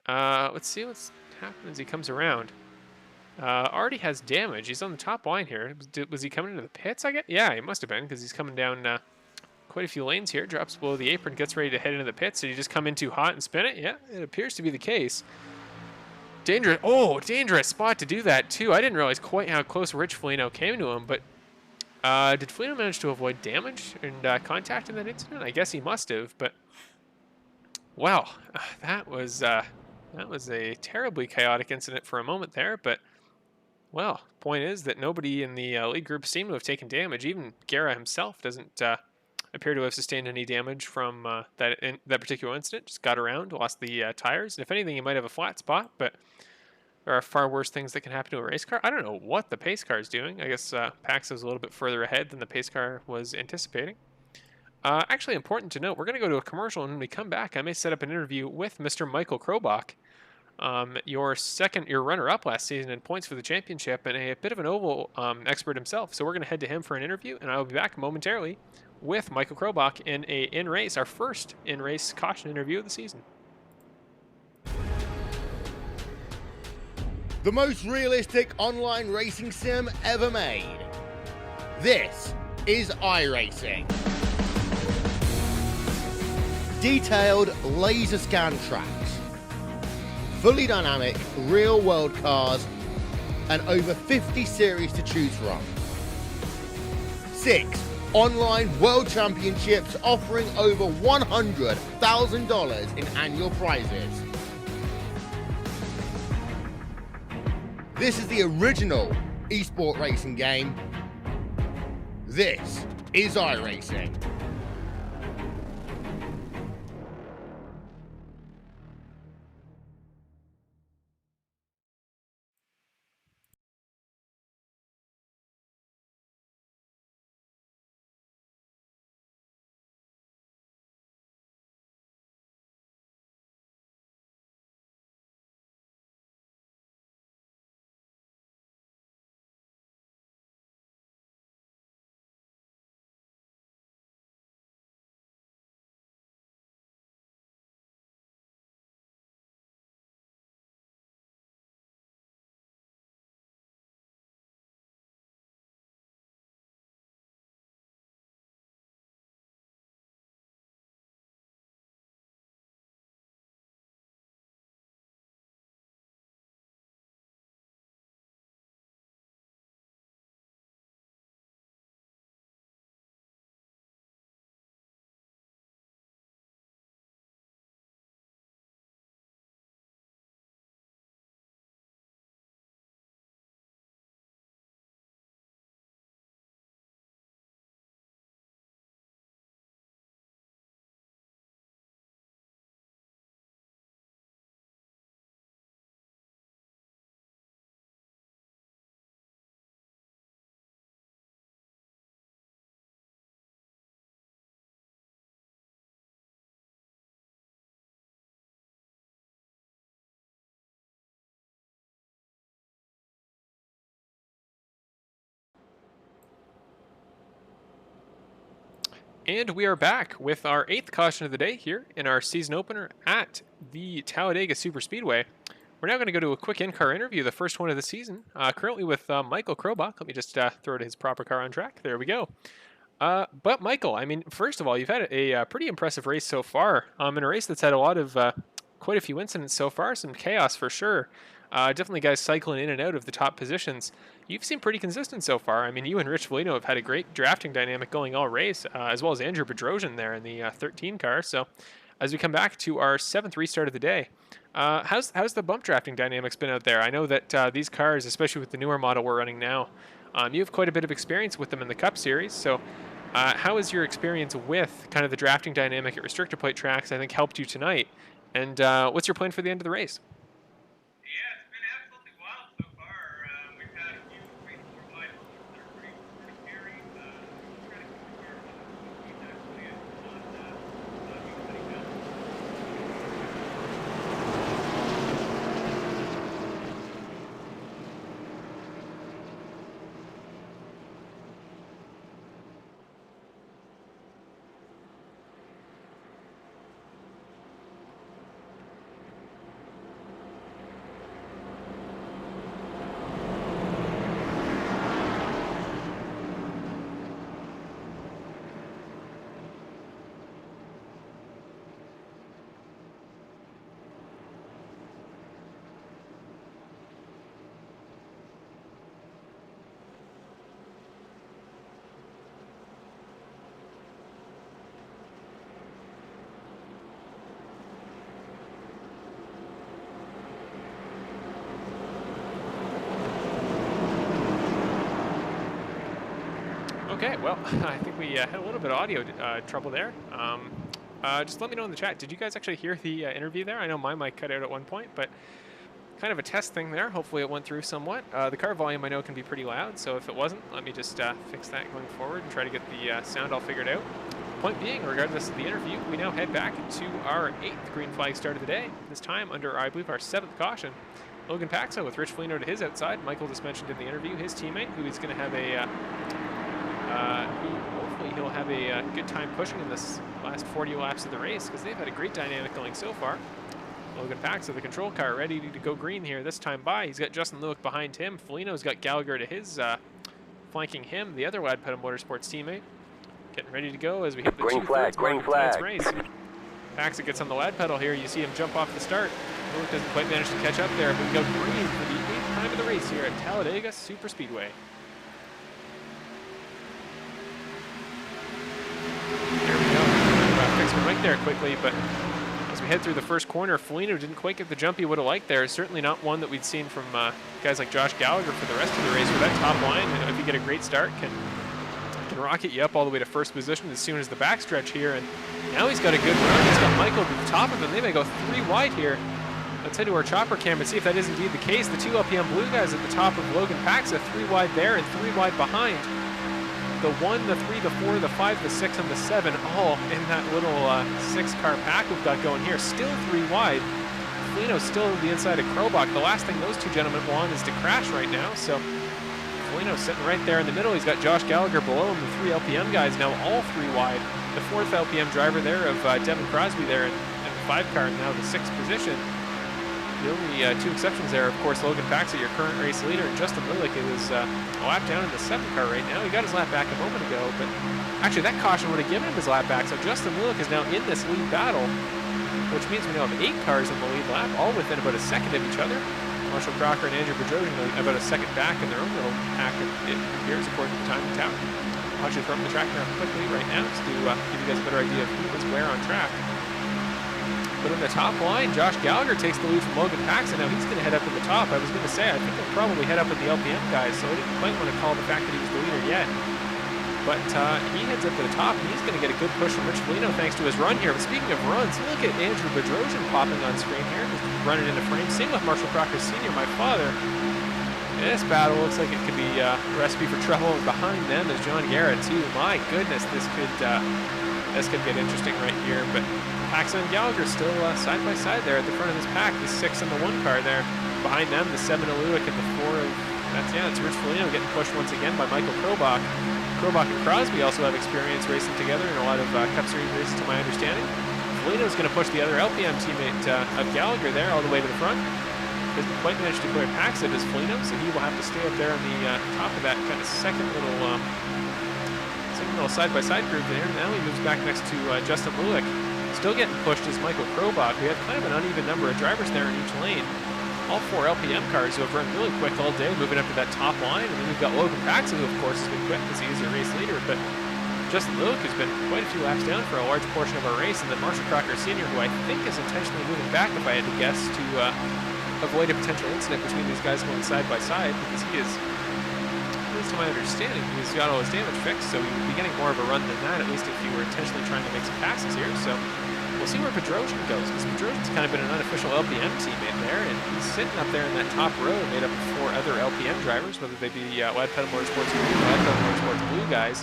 Speaker 2: let's see what's happened as he comes around. Already has damage. He's on the top line here. Was he coming into the pits, I guess? Yeah, he must have been, because he's coming down quite a few lanes here. Drops below the apron, gets ready to head into the pits. Did he just come in too hot and spin it? Yeah, it appears to be the case. Dangerous. Oh, dangerous spot to do that, too. I didn't realize quite how close Rich Foligno came to him, but did Foligno manage to avoid damage and contact in that incident? I guess he must have, but wow, that was a terribly chaotic incident for a moment there, but well, point is that nobody in the lead group seemed to have taken damage. Even Garrett himself doesn't appear to have sustained any damage from that particular incident. Just got around, lost the tires, and if anything, he might have a flat spot, but there are far worse things that can happen to a race car. I don't know what the pace car is doing. I guess Pax is a little bit further ahead than the pace car was anticipating. Actually, important to note, we're going to go to a commercial, and when we come back, I may set up an interview with Mr. Michael Krobach, your runner-up last season in points for the championship, and a bit of an oval expert himself. So we're going to head to him for an interview, and I will be back momentarily with Michael Krobach in our first in-race caution interview of the season.
Speaker 1: The most realistic online racing sim ever made. This is iRacing. Detailed laser scan tracks, fully dynamic real world cars, and over 50 series to choose from. 6 online world championships offering over $100,000 in annual prizes. This is the original esport racing game. This is iRacing.
Speaker 2: And we are back with our 8th caution of the day here in our season opener at the Talladega Super Speedway. We're now going to go to a quick in-car interview, the first one of the season, currently with Michael Krobach. Let me just throw to his proper car on track. There we go. But Michael, I mean, first of all, you've had a pretty impressive race so far, in a race that's had a lot of, quite a few incidents so far, some chaos for sure. Definitely guys cycling in and out of the top positions. You've seemed pretty consistent so far. I mean, you and Rich Foligno have had a great drafting dynamic going all race, as well as Andrew Bedrosian there in the 13 car. So as we come back to our 7th restart of the day, how's the bump drafting dynamics been out there? I know that these cars, especially with the newer model we're running now, you have quite a bit of experience with them in the Cup Series. So how has your experience with kind of the drafting dynamic at restrictor plate tracks, I think, helped you tonight? And what's your plan for the end of the race?
Speaker 3: Yeah, it's been absolutely wild so far.
Speaker 2: Okay, well, I think we had a little bit of audio trouble there. Just let me know in the chat. Did you guys actually hear the interview there? I know my mic cut out at one point, but kind of a test thing there. Hopefully it went through somewhat. The car volume I know can be pretty loud, so if it wasn't, let me just fix that going forward and try to get the sound all figured out. Point being, regardless of the interview, we now head back to our 8th green flag start of the day. This time under, I believe, our 7th caution. Logan Paxson with Rich Foligno to his outside. Michael just mentioned in the interview his teammate, who he's going to have a, hopefully he'll have a good time pushing in this last 40 laps of the race, because they've had a great dynamic going so far. Logan Paxson, the control car, ready to go green here this time by. He's got Justin Looook behind him. Foligno's got Gallagher to his, flanking him, the other Lad Pedal Motorsports teammate. Getting ready to go as we hit the
Speaker 3: green flag, green flag
Speaker 2: race. Paxson gets on the Lad Pedal here. You see him jump off the start. Looook doesn't quite manage to catch up there, but we go green for the 8th time of the race here at Talladega Super Speedway. There we go. Fix my mic there quickly, but as we head through the first corner, Foligno didn't quite get the jump he would have liked there. Certainly not one that we'd seen from guys like Josh Gallagher for the rest of the race, where that top line, you know, if you get a great start, can rocket you up all the way to first position as soon as the backstretch here. And now he's got a good run. He's got Michael to the top of him. They may go 3 wide here. Let's head to our chopper cam and see if that is indeed the case. The 2 LPM blue guys at the top of Logan Paxson, 3 wide there and 3 wide behind. The 1, the 3, the 4, the 5, the 6, and the 7, all in that little 6-car pack we've got going here. Still 3 wide. Foligno's still to the inside of Krobach. The last thing those 2 gentlemen want is to crash right now. So Foligno's sitting right there in the middle. He's got Josh Gallagher below him, the 3 LPM guys now all 3 wide. The 4th LPM driver there of Devon Crosby there in the 5 car, now the 6th position. The only 2 exceptions there, of course, Logan Paxson, your current race leader, and Justin Looook is a lap down in the 7th car right now. He got his lap back a moment ago, but actually that caution would have given him his lap back. So Justin Looook is now in this lead battle, which means we now have 8 cars in the lead lap, all within about a second of each other. Marshall Crocker and Andrew Bedrosian about a second back in their own little pack, it appears, according to the timing tower. I'll actually throw up the track now quickly right now just to give you guys a better idea of who was where on track. But in the top line, Josh Gallagher takes the lead from Logan Paxson. Now he's going to head up at the top. I was going to say, I think he'll probably head up with the LPM guys, so I didn't quite want to call the fact that he was the leader yet. But he heads up to the top, and he's going to get a good push from Rich Foligno thanks to his run here. But speaking of runs, look at Andrew Bedrosian popping on screen here, just running into frame. Same with Marshall Crocker Sr., my father. This battle looks like it could be a recipe for trouble. And behind them is John Garrett, too. My goodness, this could get interesting right here. But Paxson and Gallagher still side by side there at the front of this pack. The 6 and the 1 car there. Behind them, the 7 of Looook and the 4 of, it's Rich Foligno getting pushed once again by Michael Krobach. Krobach and Crosby also have experience racing together in a lot of Cup Series races, to my understanding. Foligno's going to push the other LPM teammate of Gallagher there all the way to the front. Doesn't quite manage to clear Paxson as Foligno, so he will have to stay up there on the top of that kind of second little side-by-side group there. Now he moves back next to Justin Looook. Still getting pushed is Michael Krobach. We have kind of an uneven number of drivers there in each lane. All 4 LPM cars who have run really quick all day, moving up to that top line. And then we've got Logan Paxson, who of course has been quick because he is a race leader. But Justin Looook has been quite a few laps down for a large portion of our race. And then Marshall Crocker Sr., who I think is intentionally moving back, if I had to guess, to avoid a potential incident between these guys going side by side, because he is, at least to my understanding, he's got all his damage fixed, so he would be getting more of a run than that, at least if you were intentionally trying to make some passes here. So we'll see where Bedrosian goes, because Bedrosian's kind of been an unofficial LPM teammate there, and he's sitting up there in that top row made up of 4 other LPM drivers, whether they be Lad Pedal Motorsports or Lad Pedal Motorsports blue guys.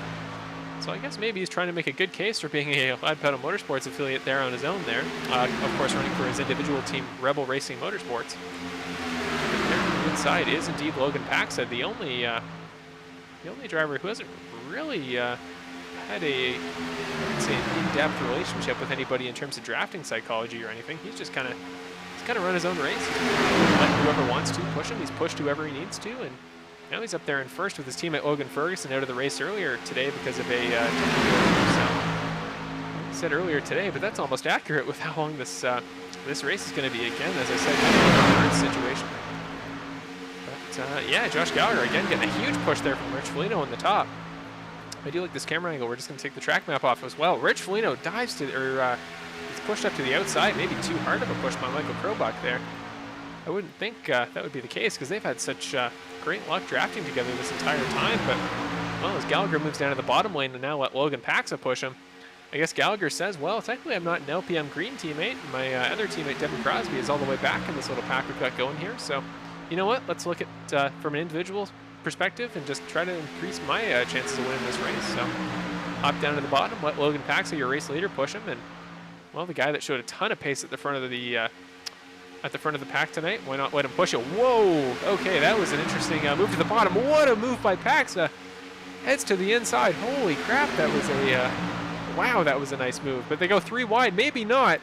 Speaker 2: So I guess maybe he's trying to make a good case for being a Lad Pedal Motorsports affiliate there on his own there. Of course, running for his individual team, Rebel Racing Motorsports. And there on the inside is indeed Logan Paxson, the only driver who hasn't really had a, I'd say, an in-depth relationship with anybody in terms of drafting psychology or anything. He's just kind of run his own race. He's let whoever wants to push him. He's pushed whoever he needs to, and now he's up there in first with his teammate Logan Ferguson out of the race earlier today because of a I said earlier today, but that's almost accurate with how long this race is going to be. Again, as I said, in a situation. But yeah, Josh Gallagher again getting a huge push there from Rich Foligno on the top. I do like this camera angle. We're just going to take the track map off as well. Rich Foligno dives to, or he's pushed up to the outside. Maybe too hard of a push by Michael Krobach there. I wouldn't think that would be the case because they've had such great luck drafting together this entire time. But well, as Gallagher moves down to the bottom lane and now let Logan Paxson push him. I guess Gallagher says, well, technically I'm not an LPM green teammate. My other teammate, Devon Crosby, is all the way back in this little pack we've got going here. So, you know what? Let's look at from an individual perspective and just try to increase my chances of winning this race. So, hop down to the bottom, let Logan Paxson, your race leader, push him. And, well, the guy that showed a ton of pace at the front of the pack tonight, why not let him push it? Whoa! Okay, that was an interesting move to the bottom. What a move by Paxson! Heads to the inside. Holy crap, that was a... wow, that was a nice move. But they go 3 wide, maybe not.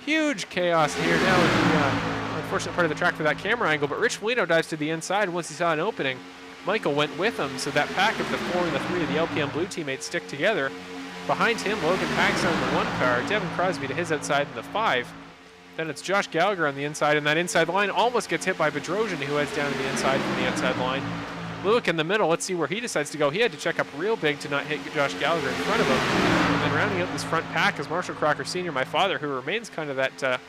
Speaker 2: Huge chaos here now in the unfortunate part of the track for that camera angle. But Rich Foligno dives to the inside once he saw an opening. Michael went with him, so that pack of the 4 and the 3 of the LPM blue teammates stick together. Behind him, Logan Paxson in the 1 car, Devon Crosby to his outside in the 5. Then it's Josh Gallagher on the inside, and that inside line almost gets hit by Bedrosian, who heads down to the inside from the outside line. Looook in the middle, let's see where he decides to go. He had to check up real big to not hit Josh Gallagher in front of him. And then rounding out this front pack is Marshall Crocker Sr., my father, who remains kind of that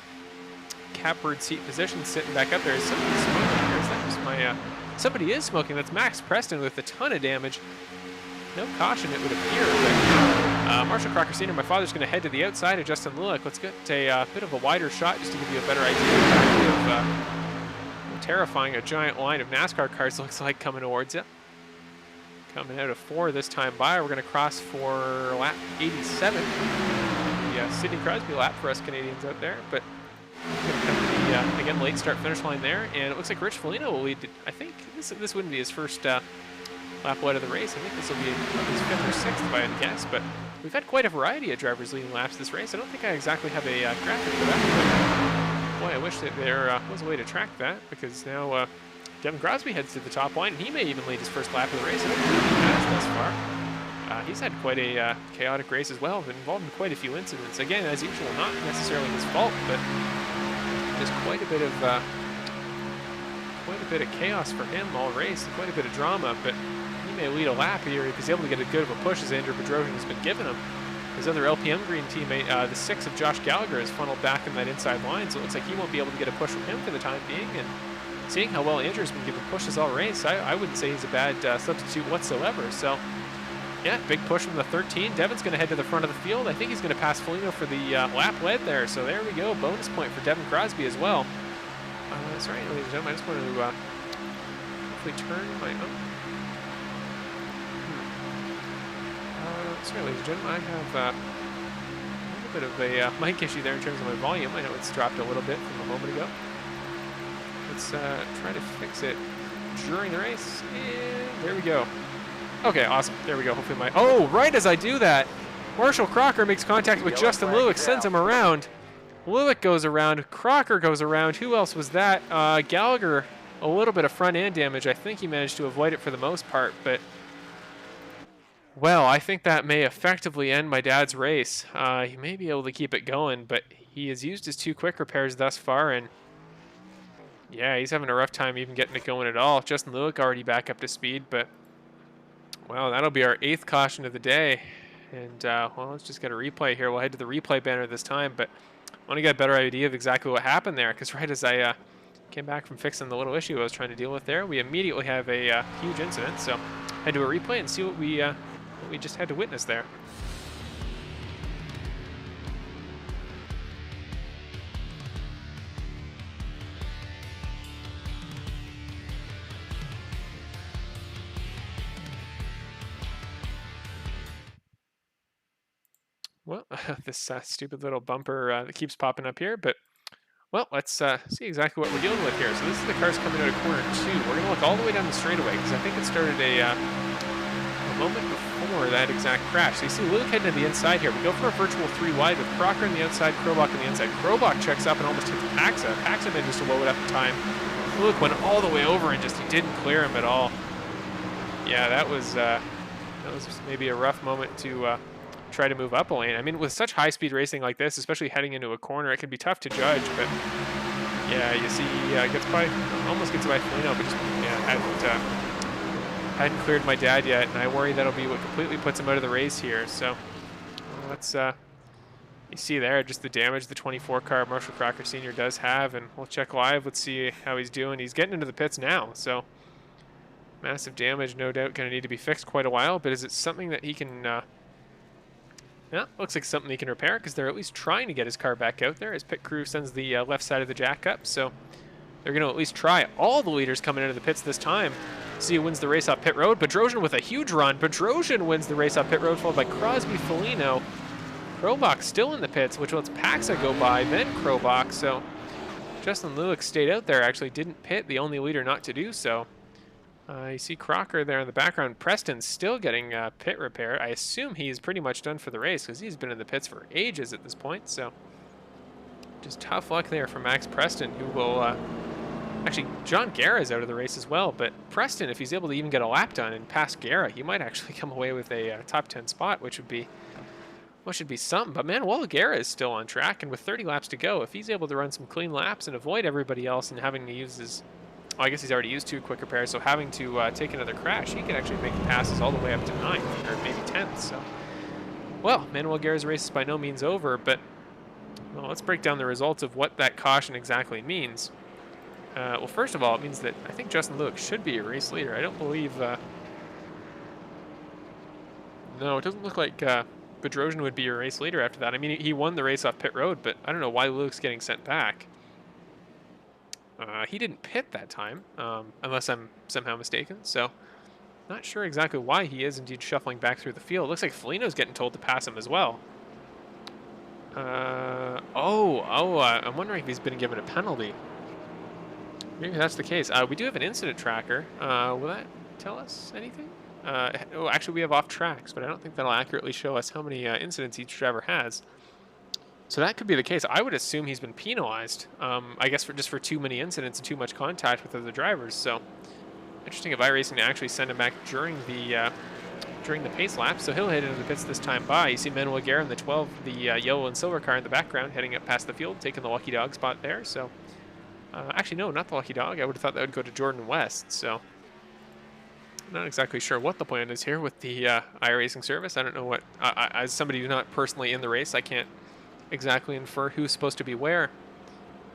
Speaker 2: catbird seat position, sitting back up there. Is somebody smoking here? Is that just my... somebody is smoking. That's Max Preston with a ton of damage. No caution, it would appear. But Marshall Crocker Sr., my father's going to head to the outside of Justin Looook. Let's get a bit of a wider shot just to give you a better idea of how terrifying a giant line of NASCAR cars looks like coming towards you. Coming out of 4 this time by. We're going to cross for lap 87. The Sidney Crosby lap for us Canadians out there. But we're going to come to the, again, late start finish line there. And it looks like Rich Foligno will lead. I think this wouldn't be his first lap wide of the race. I think this will be his 5th or 6th, if I had to guess. But we've had quite a variety of drivers leading laps this race. I don't think I exactly have a graphic for that. But boy, I wish that there was a way to track that, because now Devon Crosby heads to the top line, and he may even lead his first lap of the race. I don't believe he has thus far. He's had quite a chaotic race as well, been involved in quite a few incidents. Again, as usual, not necessarily his fault, but just quite a bit of chaos for him all race, quite a bit of drama. But he may lead a lap here if he's able to get a good of a push, as Andrew Bedrosian has been giving him. His other LPM green teammate, the 6 of Josh Gallagher, is funneled back in that inside line, so it looks like he won't be able to get a push from him for the time being. And seeing how well Andrew's been giving pushes all race, I wouldn't say he's a bad substitute whatsoever. So, yeah, big push from the 13. Devon's going to head to the front of the field. I think he's going to pass Foligno for the lap lead there. So there we go, bonus point for Devon Crosby as well. Sorry, ladies and gentlemen, I just want to hopefully turn my own. Sorry, ladies and gentlemen, I have a little bit of a mic issue there in terms of my volume. I know it's dropped a little bit from a moment ago. Let's try to fix it during the race. And there we go. Okay, awesome. There we go. Hopefully my... Oh, right as I do that, Marshall Crocker makes contact with Justin Looook, sends him around. Looook goes around. Crocker goes around. Who else was that? Gallagher, a little bit of front end damage. I think he managed to avoid it for the most part, but... Well, I think that may effectively end my dad's race. He may be able to keep it going, but he has used his 2 quick repairs thus far, and yeah, he's having a rough time even getting it going at all. Justin Looook already back up to speed, but well, that'll be our 8th caution of the day. And well, let's just get a replay here. We'll head to the replay banner this time, but I want to get a better idea of exactly what happened there, because right as I came back from fixing the little issue I was trying to deal with there, we immediately have a huge incident. So head to a replay and see what we just had to witness there. Well, this stupid little bumper that keeps popping up here, but well, let's see exactly what we're dealing with here. So this is the cars coming out of corner 2. We're going to look all the way down the straightaway, because I think it started a moment before that exact crash. So you see Looook heading to the inside here. We go for a virtual 3 wide with Crocker on the outside, Krobach on the inside. Krobach checks up and almost hits Paxson. Paxson manages to load it up in time. Looook went all the way over and just he didn't clear him at all. Yeah, that was maybe a rough moment to try to move up a lane. I mean, with such high-speed racing like this, especially heading into a corner, it can be tough to judge. But yeah, you see, almost gets by Foligno, but just hadn't cleared my dad yet, and I worry that'll be what completely puts him out of the race here. So let's you see there just the damage the 24 car Marshall Crocker Sr. does have, and we'll check live. Let's see how he's doing. He's getting into the pits now, so Massive damage, no doubt, going to need to be fixed quite a while, but is it something that he can... yeah, looks like something he can repair, because they're at least trying to get his car back out there. His pit crew sends the left side of the jack up, so they're going to at least try. All the leaders coming into the pits this time. See who wins the race off pit road. Bedrosian with a huge run. Bedrosian wins the race off pit road, followed by Crosby, Foligno. Krobach still in the pits, which lets Paxa go by, then Krobach. So Justin Looook stayed out there, actually didn't pit, the only leader not to do so. You see Crocker there in the background. Preston's still getting pit repair. I assume he's pretty much done for the race because he's been in the pits for ages at this point. So just tough luck there for Max Preston, who will... actually, John Garrett is out of the race as well, but Preston, if he's able to even get a lap done and pass Garrett, he might actually come away with a top 10 spot, which would be something. But Manuel Garrett is still on track, and with 30 laps to go, if he's able to run some clean laps and avoid everybody else and having to use his... well, I guess he's already used 2 quick repairs, so having to take another crash, he could actually make the passes all the way up to 9th, or maybe 10th. So, well, Manuel Garrett's race is by no means over, but well, let's break down the results of what that caution exactly means. Well, first of all, it means that I think Justin Looook should be a race leader. I don't believe... no, it doesn't look like Bedrosian would be a race leader after that. I mean, he won the race off pit road, but I don't know why Look's getting sent back. He didn't pit that time, unless I'm somehow mistaken. So, not sure exactly why he is indeed shuffling back through the field. Looks like Foligno's getting told to pass him as well. I'm wondering if he's been given a penalty. Maybe that's the case. We do have an incident tracker. Will that tell us anything? Actually, we have off tracks, but I don't think that'll accurately show us how many incidents each driver has. So that could be the case. I would assume he's been penalized. I guess for too many incidents and too much contact with other drivers. So interesting if iRacing to actually send him back during the pace lap. So he'll head into the pits this time by. You see Manuel Garrett in the 12, the yellow and silver car in the background, heading up past the field, taking the lucky dog spot there. So. Actually, no, not the lucky dog. I would have thought that would go to Jordan West, so I'm not exactly sure what the plan is here with the iRacing service. I don't know what, as somebody who's not personally in the race, I can't exactly infer who's supposed to be where.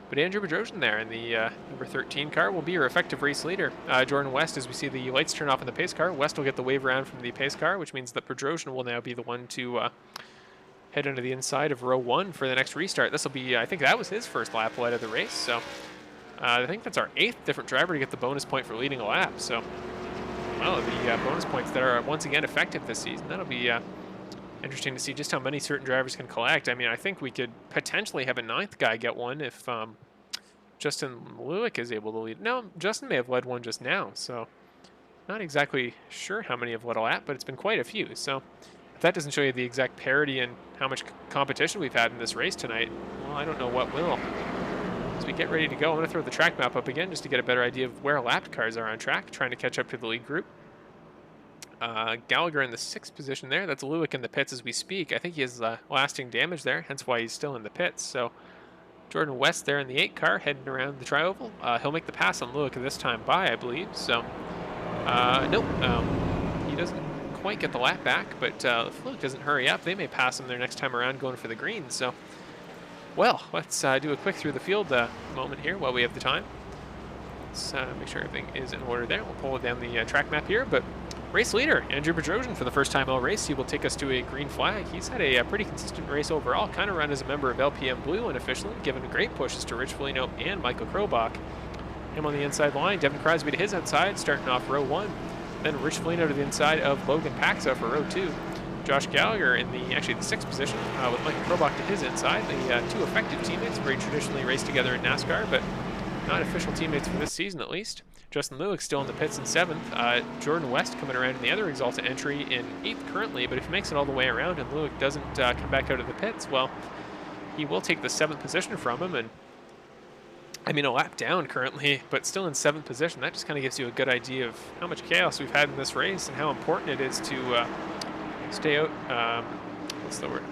Speaker 2: But Andrew Bedrosian there in the number 13 car will be your effective race leader. Jordan West, as we see the lights turn off in the pace car, West will get the wave around from the pace car, which means that Bedrosian will now be the one to head into the inside of row 1 for the next restart. This will be, I think that was his first lap light of the race, so... I think that's our 8th different driver to get the bonus point for leading a lap. So, well, the bonus points that are once again effective this season. That'll be interesting to see just how many certain drivers can collect. I mean, I think we could potentially have a 9th guy get one if Justin Looook is able to lead. No, Justin may have led one just now. So, not exactly sure how many have led a lap, but it's been quite a few. So, if that doesn't show you the exact parity and how much competition we've had in this race tonight, well, I don't know what will. As we get ready to go, I'm going to throw the track map up again just to get a better idea of where lapped cars are on track, trying to catch up to the lead group. Gallagher in the 6th position there. That's Looook in the pits as we speak. I think he has lasting damage there, hence why he's still in the pits. So Jordan West there in the 8 car heading around the tri-oval. He'll make the pass on Looook this time by, I believe. So, nope, he doesn't quite get the lap back, but if Looook doesn't hurry up, they may pass him their next time around going for the green. So, well, let's do a quick through the field moment here while we have the time. Let's make sure everything is in order there. We'll pull down the track map here, but race leader, Andrew Bedrosian, for the first time all race. He will take us to a green flag. He's had a pretty consistent race overall, kind of run as a member of LPM Blue unofficially, given great pushes to Rich Foligno and Michael Krobach. Him on the inside line, Devon Crosby to his outside, starting off row 1. Then Rich Foligno to the inside of Logan Paxson for row 2. Josh Gallagher in the 6th position with Michael Krobach to his inside. The 2 effective teammates, very traditionally raced together in NASCAR, but not official teammates for this season at least. Justin Looook still in the pits in 7th. Jordan West coming around in the other Exalta entry in 8th currently, but if he makes it all the way around and Looook doesn't come back out of the pits, well, he will take the 7th position from him. And I mean, a lap down currently, but still in 7th position. That just kind of gives you a good idea of how much chaos we've had in this race and how important it is to stay out. What's the word?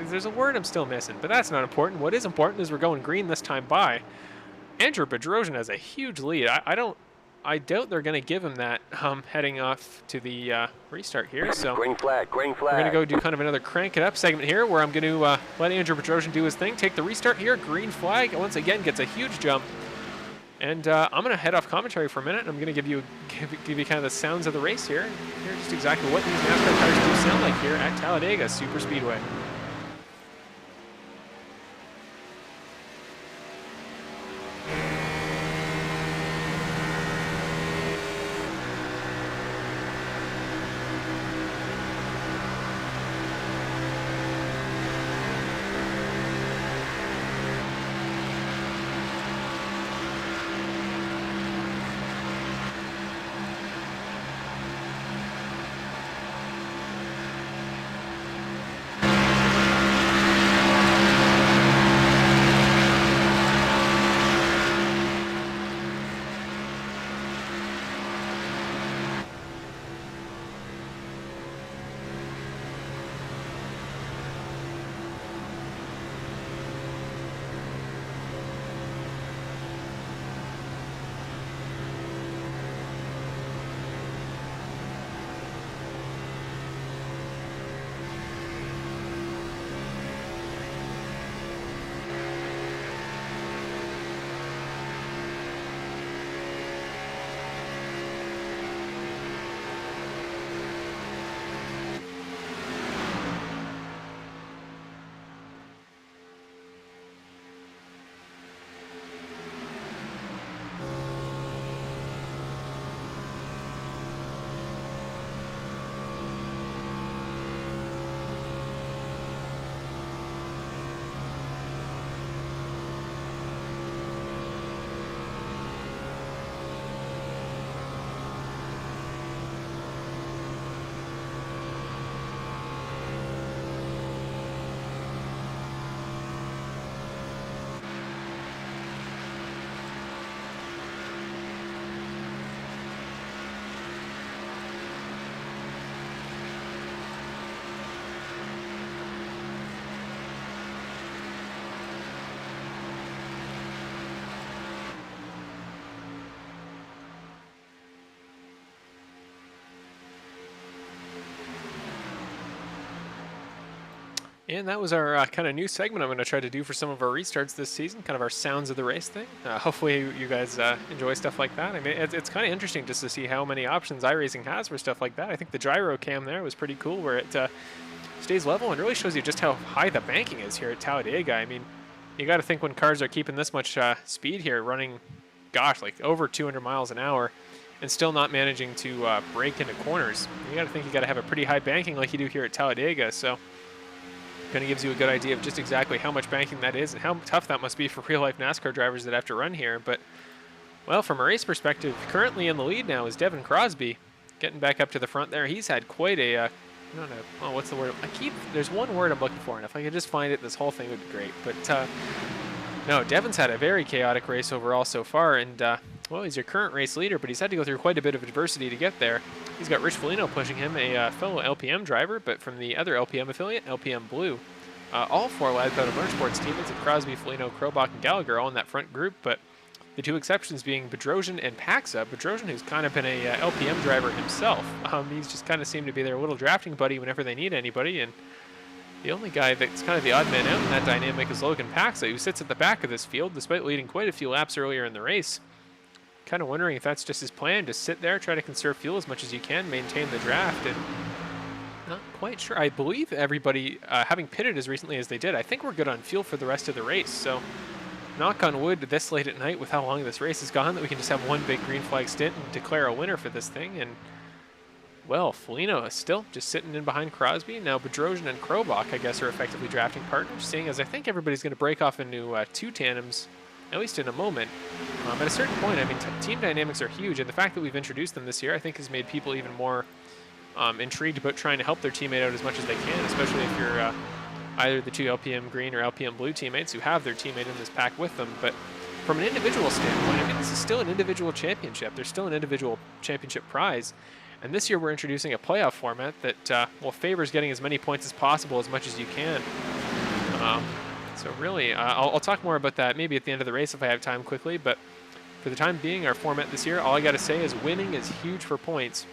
Speaker 2: There's a word I'm still missing, but that's not important. What is important is we're going green this time by. Andrew Bedrosian has a huge lead. I doubt they're going to give him that heading off to the restart here. So
Speaker 3: green flag, green flag.
Speaker 2: We're going to go do kind of another crank it up segment here where I'm going to let Andrew Bedrosian do his thing, take the restart here. Green flag once again gets a huge jump. And I'm going to head off commentary for a minute, and I'm going to give you kind of the sounds of the race here, and hear just exactly what these NASCAR cars do sound like here at Talladega Super Speedway. And that was our kind of new segment I'm going to try to do for some of our restarts this season, kind of our sounds of the race thing. Hopefully you guys enjoy stuff like that. I mean, it's kind of interesting just to see how many options iRacing has for stuff like that. I think the gyro cam there was pretty cool, where it stays level and really shows you just how high the banking is here at Talladega. I mean, you got to think when cars are keeping this much speed here, running, gosh, like over 200 miles an hour, and still not managing to break into corners. You got to think you got to have a pretty high banking like you do here at Talladega. So kind of gives you a good idea of just exactly how much banking that is and how tough that must be for real-life NASCAR drivers that have to run here. But, well, from a race perspective, currently in the lead now is Devon Crosby, getting back up to the front there. He's had quite a, I don't know, oh, what's the word? There's one word I'm looking for, and if I could just find it, this whole thing would be great. But, no, Devon's had a very chaotic race overall so far, and, well, he's your current race leader, but he's had to go through quite a bit of adversity to get there. He's got Rich Foligno pushing him, a fellow LPM driver, but from the other LPM affiliate, LPM Blue. All four Lads Out of Motorsports teammates of Crosby, Foligno, Krobach, and Gallagher all in that front group, but the two exceptions being Bedrosian and Paxson. Bedrosian, who's kind of been a LPM driver himself. He's just kind of seemed to be their little drafting buddy whenever they need anybody, and the only guy that's kind of the odd man out in that dynamic is Logan Paxson, who sits at the back of this field despite leading quite a few laps earlier in the race. Kind of wondering if that's just his plan, to sit there, try to conserve fuel as much as you can, maintain the draft, and not quite sure. I believe everybody, having pitted as recently as they did, I think we're good on fuel for the rest of the race. So, knock on wood, this late at night with how long this race has gone, that we can just have one big green flag stint and declare a winner for this thing. And, well, Foligno is still just sitting in behind Crosby. Now, Bedrosian and Krobach, I guess, are effectively drafting partners, seeing as I think everybody's going to break off into two tandems, at least in a moment. At a certain point, I mean, team dynamics are huge, and the fact that we've introduced them this year, I think, has made people even more intrigued about trying to help their teammate out as much as they can, especially if you're either the two LPM Green or LPM Blue teammates who have their teammate in this pack with them. But from an individual standpoint, I mean, this is still an individual championship. There's still an individual championship prize. And this year we're introducing a playoff format that, well, favors getting as many points as possible as much as you can. So really, I'll talk more about that maybe at the end of the race if I have time quickly. But for the time being, our format this year, all I got to say is winning is huge for points.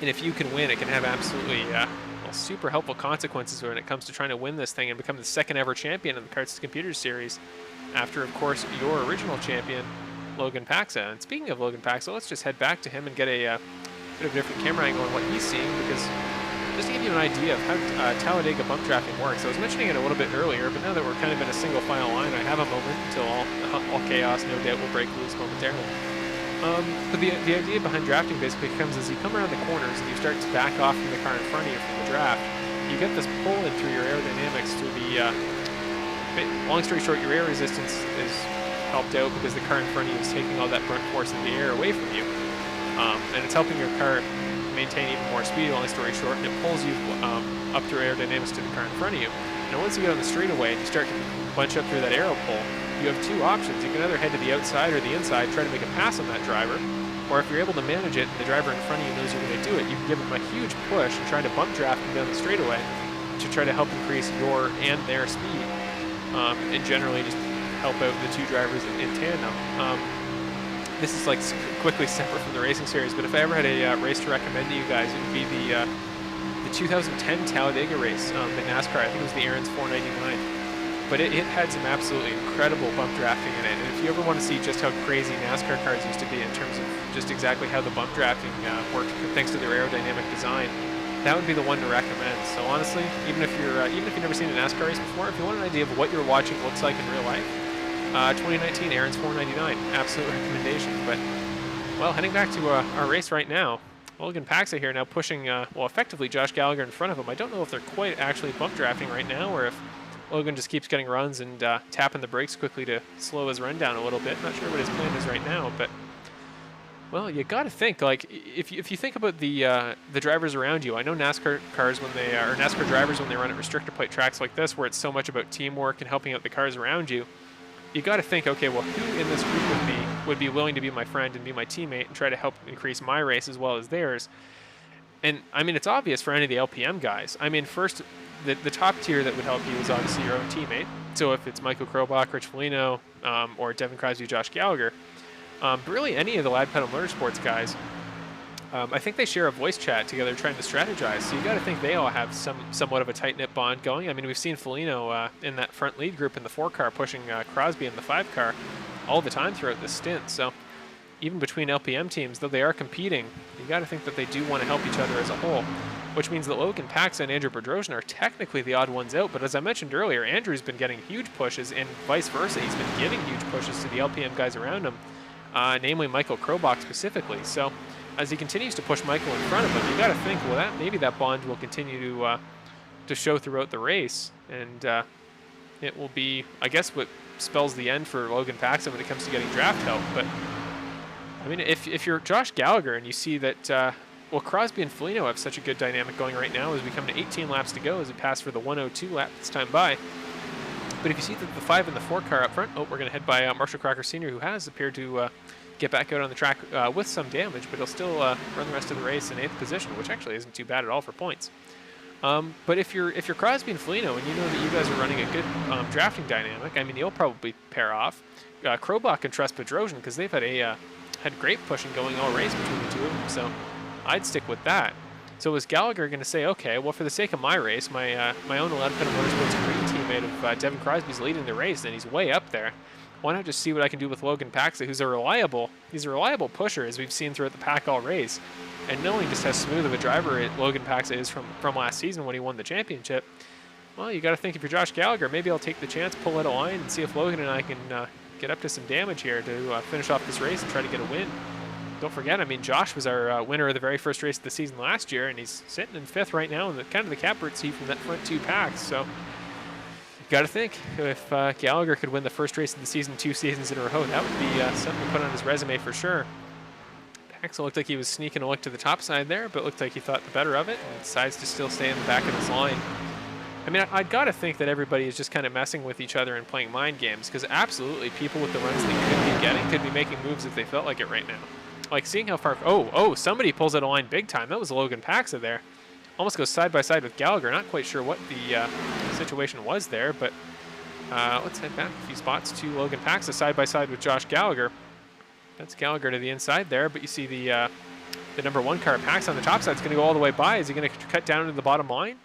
Speaker 2: And if you can win, it can have absolutely well, super helpful consequences when it comes to trying to win this thing and become the second ever champion in the Karts to Computers series. After, of course, your original champion, Logan Paxson. And speaking of Logan Paxson, let's just head back to him and get a bit of a different camera angle on what he's seeing, because just to give you an idea of how Talladega bump drafting works, I was mentioning it a little bit earlier, but now that we're kind of in a single file line, I have a moment until all chaos, no doubt, will break loose momentarily. But the idea behind drafting basically comes as you come around the corners and you start to back off from the car in front of you from the draft. You get this pull in through your aerodynamics through the, long story short, your air resistance is helped out because the car in front of you is taking all that brunt force of the air away from you. And it's helping your car maintain even more speed, long story short, and it pulls you up through aerodynamics to the car in front of you. Now once you get on the straightaway and you start to bunch up through that aero pull, you have two options. You can either head to the outside or the inside, try to make a pass on that driver, or if you're able to manage it and the driver in front of you knows you're going to do it, you can give him a huge push and try to bump draft him down the straightaway to try to help increase your and their speed, and generally just help out the two drivers in tandem. This is like quickly separate from the racing series, but if I ever had a race to recommend to you guys, it would be the 2010 Talladega race, the NASCAR. I think it was the Aaron's 499. But it had some absolutely incredible bump drafting in it. And if you ever want to see just how crazy NASCAR cars used to be in terms of just exactly how the bump drafting worked, thanks to their aerodynamic design, that would be the one to recommend. So honestly, even if you've never seen a NASCAR race before, if you want an idea of what you're watching looks like in real life, 2019 Aaron's 499, absolute recommendation. But well, heading back to our race right now, Logan Paxson here now pushing, effectively Josh Gallagher in front of him. I don't know if they're quite actually bump drafting right now, or if Logan just keeps getting runs and tapping the brakes quickly to slow his run down a little bit. Not sure what his plan is right now, but well, you got to think, like, if you think about the drivers around you. I know NASCAR cars when they or NASCAR drivers when they run at restrictor plate tracks like this, where it's so much about teamwork and helping out the cars around you. You got to think, okay, well, who in this group would be willing to be my friend and be my teammate and try to help increase my race as well as theirs? And I mean, it's obvious for any of the LPM guys. I mean, first, the top tier that would help you is obviously your own teammate. So if it's Michael Krobach, Rich Foligno, or Devon Crosby, Josh Gallagher, but really any of the Lad Pedal Motorsports guys, I think they share a voice chat together trying to strategize. So you got to think they all have somewhat of a tight-knit bond going. I mean, we've seen Foligno in that front lead group in the 4-car pushing Crosby in the 5-car all the time throughout this stint. So even between LPM teams, though they are competing, you got to think that they do want to help each other as a whole, which means that Logan Paxson and Andrew Bedrosian are technically the odd ones out. But as I mentioned earlier, Andrew's been getting huge pushes, and vice versa. He's been giving huge pushes to the LPM guys around him, namely Michael Krobach specifically. So as he continues to push Michael in front of him, you got to think, well, maybe that bond will continue to show throughout the race, and it will be, I guess, what spells the end for Logan Paxson when it comes to getting draft help. But I mean, if you're Josh Gallagher and you see that, well, Crosby and Foligno have such a good dynamic going right now as we come to 18 laps to go as we pass for the 102 lap this time by. But if you see that the 5 and the 4 car up front, we're going to head by Marshall Crocker Sr., who has appeared to get back out on the track with some damage, but he'll still run the rest of the race in 8th position, which actually isn't too bad at all for points. But if you're Crosby and Foligno and you know that you guys are running a good drafting dynamic, I mean, you'll probably pair off. Krobach can trust Bedrosian because they've had great pushing going all race between the two of them, so I'd stick with that. So is Gallagher going to say, okay, well, for the sake of my race, my own Lad Pedal Motorsports green teammate of Devon Crosby's leading the race, and he's way up there. Why not just see what I can do with Logan Paxson, who's a reliable pusher, as we've seen throughout the pack all race, and knowing just how smooth of a driver Logan Paxson is from last season when he won the championship. Well, you got to think, if you're Josh Gallagher, maybe I'll take the chance, pull out a line, and see if Logan and I can get up to some damage here to finish off this race and try to get a win. Don't forget, I mean, Josh was our winner of the very first race of the season last year, and he's sitting in 5th right now in the kind of the catbird seat from that front 2 packs. So you got to think, if Gallagher could win the first race of the season 2 seasons in a row, that would be something to put on his resume for sure. Paxson looked like he was sneaking a look to the top side there, but looked like he thought the better of it and decides to still stay in the back of his line. I mean, I'd got to think that everybody is just kind of messing with each other and playing mind games, because absolutely people with the runs they could be getting could be making moves if they felt like it right now. Like seeing how far, somebody pulls out a line big time. That was Logan Paxson there. Almost goes side by side with Gallagher. Not quite sure what the situation was there, but let's head back a few spots to Logan Paxson side by side with Josh Gallagher. That's Gallagher to the inside there, but you see the number 1 car, Paxson on the top side, is going to go all the way by. Is he going to cut down into the bottom line?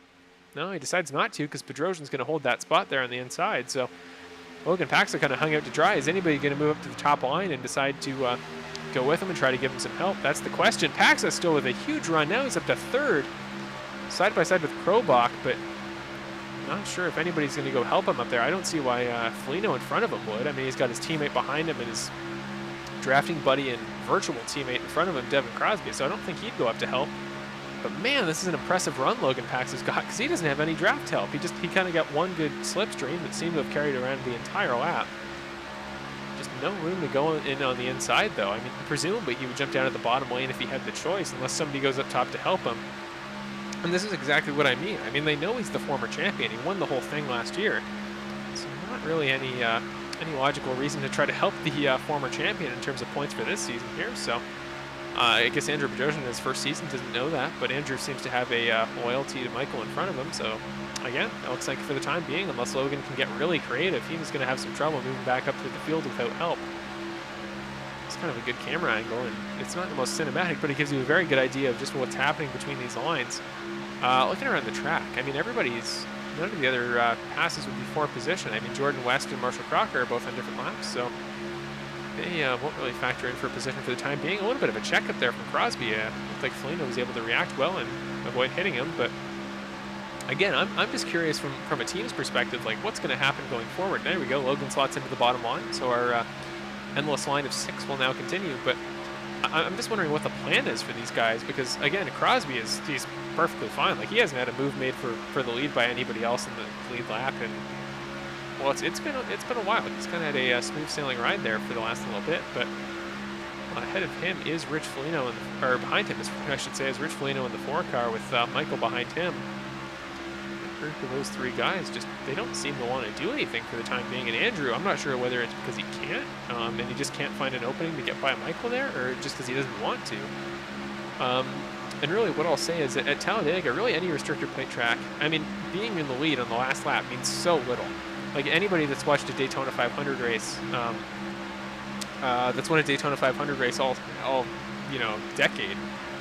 Speaker 2: No, he decides not to, because Bedrosian's going to hold that spot there on the inside. So Logan Paxson kind of hung out to dry. Is anybody going to move up to the top line and decide to go with him and try to give him some help? That's the question. Paxson still with a huge run. Now he's up to third, side by side with Krobach, but not sure if anybody's going to go help him up there. I don't see why Foligno in front of him would. I mean, he's got his teammate behind him and his drafting buddy and virtual teammate in front of him, Devon Crosby, so I don't think he'd go up to help. But man, this is an impressive run Logan Paxson's got, because he doesn't have any draft help. He kind of got one good slipstream that seemed to have carried around the entire lap. Just no room to go in on the inside, though. I mean, presumably he would jump down at the bottom lane if he had the choice, unless somebody goes up top to help him. And this is exactly what I mean. I mean, they know he's the former champion. He won the whole thing last year. So not really any logical reason to try to help the former champion in terms of points for this season here. So I guess Andrew Bedrosian in his first season doesn't know that, but Andrew seems to have a loyalty to Michael in front of him. So again, it looks like for the time being, unless Logan can get really creative, he's going to have some trouble moving back up through the field without help. It's kind of a good camera angle, and it's not the most cinematic, but it gives you a very good idea of just what's happening between these lines. Looking around the track, I mean, none of the other passes would be for position. I mean, Jordan West and Marshall Crocker are both on different laps, so they won't really factor in for position for the time being. A little bit of a check up there from Crosby. Looked like Foligno was able to react well and avoid hitting him, but again, I'm just curious from a team's perspective, like what's going to happen going forward. There we go, Logan slots into the bottom line, so our endless line of 6 will now continue, but I'm just wondering what the plan is for these guys, because again, Crosby he's perfectly fine. Like, he hasn't had a move made for the lead by anybody else in the lead lap, and well, it's been a while. He's kind of had a smooth sailing ride there for the last little bit, but ahead of him is Rich Foligno, or behind him I should say, is Rich Foligno in the 4 car with Michael behind him. The group of those 3 guys they don't seem to want to do anything for the time being. And Andrew, I'm not sure whether it's because he can't, and he just can't find an opening to get by Michael there, or just because he doesn't want to. And really what I'll say is that at Talladega, really any restrictor plate track, I mean, being in the lead on the last lap means so little. Like, anybody that's watched a Daytona 500 race, that's won a Daytona 500 race all decade,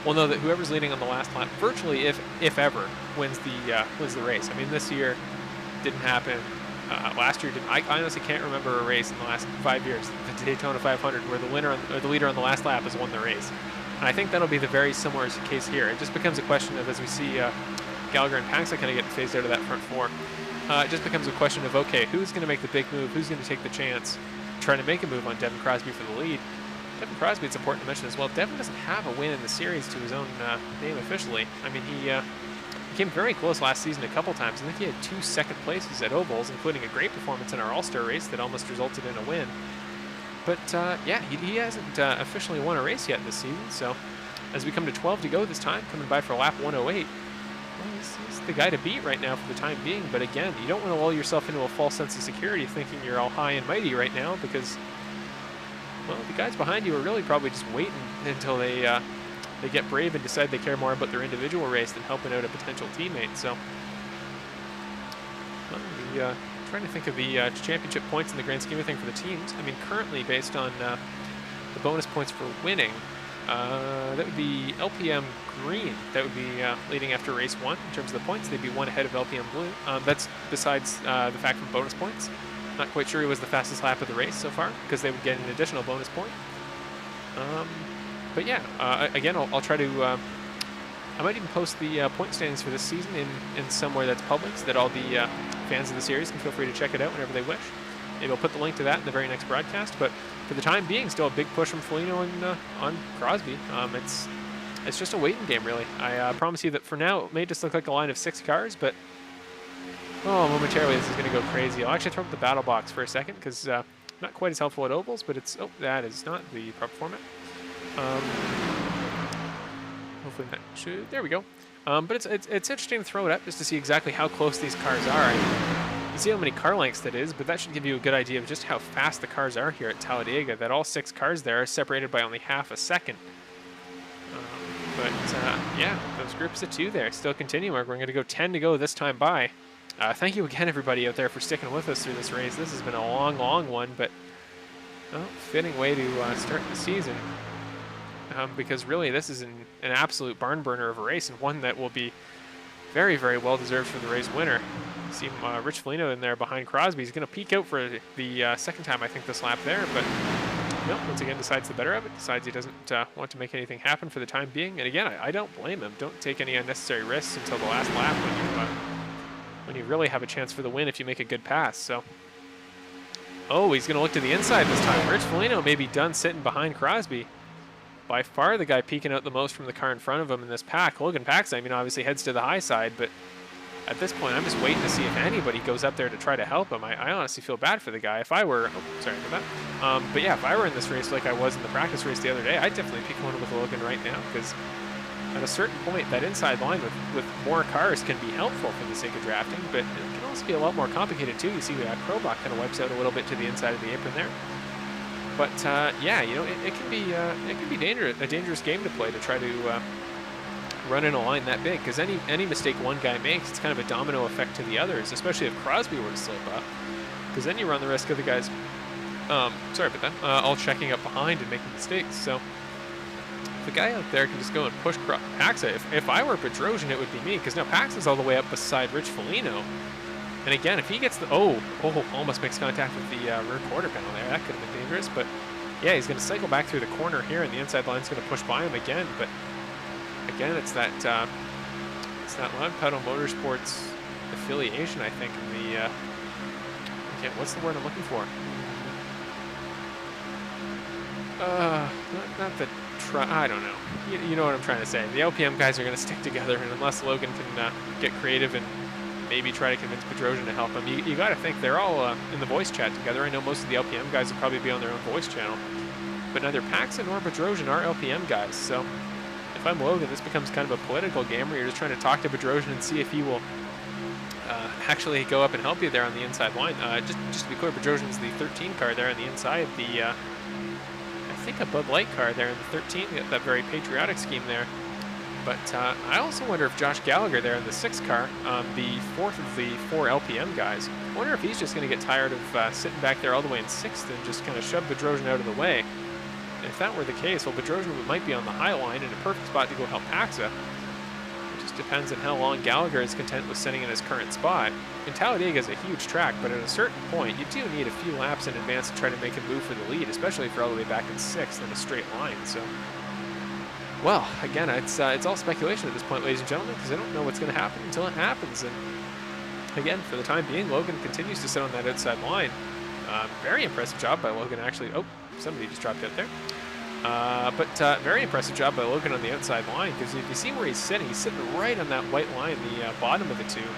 Speaker 2: will know that whoever's leading on the last lap, virtually, if ever, wins the race. I mean, this year didn't happen. Last year didn't. I honestly can't remember a race in the last 5 years, the Daytona 500, where the leader on the last lap has won the race. And I think that'll be the very similar case here. It just becomes a question of, as we see Gallagher and Paxson kind of get phased out of that front 4, it just becomes a question of, okay, who's going to make the big move? Who's going to take the chance, trying to make a move on Devon Crosby for the lead? Devon Crosby, it's important to mention as well, Devon doesn't have a win in the series to his own name officially. I mean, he came very close last season a couple times. I think he had 2 second places at ovals, including a great performance in our All-Star race that almost resulted in a win. But yeah, he hasn't officially won a race yet this season, so as we come to 12 to go this time, coming by for lap 108, well, he's the guy to beat right now for the time being. But again, you don't want to lull yourself into a false sense of security thinking you're all high and mighty right now, because, well, the guys behind you are really probably just waiting until they get brave and decide they care more about their individual race than helping out a potential teammate. So, well, trying to think of the championship points in the grand scheme of things for the teams. I mean, currently, based on the bonus points for winning, that would be LPM Green. That would be leading after race 1 in terms of the points. They'd be 1 ahead of LPM Blue. That's besides the fact from bonus points. Not quite sure who was the fastest lap of the race so far, because they would get an additional bonus point. But yeah, again, I'll try to. I might even post the point standings for this season in somewhere that's public, so that all the fans of the series can feel free to check it out whenever they wish. Maybe I'll put the link to that in the very next broadcast. But for the time being, still a big push from Foligno and on Crosby. It's just a waiting game, really. I promise you that for now, it may just look like a line of 6 cars, but momentarily this is going to go crazy. I'll actually throw up the battle box for a second, because not quite as helpful at ovals, but it's that is not the proper format. Hopefully that should, there we go. But it's interesting to throw it up just to see exactly how close these cars are. I mean, you see how many car lengths that is, but that should give you a good idea of just how fast the cars are here at Talladega, that all 6 cars there are separated by only half a second. But yeah, those groups of 2 there still continuing. We're going to go 10 to go this time by. Thank you again, everybody out there, for sticking with us through this race. This has been a long, long one, but fitting way to start the season. Because really, this is an absolute barn burner of a race, and one that will be very, very well-deserved for the race winner. See Rich Foligno in there behind Crosby. He's going to peek out for the second time, I think, this lap there, but no, once again decides the better of it, decides he doesn't want to make anything happen for the time being. And again, I don't blame him. Don't take any unnecessary risks until the last lap when you really have a chance for the win if you make a good pass. So, oh, he's going to look to the inside this time. Rich Foligno may be done sitting behind Crosby. By far the guy peeking out the most from the car in front of him in this pack. Logan Paxson, I mean, obviously heads to the high side, but at this point, I'm just waiting to see if anybody goes up there to try to help him. I honestly feel bad for the guy. If I were, oh, sorry about that. But yeah, if I were in this race like I was in the practice race the other day, I'd definitely pick one with Logan right now, because at a certain point, that inside line with more cars can be helpful for the sake of drafting, but it can also be a lot more complicated too. You see Krobach kind of wipes out a little bit to the inside of the apron there. But yeah, you know, it can be dangerous, a dangerous game to play to try to run in a line that big, because any mistake one guy makes, it's kind of a domino effect to the others, especially if Crosby were to slip up, because then you run the risk of the guys, sorry about that, all checking up behind and making mistakes. So if the guy out there can just go and push Paxa, if I were Bedrosian, it would be me, because now Paxa's all the way up beside Rich Foligno. And again, if he gets the, almost makes contact with the rear quarter panel there. That could have been dangerous, but yeah, he's going to cycle back through the corner here, and the inside line's going to push by him again. But again, it's that Loud Pedal Motorsports affiliation, I think, in the, again, what's the word I'm looking for? Not the I don't know. You know what I'm trying to say. The LPM guys are going to stick together, and unless Logan can get creative and maybe try to convince Bedrosian to help him. You got to think they're all in the voice chat together. I know most of the LPM guys will probably be on their own voice channel, but neither Paxson nor Bedrosian are LPM guys. So if I'm Logan, this becomes kind of a political game where you're just trying to talk to Bedrosian and see if he will actually go up and help you there on the inside line. Just to be clear, Bedrosian's the 13 car there on the inside. The I think a Bud Light car there in the 13, that very patriotic scheme there. But I also wonder if Josh Gallagher there in the 6 car, the fourth of the 4 LPM guys, I wonder if he's just going to get tired of sitting back there all the way in 6th and just kind of shove Bedrosian out of the way. And if that were the case, well, Bedrosian might be on the high line in a perfect spot to go help Paxa. It just depends on how long Gallagher is content with sitting in his current spot. And Talladega is a huge track, but at a certain point, you do need a few laps in advance to try to make a move for the lead, especially if you're all the way back in 6th in a straight line. So, well, again, it's all speculation at this point, ladies and gentlemen, because I don't know what's going to happen until it happens. And again, for the time being, Logan continues to sit on that outside line. Very impressive job by Logan, actually. Oh, somebody just dropped out there. But very impressive job by Logan on the outside line, because if you see where he's sitting right on that white line, the bottom of the two.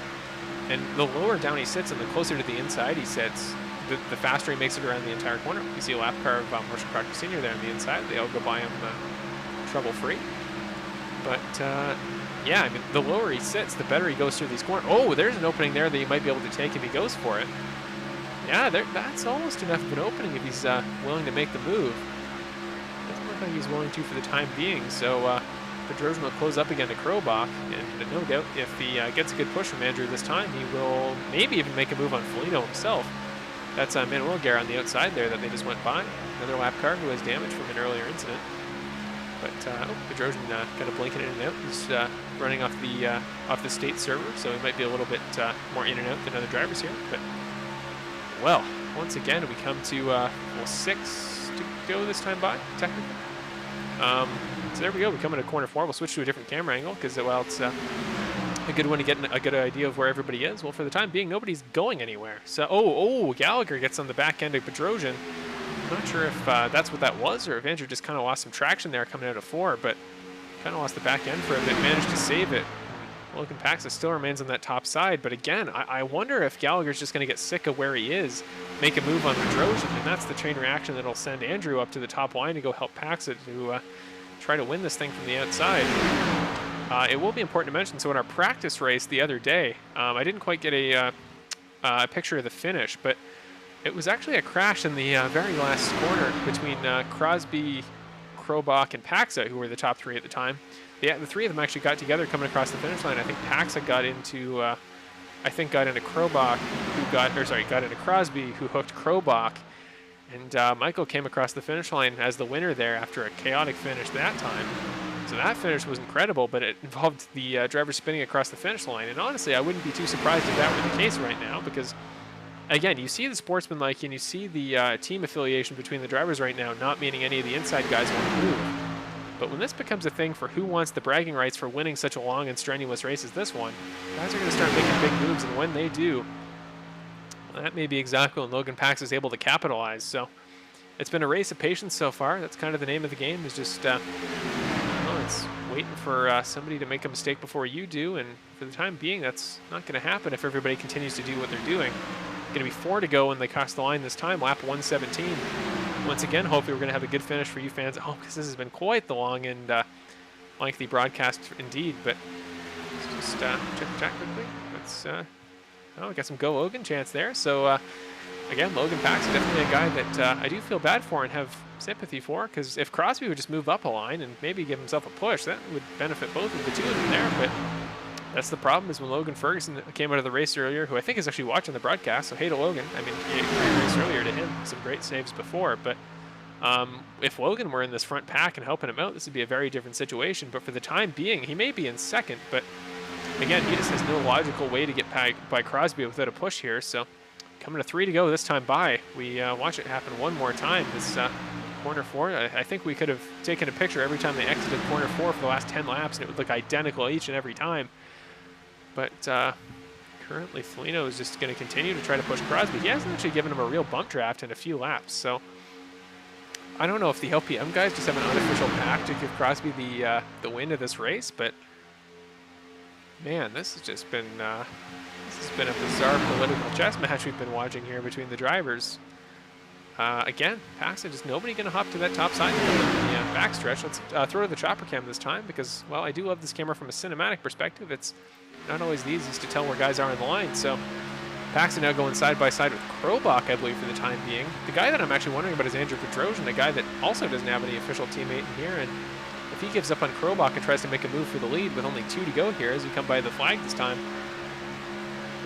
Speaker 2: And the lower down he sits and the closer to the inside he sits, the faster he makes it around the entire corner. You see a lap car of Marshall Crocker Sr. there on the inside. They all go by him trouble-free. But, yeah, I mean, the lower he sits, the better he goes through these corners. Oh, there's an opening there that you might be able to take if he goes for it. Yeah, that's almost enough of an opening if he's willing to make the move. Doesn't look like he's willing to for the time being, so Bedrosian will close up again to Krobach, and no doubt if he gets a good push from Andrew this time, he will maybe even make a move on Foligno himself. That's Manuel Garrett on the outside there that they just went by. Another lap car who has damage from an earlier incident. But Bedrosian kind of blinking in and out. He's running off the state server, so he might be a little bit more in and out than other drivers here. But well, once again we come to 6 to go this time by technically. So there we go. We come into corner 4. We'll switch to a different camera angle because well, it's a good one to get a good idea of where everybody is. Well, for the time being, nobody's going anywhere. So Gallagher gets on the back end of Bedrosian. I'm not sure if that's what that was, or if Andrew just kind of lost some traction there coming out of 4, but kind of lost the back end for a bit, managed to save it. Logan Paxson still remains on that top side, but again, I wonder if Gallagher's just going to get sick of where he is, make a move on Bedrosian, and that's the chain reaction that'll send Andrew up to the top line to go help Paxson to try to win this thing from the outside. It will be important to mention, so in our practice race the other day, I didn't quite get a picture of the finish, but it was actually a crash in the very last corner between Crosby, Krobach, and Paxa, who were the top 3 at the time. Yeah, the 3 of them actually got together coming across the finish line. I think Paxa got into Krobach, got into Crosby, who hooked Krobach, and Michael came across the finish line as the winner there after a chaotic finish that time. So that finish was incredible, but it involved the driver spinning across the finish line. And honestly, I wouldn't be too surprised if that were the case right now, because again, you see the sportsmanlike and you see the team affiliation between the drivers right now, not meaning any of the inside guys want to move. But when this becomes a thing for who wants the bragging rights for winning such a long and strenuous race as this one, guys are going to start making big moves, and when they do, well, that may be exactly when Logan Paxson is able to capitalize. So it's been a race of patience so far. That's kind of the name of the game, is just well, it's waiting for somebody to make a mistake before you do, and for the time being, that's not going to happen if everybody continues to do what they're doing. Going to be 4 to go when they cross the line this time, lap 117. Once again, hopefully we're going to have a good finish for you fans at home, because this has been quite the long and lengthy broadcast indeed. But let's just check the chat quickly. Let's, oh, we got some Go Logan chants there. So again, Logan Paxson, definitely a guy that I do feel bad for and have sympathy for, because if Crosby would just move up a line and maybe give himself a push, that would benefit both of the two of them there. But that's the problem, is when Logan Ferguson came out of the race earlier, who I think is actually watching the broadcast, so hey to Logan. I mean, he had a great race earlier to him, some great saves before, but if Logan were in this front pack and helping him out, this would be a very different situation. But for the time being, he may be in second, but again, he just has no logical way to get by Crosby without a push here. So coming to 3 to go this time by, we watch it happen one more time. This corner 4, I think we could have taken a picture every time they exited corner 4 for the last 10 laps, and it would look identical each and every time. But currently, Foligno is just going to continue to try to push Crosby. He hasn't actually given him a real bump draft in a few laps. So I don't know if the LPM guys just have an unofficial pact to give Crosby the win of this race. But man, this has just been a bizarre political chess match we've been watching here between the drivers. Again, Paxson, just nobody going to hop to that top side in the backstretch. Let's throw to the chopper cam this time, because, well, I do love this camera from a cinematic perspective. It's not always the easiest to tell where guys are in the line. So Paxson now going side by side with Krobach, I believe, for the time being. The guy that I'm actually wondering about is Andrew Bedrosian, a guy that also doesn't have any official teammate in here. And if he gives up on Krobach and tries to make a move for the lead with only 2 to go here as we come by the flag this time,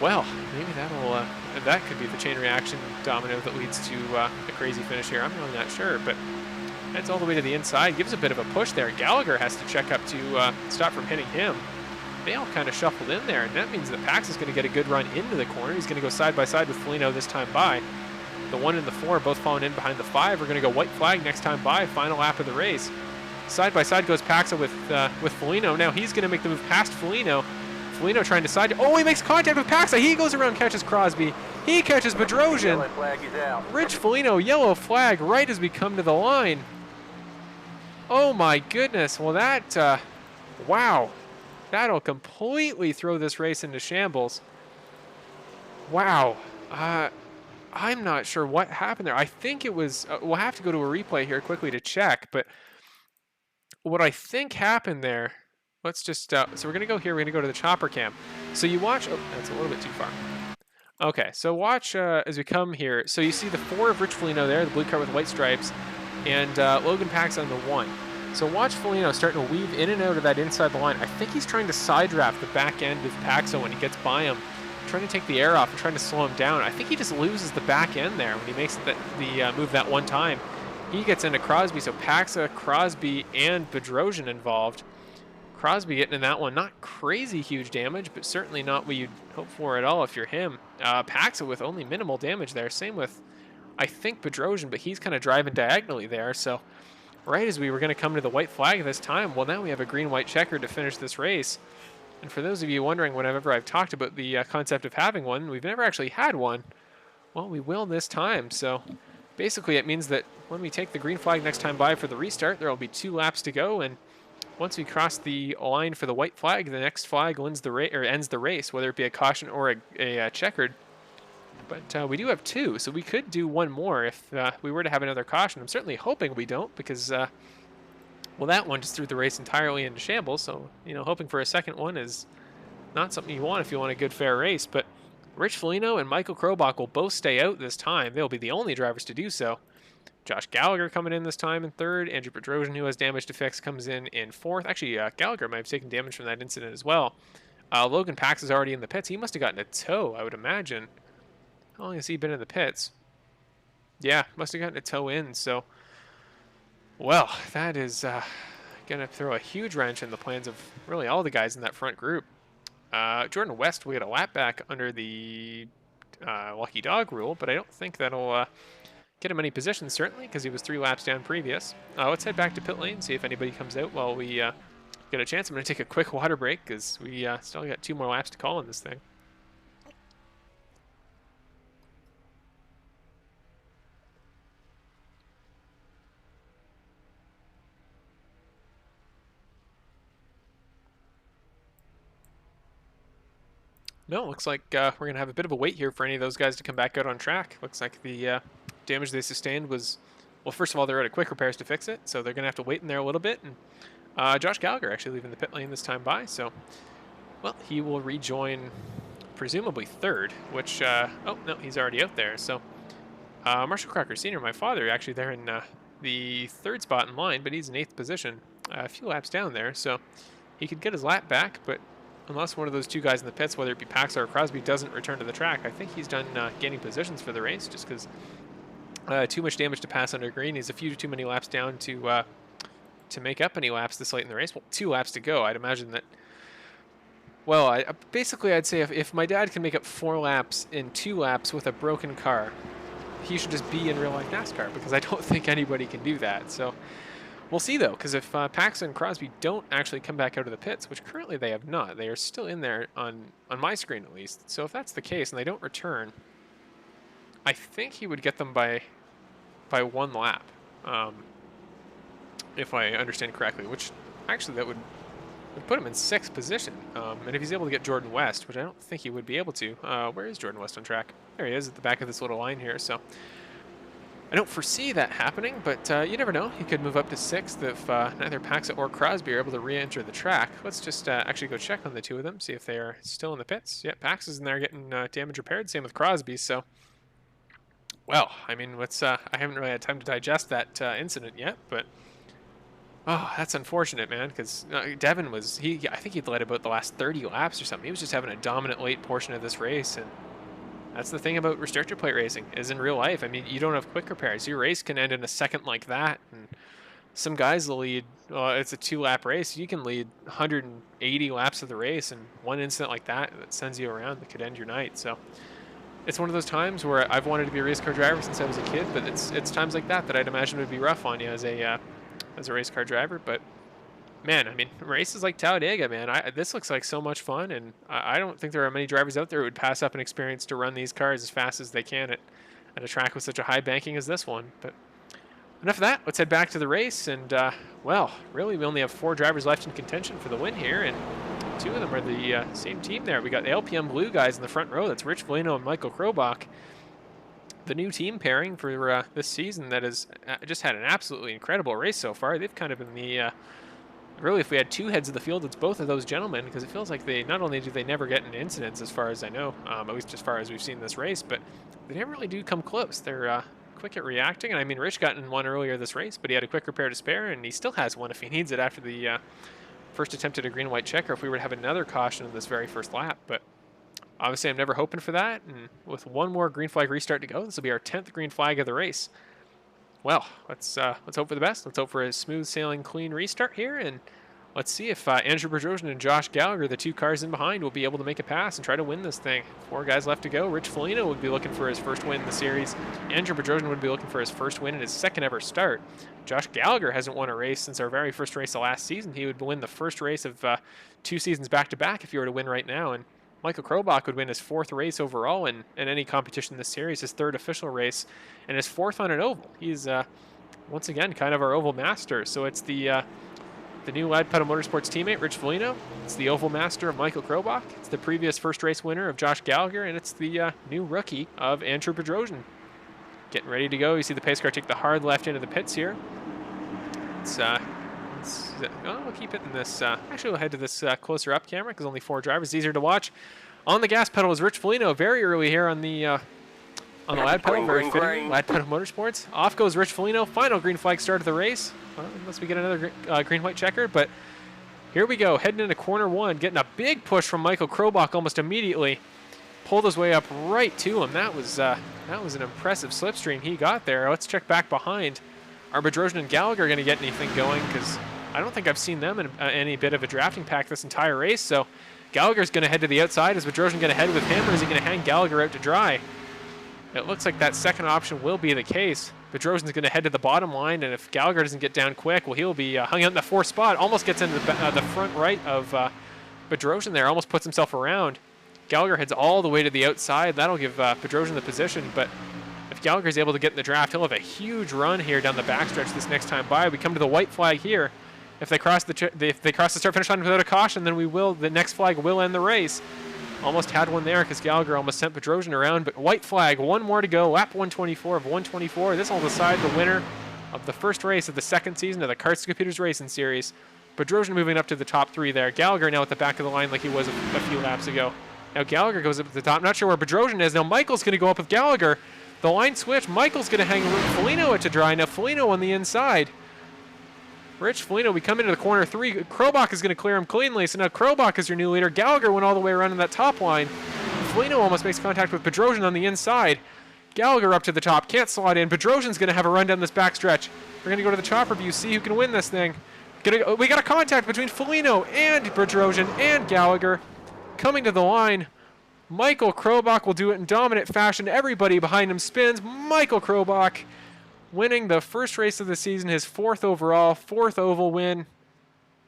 Speaker 2: well, maybe that could be the chain reaction domino that leads to a crazy finish here. I'm really not sure, but heads all the way to the inside, gives a bit of a push there. Gallagher has to check up to stop from hitting him. They all kind of shuffled in there, and that means that Paxson's going to get a good run into the corner. He's going to go side by side with Foligno this time by. The 1 and the 4 both falling in behind the 5. We're going to go white flag next time by, final lap of the race. Side by side goes Paxson with Foligno. Now he's going to make the move past Foligno. Foligno trying to side. Oh, he makes contact with Paxson. He goes around, catches Crosby. He catches Bedrosian. Rich Foligno, yellow flag right as we come to the line. Oh my goodness. Well, that, wow. That'll completely throw this race into shambles. Wow. I'm not sure what happened there. I think it was, we'll have to go to a replay here quickly to check, but what I think happened there, let's just, so we're going to go here, we're going to go to the chopper cam. So you watch, oh, that's a little bit too far. Okay, so watch as we come here. So you see the 4 of Rich Foligno there, the blue car with white stripes, and Logan Paxson on the 1. So watch Foligno starting to weave in and out of that inside the line. I think he's trying to side draft the back end of Paxson when he gets by him, trying to take the air off and trying to slow him down. I think he just loses the back end there when he makes the move that one time. He gets into Crosby, so Paxson, Crosby, and Bedrosian involved. Crosby getting in that one, not crazy huge damage, but certainly not what you'd hope for at all if you're him. Paxson with only minimal damage there. Same with, I think, Bedrosian, but he's kind of driving diagonally there, so right as we were going to come to the white flag this time, well, now we have a green-white checker to finish this race. And for those of you wondering, whenever I've talked about the concept of having one, we've never actually had one. Well, we will this time. So basically it means that when we take the green flag next time by for the restart, there will be 2 laps to go. And once we cross the line for the white flag, the next flag ends the race, whether it be a caution or a checkered. But we do have 2, so we could do 1 more if we were to have another caution. I'm certainly hoping we don't, because, well, that one just threw the race entirely into shambles. So, you know, hoping for a second one is not something you want if you want a good, fair race. But Rich Foligno and Michael Krobach will both stay out this time. They'll be the only drivers to do so. Josh Gallagher coming in this time in 3rd. Andrew Bedrosian, who has damage to fix, comes in 4th. Actually, Gallagher might have taken damage from that incident as well. Logan Paxson is already in the pits. He must have gotten a tow, I would imagine. How long has he been in the pits? Yeah, must have gotten a tow in. So, well, that is going to throw a huge wrench in the plans of really all the guys in that front group. Jordan West will get a lap back under the lucky dog rule, but I don't think that'll get him any positions, certainly, because he was 3 laps down previous. Let's head back to pit lane, see if anybody comes out while we get a chance. I'm going to take a quick water break because we still got 2 more laps to call on this thing. No, looks like we're going to have a bit of a wait here for any of those guys to come back out on track. Looks like the damage they sustained was, well, first of all, they're out of quick repairs to fix it, so they're going to have to wait in there a little bit. And Josh Gallagher actually leaving the pit lane this time by, so, well, he will rejoin presumably 3rd, which, oh, no, he's already out there. So Marshall Crocker Sr., my father, actually there in the 3rd spot in line, but he's in 8th position, a few laps down there, so he could get his lap back, but unless one of those 2 guys in the pits, whether it be Paxson or Crosby, doesn't return to the track, I think he's done gaining positions for the race just because too much damage to pass under green. He's a few too many laps down to make up any laps this late in the race. Well, 2 laps to go. I'd imagine that, well, basically I'd say if my dad can make up 4 laps in 2 laps with a broken car, he should just be in real-life NASCAR because I don't think anybody can do that. So we'll see, though, because if Paxson and Crosby don't actually come back out of the pits, which currently they have not, they are still in there on my screen at least. So if that's the case and they don't return, I think he would get them by 1 lap, if I understand correctly, which actually that would put him in 6th position. And if he's able to get Jordan West, which I don't think he would be able to, where is Jordan West on track? There he is at the back of this little line here, so I don't foresee that happening, but you never know. He could move up to 6th if neither Paxson or Crosby are able to re-enter the track. Let's just actually go check on the 2 of them, see if they are still in the pits. Yeah, Paxson's in there getting damage repaired, same with Crosby, so, well, I mean, I haven't really had time to digest that incident yet, but, oh, that's unfortunate, man, because Devon was, I think he'd led about the last 30 laps or something. He was just having a dominant late portion of this race, and that's the thing about restrictor plate racing, is in real life, I mean, you don't have quick repairs. Your race can end in a second like that, and some guys will lead, well, it's a 2-lap race. You can lead 180 laps of the race, and one incident like that sends you around that could end your night. So it's one of those times where I've wanted to be a race car driver since I was a kid, but it's times like that I'd imagine would be rough on you as a race car driver. But man, I mean, races like Talladega, man, this looks like so much fun, and I don't think there are many drivers out there who would pass up an experience to run these cars as fast as they can at a track with such a high banking as this one. But enough of that. Let's head back to the race, and well, really, we only have 4 drivers left in contention for the win here, and 2 of them are the same team there. We got the LPM Blue guys in the front row. That's Rich Foligno and Michael Krobach, the new team pairing for this season that has just had an absolutely incredible race so far. They've kind of been the really, if we had 2 heads of the field, it's both of those gentlemen, because it feels like they not only do they never get into incidents, as far as I know, at least as far as we've seen this race, but they never really do come close. They're quick at reacting, and I mean, Rich got in one earlier this race, but he had a quick repair to spare, and he still has one if he needs it after the first attempt at a green-white checker, if we were to have another caution in this very first lap. But obviously, I'm never hoping for that, and with 1 more green flag restart to go, this will be our 10th green flag of the race. Well, let's hope for the best. Let's hope for a smooth sailing, clean restart here, and let's see if Andrew Bedrosian and Josh Gallagher, the 2 cars in behind, will be able to make a pass and try to win this thing. 4 guys left to go. Rich Foligno would be looking for his first win in the series. Andrew Bedrosian would be looking for his first win in his 2nd ever start. Josh Gallagher hasn't won a race since our very first race of last season. He would win the first race of 2 seasons back-to-back if he were to win right now. And Michael Krobach would win his 4th race overall in any competition in this series, his 3rd official race, and his 4th on an oval. He's, once again, kind of our oval master. So it's the new Lad Pedal Motorsports teammate, Rich Foligno. It's the oval master of Michael Krobach. It's the previous first race winner of Josh Gallagher, and it's the new rookie of Andrew Bedrosian. Getting ready to go. You see the pace car take the hard left into the pits here. We'll keep it in this. Actually, we'll head to this closer up camera because only 4 drivers. It's easier to watch. On the gas pedal is Rich Foligno, very early here on the Lad Pedal, very fitting. Lad Pedal Motorsports. Off goes Rich Foligno. Final green flag start of the race. Unless we get another green-white checker, but here we go, heading into corner 1, getting a big push from Michael Krobach almost immediately. Pulled his way up right to him. That was an impressive slipstream he got there. Let's check back behind. Are Bedrosian and Gallagher going to get anything going? Because I don't think I've seen them in any bit of a drafting pack this entire race. So Gallagher's going to head to the outside. Is Bedrosian going to head with him, or is he going to hang Gallagher out to dry? It looks like that second option will be the case. Bedrosian's going to head to the bottom line, and if Gallagher doesn't get down quick, well, he'll be hung out in the fourth spot. Almost gets into the front right of Bedrosian there. Almost puts himself around. Gallagher heads all the way to the outside. That'll give Bedrosian the position, but if Gallagher's able to get in the draft, he'll have a huge run here down the backstretch this next time by. We come to the white flag here. If they cross the start-finish line without a caution, then the next flag will end the race. Almost had one there because Gallagher almost sent Bedrosian around, but white flag, one more to go, lap 124 of 124. This will decide the winner of the first race of the second season of the Karts to Computers Racing Series. Bedrosian moving up to the top three there. Gallagher now at the back of the line like he was a few laps ago. Now Gallagher goes up at the top. Not sure where Bedrosian is. Now Michael's going to go up with Gallagher. The line switch. Michael's going to hang Foligno out to dry. Now Foligno on the inside. Rich Foligno, we come into the corner three. Krobach is going to clear him cleanly. So now Krobach is your new leader. Gallagher went all the way around in that top line. Foligno almost makes contact with Bedrosian on the inside. Gallagher up to the top. Can't slot in. Bedrosian's going to have a run down this backstretch. We're going to go to the chopper view, see who can win this thing. We got a contact between Foligno and Bedrosian and Gallagher. Coming to the line. Michael Krobach will do it in dominant fashion. Everybody behind him spins. Michael Krobach winning the first race of the season, his fourth overall, fourth oval win.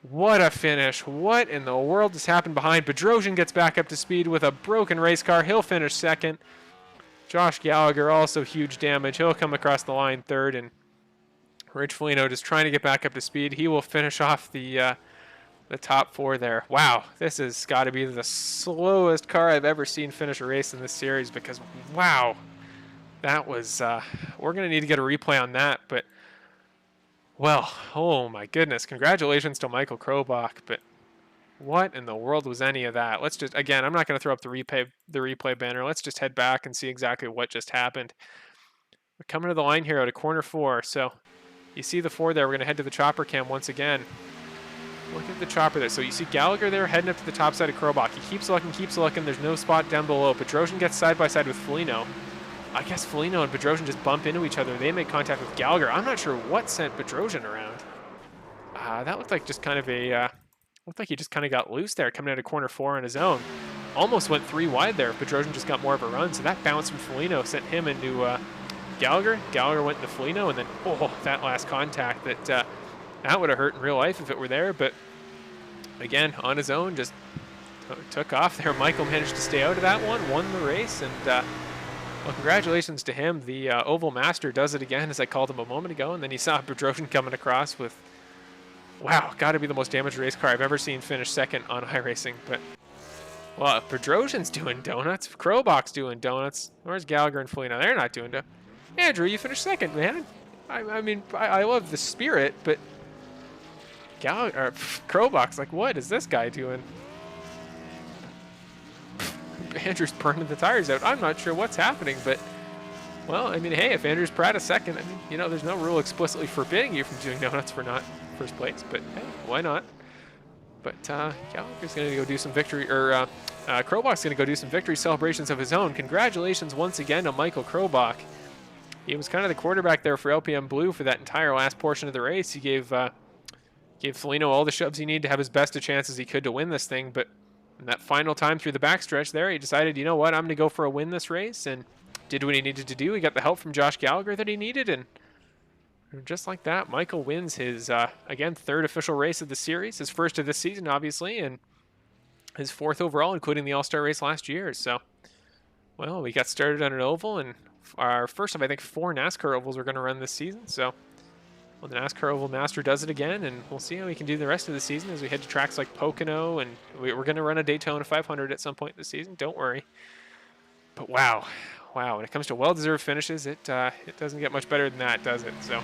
Speaker 2: What a finish. What in the world has happened behind? Bedrosian gets back up to speed with a broken race car. He'll finish second. Josh Gallagher also huge damage. He'll come across the line third, and Rich Foligno just trying to get back up to speed. He will finish off the top four there. Wow, this has got to be the slowest car I've ever seen finish a race in this series because, wow, that was, we're going to need to get a replay on that, but, well, oh my goodness, congratulations to Michael Krobach, but what in the world was any of that? Let's just, again, I'm not going to throw up the replay banner. Let's just head back and see exactly what just happened. We're coming to the line here out of corner 4, so you see the 4 there. We're going to head to the chopper cam once again. Look at the chopper there. So you see Gallagher there heading up to the top side of Krobach. He keeps looking. There's no spot down below. Bedrosian gets side by side with Foligno. I guess Foligno and Bedrosian just bump into each other. They make contact with Gallagher. I'm not sure what sent Bedrosian around. That looked like just kind of a, looked like he just kind of got loose there coming out of corner 4 on his own. Almost went 3 wide there. Bedrosian just got more of a run. So that bounce from Foligno sent him into Gallagher. Gallagher went into Foligno, and then, oh, that last contact that would have hurt in real life if it were there. But again, on his own, just took off there. Michael managed to stay out of that one, won the race, and well, congratulations to him. The Oval Master does it again, as I called him a moment ago, and then he saw Bedrosian coming across with, wow, got to be the most damaged race car I've ever seen finish second on iRacing. But, well, if Bedrosian's doing donuts, Krobach's doing donuts, where's Gallagher and Foligno? They're not doing donuts. Andrew, you finished second, man. I mean, I love the spirit, but Gallagher, Krobach's like, what is this guy doing? Andrew's burning the tires out. I'm not sure what's happening, but, well, I mean, hey, if Andrew's Pratt is second, I mean, you know, there's no rule explicitly forbidding you from doing donuts for not first place, but hey, why not? But Gallagher's going to go do some victory, or Krobach's going to go do some victory celebrations of his own. Congratulations once again to Michael Krobach. He was kind of the quarterback there for LPM Blue for that entire last portion of the race. He gave Foligno all the shoves he needed to have as best a chance as he could to win this thing, but in that final time through the backstretch there, he decided, you know what, I'm going to go for a win this race, and did what he needed to do. He got the help from Josh Gallagher that he needed, and just like that, Michael wins his, again, 3rd official race of the series, his first of this season, obviously, and his 4th overall, including the All-Star race last year. So, well, we got started on an oval, and our first of, I think, 4 NASCAR ovals we're going to run this season. So, well, the NASCAR Oval Master does it again, and we'll see how we can do the rest of the season as we head to tracks like Pocono, and we're going to run a Daytona 500 at some point this season. Don't worry. But wow, when it comes to well-deserved finishes, it doesn't get much better than that, does it? So,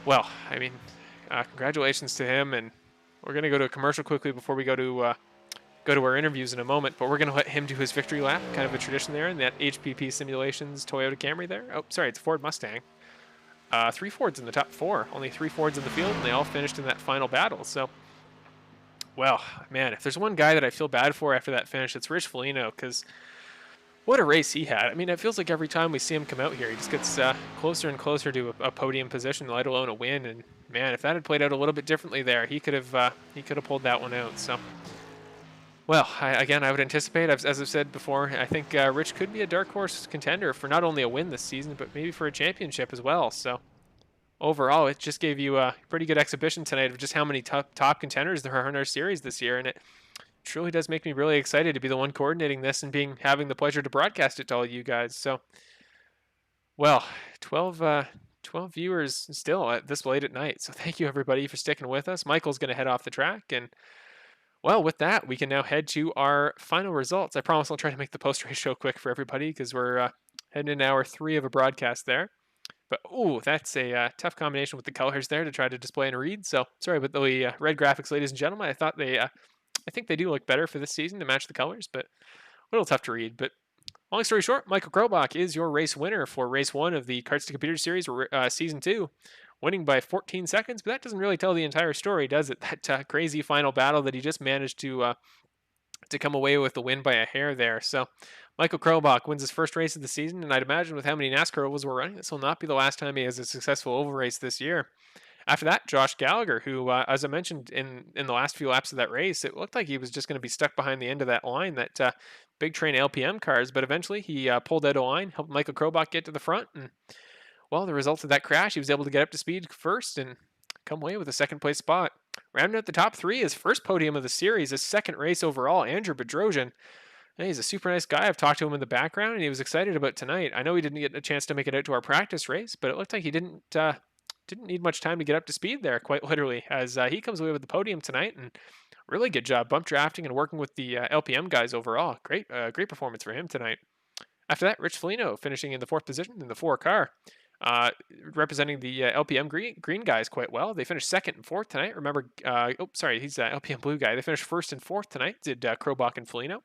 Speaker 2: well, I mean, congratulations to him, and we're going to go to a commercial quickly before we go to our interviews in a moment, but we're going to let him do his victory lap, kind of a tradition there in that HPP Simulations Toyota Camry there. Oh, sorry, it's a Ford Mustang. 3 Fords in the top 4, only 3 Fords in the field, and they all finished in that final battle. So, well, man, if there's one guy that I feel bad for after that finish, it's Rich Foligno, because what a race he had. I mean, it feels like every time we see him come out here, he just gets closer and closer to a podium position, let alone a win. And man, if that had played out a little bit differently there, he could have pulled that one out. So, well, I would anticipate, as I've said before, I think Rich could be a dark horse contender for not only a win this season, but maybe for a championship as well. So, overall, it just gave you a pretty good exhibition tonight of just how many top contenders there are in our series this year, and it truly does make me really excited to be the one coordinating this and having the pleasure to broadcast it to all you guys. So, well, 12 viewers still at this late at night. So thank you everybody for sticking with us. Michael's going to head off the track, and well, with that, we can now head to our final results. I promise I'll try to make the post-race show quick for everybody because we're heading into hour 3 of a broadcast there. But, ooh, that's a tough combination with the colors there to try to display and read. So, sorry about the red graphics, ladies and gentlemen. I think they do look better for this season to match the colors, but a little tough to read. But long story short, Michael Krobach is your race winner for race 1 of the Karts to Computer Series Season 2, winning by 14 seconds. But that doesn't really tell the entire story, does it? That crazy final battle that he just managed to come away with the win by a hair there. So Michael Krobach wins his first race of the season, and I'd imagine with how many NASCAR ovals we're running, this will not be the last time he has a successful oval race this year. After that, Josh Gallagher, who, as I mentioned in the last few laps of that race, it looked like he was just going to be stuck behind the end of that line, that big train LPM cars, but eventually he pulled out a line, helped Michael Krobach get to the front, and, well, the result of that crash, he was able to get up to speed first and come away with a second place spot. Rounding out the top 3, his first podium of the series, his second race overall, Andrew Bedrosian. He's a super nice guy. I've talked to him in the background, and he was excited about tonight. I know he didn't get a chance to make it out to our practice race, but it looked like he didn't need much time to get up to speed there, quite literally, as he comes away with the podium tonight. And really good job bump drafting and working with the LPM guys overall. Great performance for him tonight. After that, Rich Foligno finishing in the 4th position in the 4 car. Representing the LPM green guys quite well. They finished 2nd and 4th tonight. Remember, he's LPM blue guy. They finished 1st and 4th tonight, did Krobach and Foligno.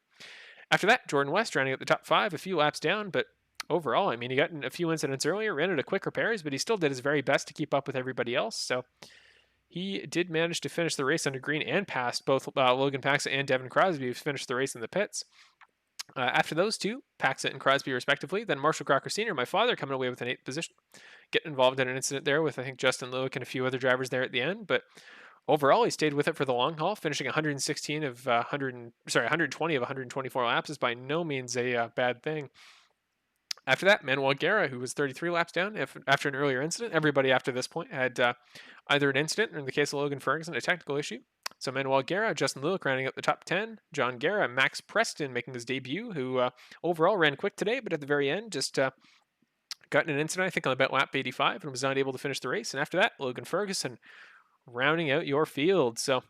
Speaker 2: After that, Jordan West rounding out the top 5, a few laps down, but overall, I mean, he got in a few incidents earlier, ran into quick repairs, but he still did his very best to keep up with everybody else. So he did manage to finish the race under green and passed both Logan Paxson and Devon Crosby, who finished the race in the pits. After those two, Paxson and Crosby respectively, then Marshall Crocker Sr., my father, coming away with an 8th position, getting involved in an incident there with, I think, Justin Looook and a few other drivers there at the end. But overall, he stayed with it for the long haul, finishing 120 of 124 laps is by no means a bad thing. After that, Manuel Guerra, who was 33 laps down after an earlier incident. Everybody after this point had either an incident, or in the case of Logan Ferguson, a technical issue. So Manuel Guerra, Justin Looock rounding up the top 10. John Guerra, Max Preston making his debut, who overall ran quick today, but at the very end just got in an incident, I think, on about lap 85 and was not able to finish the race. And after that, Logan Ferguson rounding out your field. So,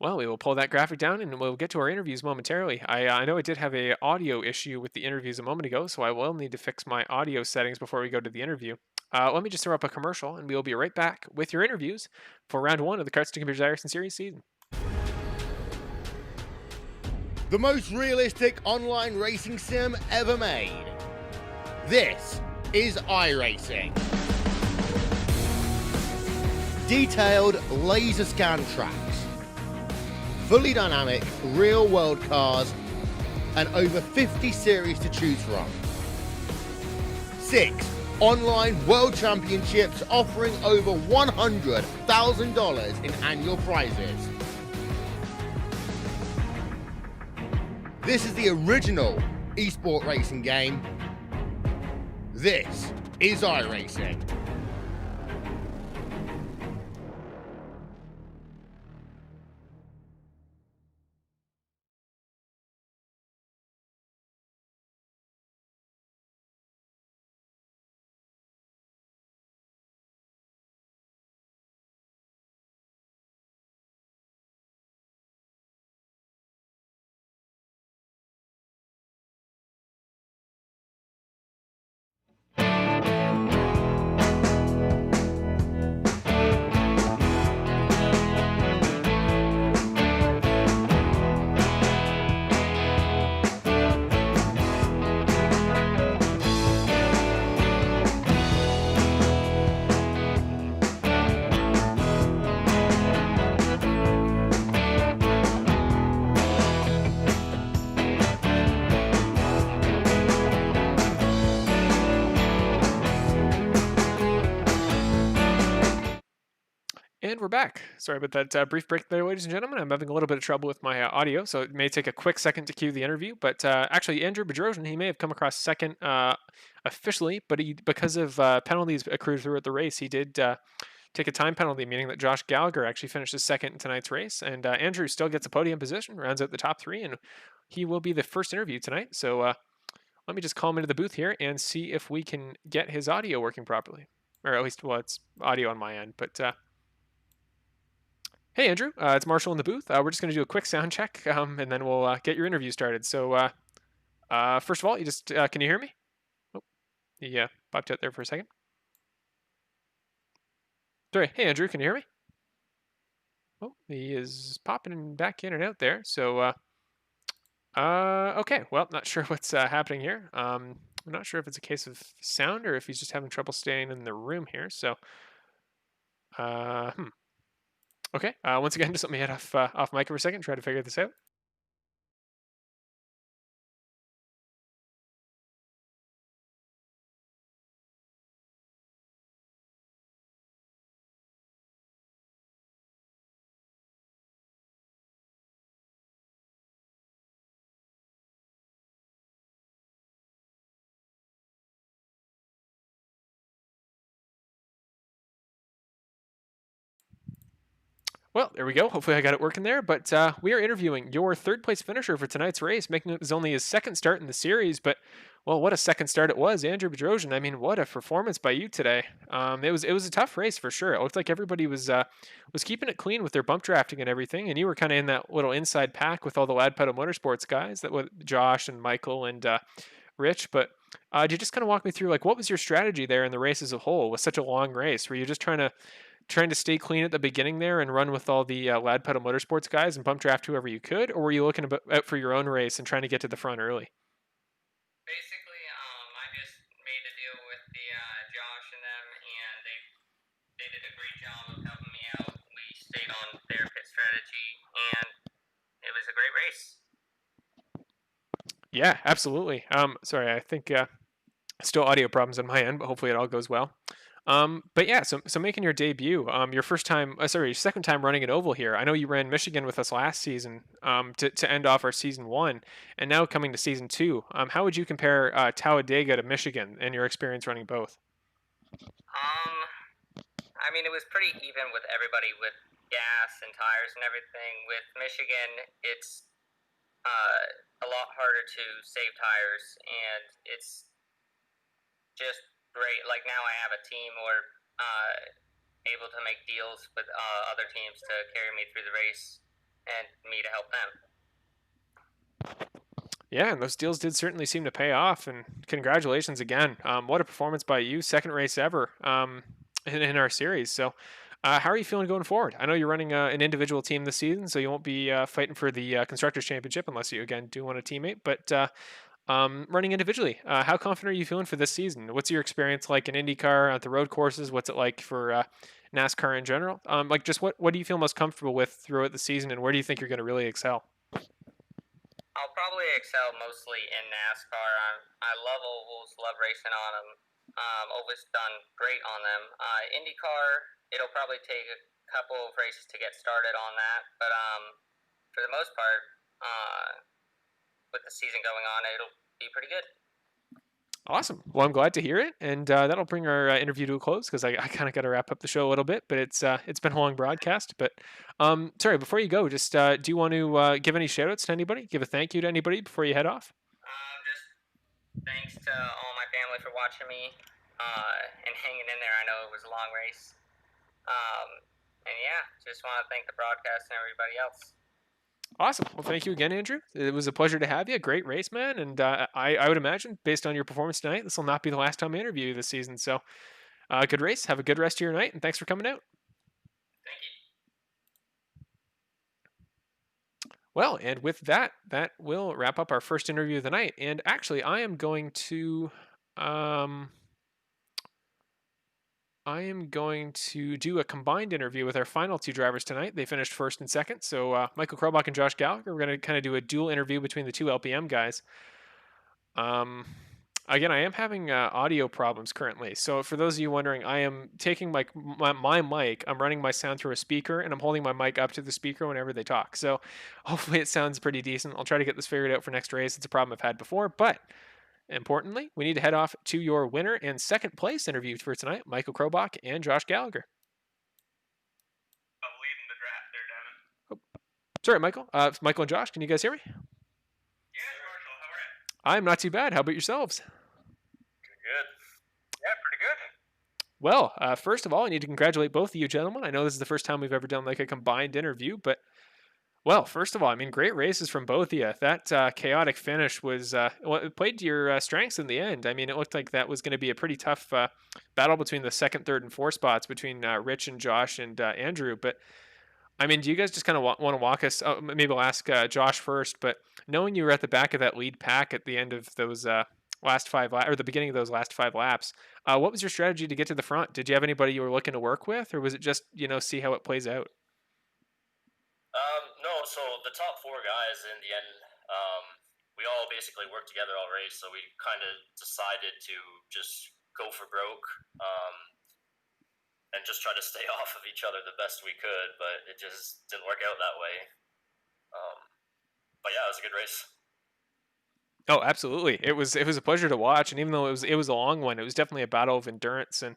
Speaker 2: well, we will pull that graphic down and we'll get to our interviews momentarily. I know I did have a audio issue with the interviews a moment ago, so I will need to fix my audio settings before we go to the interview. Let me just throw up a commercial, and we will be right back with your interviews for round 1 of the Karts to Computers Iverson Series season.
Speaker 1: The most realistic online racing sim ever made. This is iRacing. Detailed laser scan tracks, fully dynamic real-world cars, and over 50 series to choose from. 6 online world championships offering over $100,000 in annual prizes. This is the original esport racing game. This is iRacing.
Speaker 2: And we're back. Sorry about that brief break there, ladies and gentlemen. I'm having a little bit of trouble with my audio, so it may take a quick second to cue the interview. But actually, Andrew Bedrosian, he may have come across second officially, but because of penalties accrued throughout the race, he did take a time penalty, meaning that Josh Gallagher actually finishes second in tonight's race. And Andrew still gets a podium position, rounds out the top three, and he will be the first interview tonight. So let me just call him into the booth here and see if we can get his audio working properly. Or at least, well, it's audio on my end, but... Hey, Andrew. It's Marshall in the booth. We're just going to do a quick sound check, and then we'll get your interview started. So, first of all, you just can you hear me? Oh, he popped out there for a second. Sorry. Hey, Andrew. Can you hear me? Oh, he is popping back in and out there. So, okay. Well, not sure what's happening here. I'm not sure if it's a case of sound or if he's just having trouble staying in the room here. So, Okay. Once again, just let me head off mic for a second. Try to figure this out. Well, there we go. Hopefully I got it working there. But we are interviewing your third place finisher for tonight's race, making it only his second start in the series. But, well, what a second start it was. Andrew Bedrosian, I mean, what a performance by you today. It was a tough race for sure. It looked like everybody was keeping it clean with their bump drafting and everything. And you were kind of in that little inside pack with all the Lad Pedal Motorsports guys, that with Josh and Michael and Rich. But do you just kind of walk me through, like, what was your strategy there in the race as a whole with such a long race? Were you just trying to stay clean at the beginning there and run with all the Lad Pedal Motorsports guys and bump draft whoever you could, or were you looking out for your own race and trying to get to the front early?
Speaker 3: Basically, I just made a deal with the Josh and them, and they did a great job of helping me out. We stayed on their pit strategy, and it was a great race.
Speaker 2: Yeah, absolutely. Sorry, I think still audio problems on my end, but hopefully it all goes well. But yeah, so making your debut, your second time running an oval here. I know you ran Michigan with us last season, to end off our season one, and now coming to season two. How would you compare Talladega to Michigan and your experience running both?
Speaker 3: I mean, it was pretty even with everybody with gas and tires and everything. With Michigan, it's a lot harder to save tires, and it's just great. Like, now I have a team or able to make deals with other teams to carry me through the race and me to help them.
Speaker 2: Yeah, and those deals did certainly seem to pay off. And congratulations again. What a performance by you, second race ever in our series. So, how are you feeling going forward? I know you're running an individual team this season, so you won't be fighting for the constructors championship unless you again do want a teammate. But running individually, how confident are you feeling for this season? What's your experience like in IndyCar at the road courses? What's it like for NASCAR in general? Like, just what do you feel most comfortable with throughout the season, and where do you think you're going to really excel?
Speaker 3: I'll probably excel mostly in NASCAR. I love ovals, love racing on them. Always done great on them. IndyCar, it'll probably take a couple of races to get started on that, but for the most part, with the season going on, it'll be pretty good.
Speaker 2: Awesome. Well, I'm glad to hear it, and that'll bring our interview to a close because I kind of got to wrap up the show a little bit. But it's been a long broadcast. But sorry, before you go, just do you want to give any shout outs to anybody? Give a thank you to anybody before you head off?
Speaker 3: Just thanks to all my family for watching me and hanging in there. I know it was a long race. And yeah, just want to thank the broadcast and everybody else.
Speaker 2: Awesome. Well, thank you again, Andrew. It was a pleasure to have you. Great race, man. And I would imagine, based on your performance tonight, this will not be the last time I interview you this season. So, good race. Have a good rest of your night, and thanks for coming out.
Speaker 3: Thank you.
Speaker 2: Well, and with that will wrap up our first interview of the night. And actually, I am going to do a combined interview with our final two drivers tonight. They finished first and second. So Michael Krobach and Josh Gallagher, we're going to kind of do a dual interview between the two LPM guys. Again, I am having audio problems currently. So for those of you wondering, I am taking my mic, I'm running my sound through a speaker, and I'm holding my mic up to the speaker whenever they talk. So hopefully it sounds pretty decent. I'll try to get this figured out for next race. It's a problem I've had before, but importantly, we need to head off to your winner and second place interview for tonight, Michael Krobach and Josh Gallagher.
Speaker 4: I'm leading the draft there, Devon.
Speaker 2: Sorry, Michael. Michael and Josh, can you guys hear me?
Speaker 4: Yes, Marshall. How are you?
Speaker 2: I'm not too bad. How about yourselves?
Speaker 4: Good. Yeah, pretty good.
Speaker 2: Well, first of all, I need to congratulate both of you gentlemen. I know this is the first time we've ever done like a combined interview, but well, first of all, I mean, great races from both of you. That chaotic finish was well, it played to your strengths in the end. I mean, it looked like that was going to be a pretty tough battle between the second, third, and fourth spots between Rich and Josh and Andrew. But I mean, do you guys just kind of want to walk us? Maybe I'll ask Josh first. But knowing you were at the back of that lead pack at the end of those last or the beginning of those last 5 laps, what was your strategy to get to the front? Did you have anybody you were looking to work with, or was it just see how it plays out?
Speaker 5: No, so the top 4 guys in the end, we all basically worked together all race, so we kind of decided to just go for broke and just try to stay off of each other the best we could, but it just didn't work out that way. But yeah, it was a good race.
Speaker 2: Oh, absolutely. It was a pleasure to watch, and even though it was a long one, it was definitely a battle of endurance. And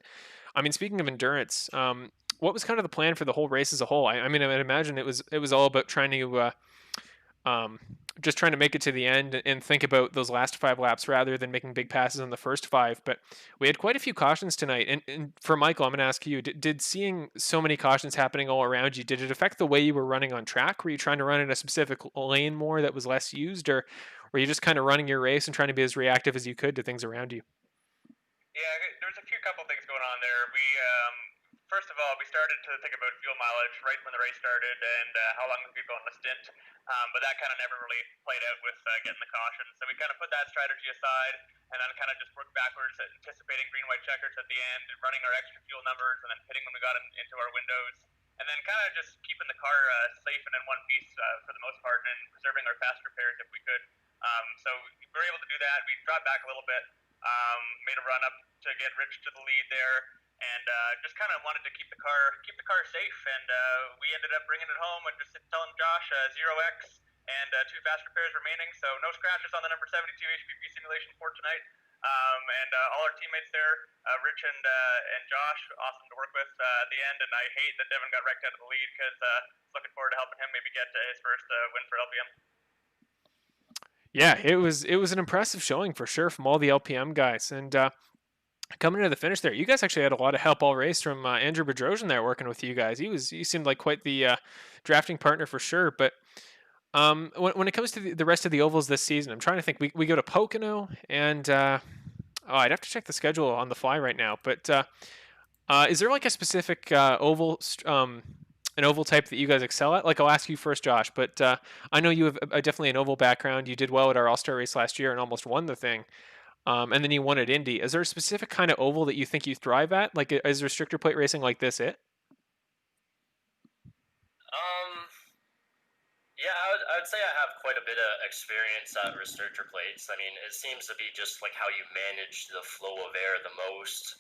Speaker 2: I mean, speaking of endurance, what was kind of the plan for the whole race as a whole? I mean, I would imagine it was all about trying to just trying to make it to the end and think about those last 5 laps rather than making big passes on the first 5. But we had quite a few cautions tonight. And for Michael, I'm going to ask you: did seeing so many cautions happening all around you, did it affect the way you were running on track? Were you trying to run in a specific lane more that was less used, or were you just kind of running your race and trying to be as reactive as you could to things around you?
Speaker 4: Yeah, there's a couple things going on there. First of all, we started to think about fuel mileage right when the race started and how long we could go on the stint, but that kind of never really played out with getting the caution. So we kind of put that strategy aside and then kind of just worked backwards, anticipating green-white checkers at the end, running our extra fuel numbers, and then hitting when we got into our windows, and then kind of just keeping the car safe and in one piece for the most part, and preserving our fast repairs if we could. So we were able to do that. We dropped back a little bit, made a run up to get Rich to the lead there, and just kind of wanted to keep the car safe. And we ended up bringing it home and just telling Josh 0x and 2 fast repairs remaining. So no scratches on the number 72 HPP simulation for tonight. And all our teammates there, Rich and Josh, awesome to work with at the end. And I hate that Devon got wrecked out of the lead because looking forward to helping him maybe get his first win for LPM.
Speaker 2: Yeah, it was an impressive showing for sure from all the LPM guys. And coming to the finish there, you guys actually had a lot of help all race from Andrew Bedrosian there working with you guys. He seemed like quite the drafting partner for sure. But when it comes to the rest of the ovals this season, I'm trying to think. We go to Pocono, and I'd have to check the schedule on the fly right now. But is there like a specific oval? An oval type that you guys excel at? Like, I'll ask you first, Josh, but I know you have definitely an oval background. You did well at our All-Star race last year and almost won the thing. And then you won at Indy. Is there a specific kind of oval that you think you thrive at? Like, is restrictor plate racing like this it?
Speaker 5: Yeah, I would say I have quite a bit of experience at restrictor plates. I mean, it seems to be just like how you manage the flow of air the most.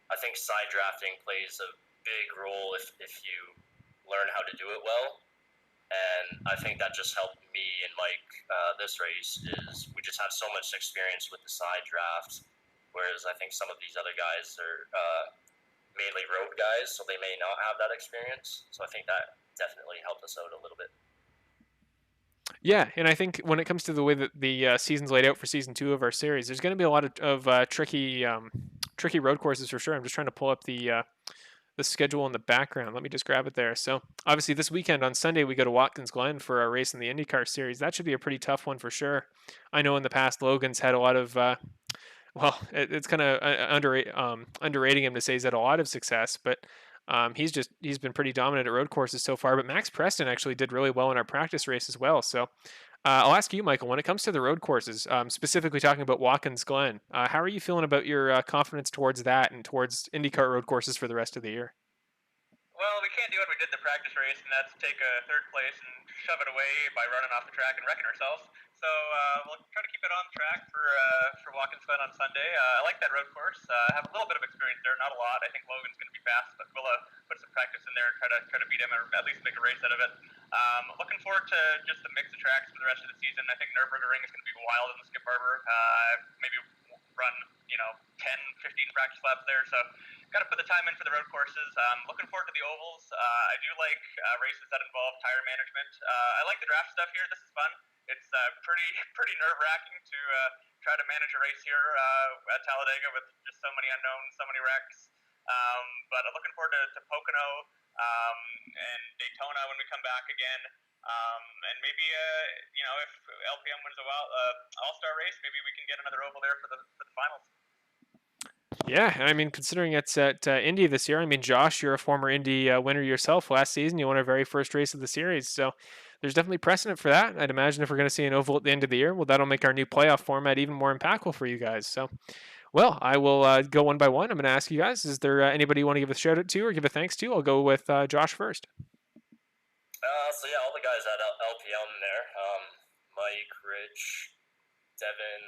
Speaker 5: I think side drafting plays a big role if you learn how to do it well, and I think that just helped me and Mike this race. Is we just have so much experience with the side draft, whereas I think some of these other guys are mainly road guys, so they may not have that experience. So I think that definitely helped us out a little bit.
Speaker 2: Yeah, and I think when it comes to the way that the season's laid out for season 2 of our series, there's going to be a lot of tricky road courses for sure. I'm just trying to pull up the schedule in the background. Let me just grab it there. So obviously this weekend on Sunday we go to Watkins Glen for our race in the IndyCar series. That should be a pretty tough one for sure. I know in the past Logan's had a lot of it's kind of underrating him to say he's had a lot of success, but he's been pretty dominant at road courses so far. But Max Preston actually did really well in our practice race as well. So I'll ask you, Michael, when it comes to the road courses, specifically talking about Watkins Glen, how are you feeling about your confidence towards that and towards IndyCar road courses for the rest of the year?
Speaker 4: Well, we can't do what we did in the practice race, and that's take a third place and shove it away by running off the track and wrecking ourselves. We'll try to keep it on track for Watkins Glen on Sunday. I like that road course. I have a little bit of experience there, not a lot. I think Logan's going to be fast, but we'll put some practice in there and try to beat him, or at least make a race out of it. Looking forward to just the mix of tracks for the rest of the season. I think Nürburgring is going to be wild in the Skip Barber. Maybe run 10, 15 practice laps there. So got to put the time in for the road courses. Looking forward to the ovals. I do like races that involve tire management. I like the draft stuff here. This is fun. It's pretty nerve-wracking to try to manage a race here at Talladega with just so many unknowns, so many wrecks. But I'm looking forward to Pocono and Daytona when we come back again. And maybe if LPM wins a All-Star race, maybe we can get another oval there for the finals.
Speaker 2: Yeah, I mean, considering it's at Indy this year, I mean, Josh, you're a former Indy winner yourself. Last season, you won our very first race of the series, so there's definitely precedent for that. I'd imagine if we're going to see an oval at the end of the year, well, that'll make our new playoff format even more impactful for you guys. So, well, I will go one by one. I'm going to ask you guys, is there anybody you want to give a shout out to or give a thanks to? I'll go with Josh first.
Speaker 5: All the guys at LPM there, Mike, Rich, Devon,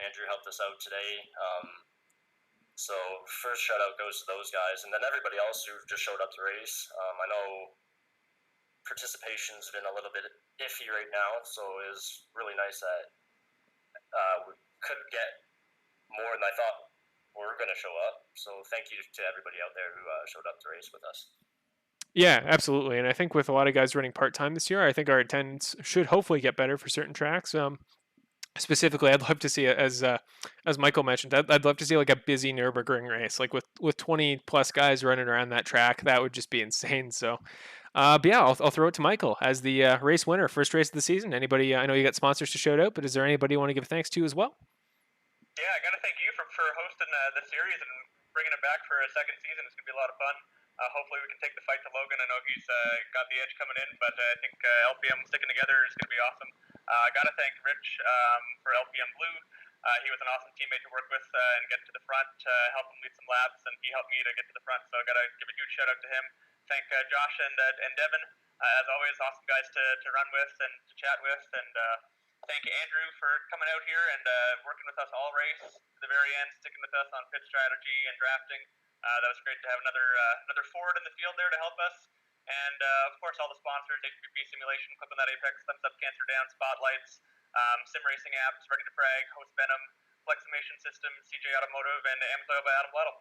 Speaker 5: Andrew helped us out today. So first shout out goes to those guys, and then everybody else who just showed up to race. I know participation's been a little bit iffy right now, so it was really nice that we could get more than I thought were going to show up. So thank you to everybody out there who showed up to race with us.
Speaker 2: Yeah, absolutely. And I think with a lot of guys running part-time this year, I think our attendance should hopefully get better for certain tracks. Specifically, I'd love to see, as Michael mentioned, I'd love to see like a busy Nürburgring race, like with 20 plus guys running around that track. That would just be insane. So, but yeah, I'll throw it to Michael as the race winner, first race of the season. Anybody? I know you got sponsors to shout out, but is there anybody you want to give thanks to as well?
Speaker 4: Yeah, I got to thank you for hosting the series and bringing it back for a second season. It's going to be a lot of fun. Hopefully we can take the fight to Logan. I know he's got the edge coming in, but I think LPM sticking together is going to be awesome. I got to thank Rich for LPM Blue. He was an awesome teammate to work with and get to the front, help him lead some laps, and he helped me to get to the front. So I got to give a huge shout out to him. Thank Josh and Devon, as always, awesome guys to run with and to chat with. And thank Andrew for coming out here and working with us all race to the very end, sticking with us on pit strategy and drafting. That was great to have another forward in the field there to help us. And, of course, all the sponsors, HPP Simulation, Clipping That Apex, Thumbs Up, Cancer Down, Spotlights, Sim Racing Apps, Ready to Frag, Host Venom, Fleximation Systems, CJ Automotive, and Amsoil by Adam Weddle.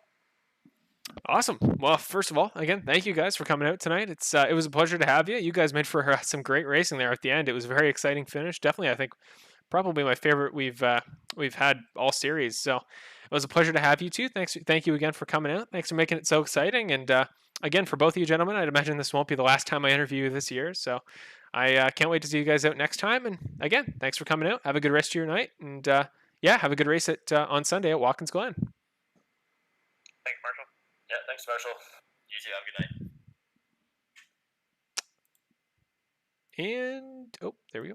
Speaker 2: Awesome. Well, first of all, again, thank you guys for coming out tonight. It was a pleasure to have you. You guys made for some great racing there at the end. It was a very exciting finish. Definitely, I think, probably my favorite we've had all series. So it was a pleasure to have you too. Thank you again for coming out. Thanks for making it so exciting. And again, for both of you gentlemen, I'd imagine this won't be the last time I interview you this year. So I can't wait to see you guys out next time. And again, thanks for coming out. Have a good rest of your night. And have a good race on Sunday at Watkins Glen.
Speaker 4: Thanks, Marshall.
Speaker 5: Yeah, thanks, Marshall. You too. Have a good night.
Speaker 2: And there we go.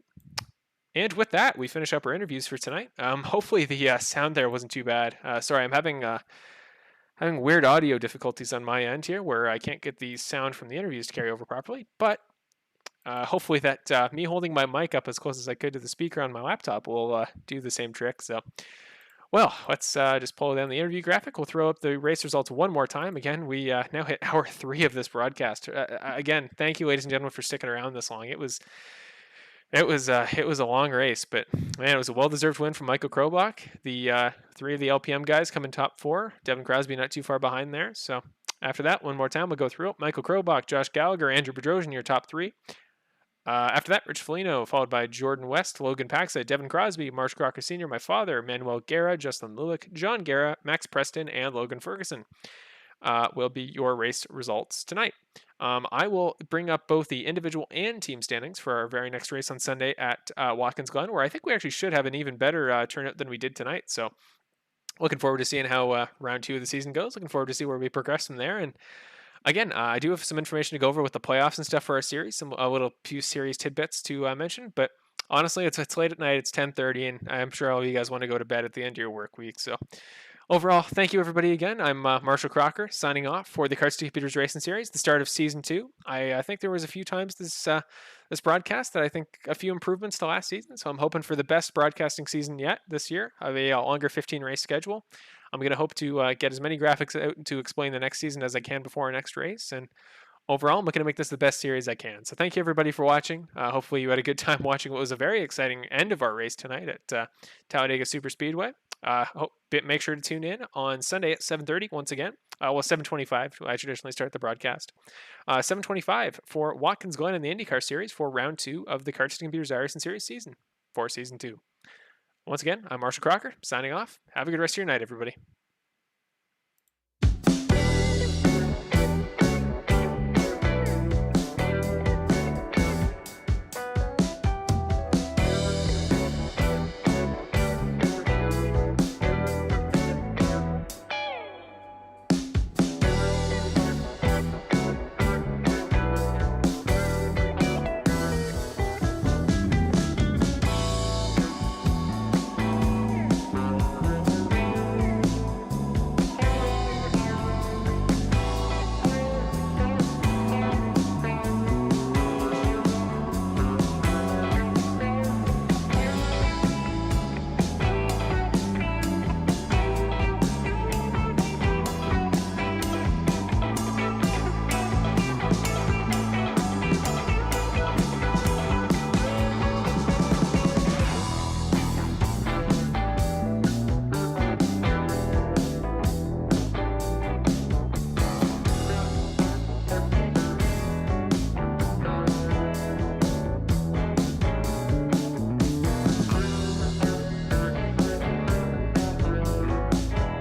Speaker 2: And with that, we finish up our interviews for tonight. Hopefully the sound there wasn't too bad. Sorry, I'm having weird audio difficulties on my end here, where I can't get the sound from the interviews to carry over properly. But hopefully that me holding my mic up as close as I could to the speaker on my laptop will do the same trick. So, well, let's just pull down the interview graphic. We'll throw up the race results one more time. Again, we now hit hour 3 of this broadcast. Again, thank you, ladies and gentlemen, for sticking around this long. It was a long race, but man, it was a well-deserved win from Michael Krobach. The 3 of the LPM guys come in top 4. Devon Crosby not too far behind there. So after that, one more time, we'll go through it. Michael Krobach, Josh Gallagher, Andrew Bedrosian, your top 3. After that, Rich Foligno, followed by Jordan West, Logan Paxson, Devon Crosby, Marsh Crocker Sr., my father, Manuel Guerra, Justin Looook, John Garrett, Max Preston, and Logan Ferguson. Will be your race results tonight. I will bring up both the individual and team standings for our very next race on Sunday at Watkins Glen, where I think we actually should have an even better turnout than we did tonight. So looking forward to seeing how round 2 of the season goes. Looking forward to see where we progress from there. And again, I do have some information to go over with the playoffs and stuff for our series, some few series tidbits to mention. But honestly, it's late at night. It's 10:30, and I'm sure all of you guys want to go to bed at the end of your work week. So Overall, thank you everybody again. I'm Marshall Crocker signing off for the Karts to Computers Racing Series, the start of Season 2. I think there was a few times this broadcast that I think a few improvements to last season, so I'm hoping for the best broadcasting season yet this year. I have a longer 15 race schedule. I'm going to hope to get as many graphics out to explain the next season as I can before our next race, and overall, I'm looking to make this the best series I can. So thank you everybody for watching. Hopefully you had a good time watching what was a very exciting end of our race tonight at Talladega Super Speedway. Make sure to tune in on Sunday at 7:30 once again. 7:25. I traditionally start the broadcast. 7:25 for Watkins Glen in the IndyCar Series for round 2 of the Karts to Computers Racing Series season for season 2. Once again, I'm Marshall Crocker signing off. Have a good rest of your night, everybody.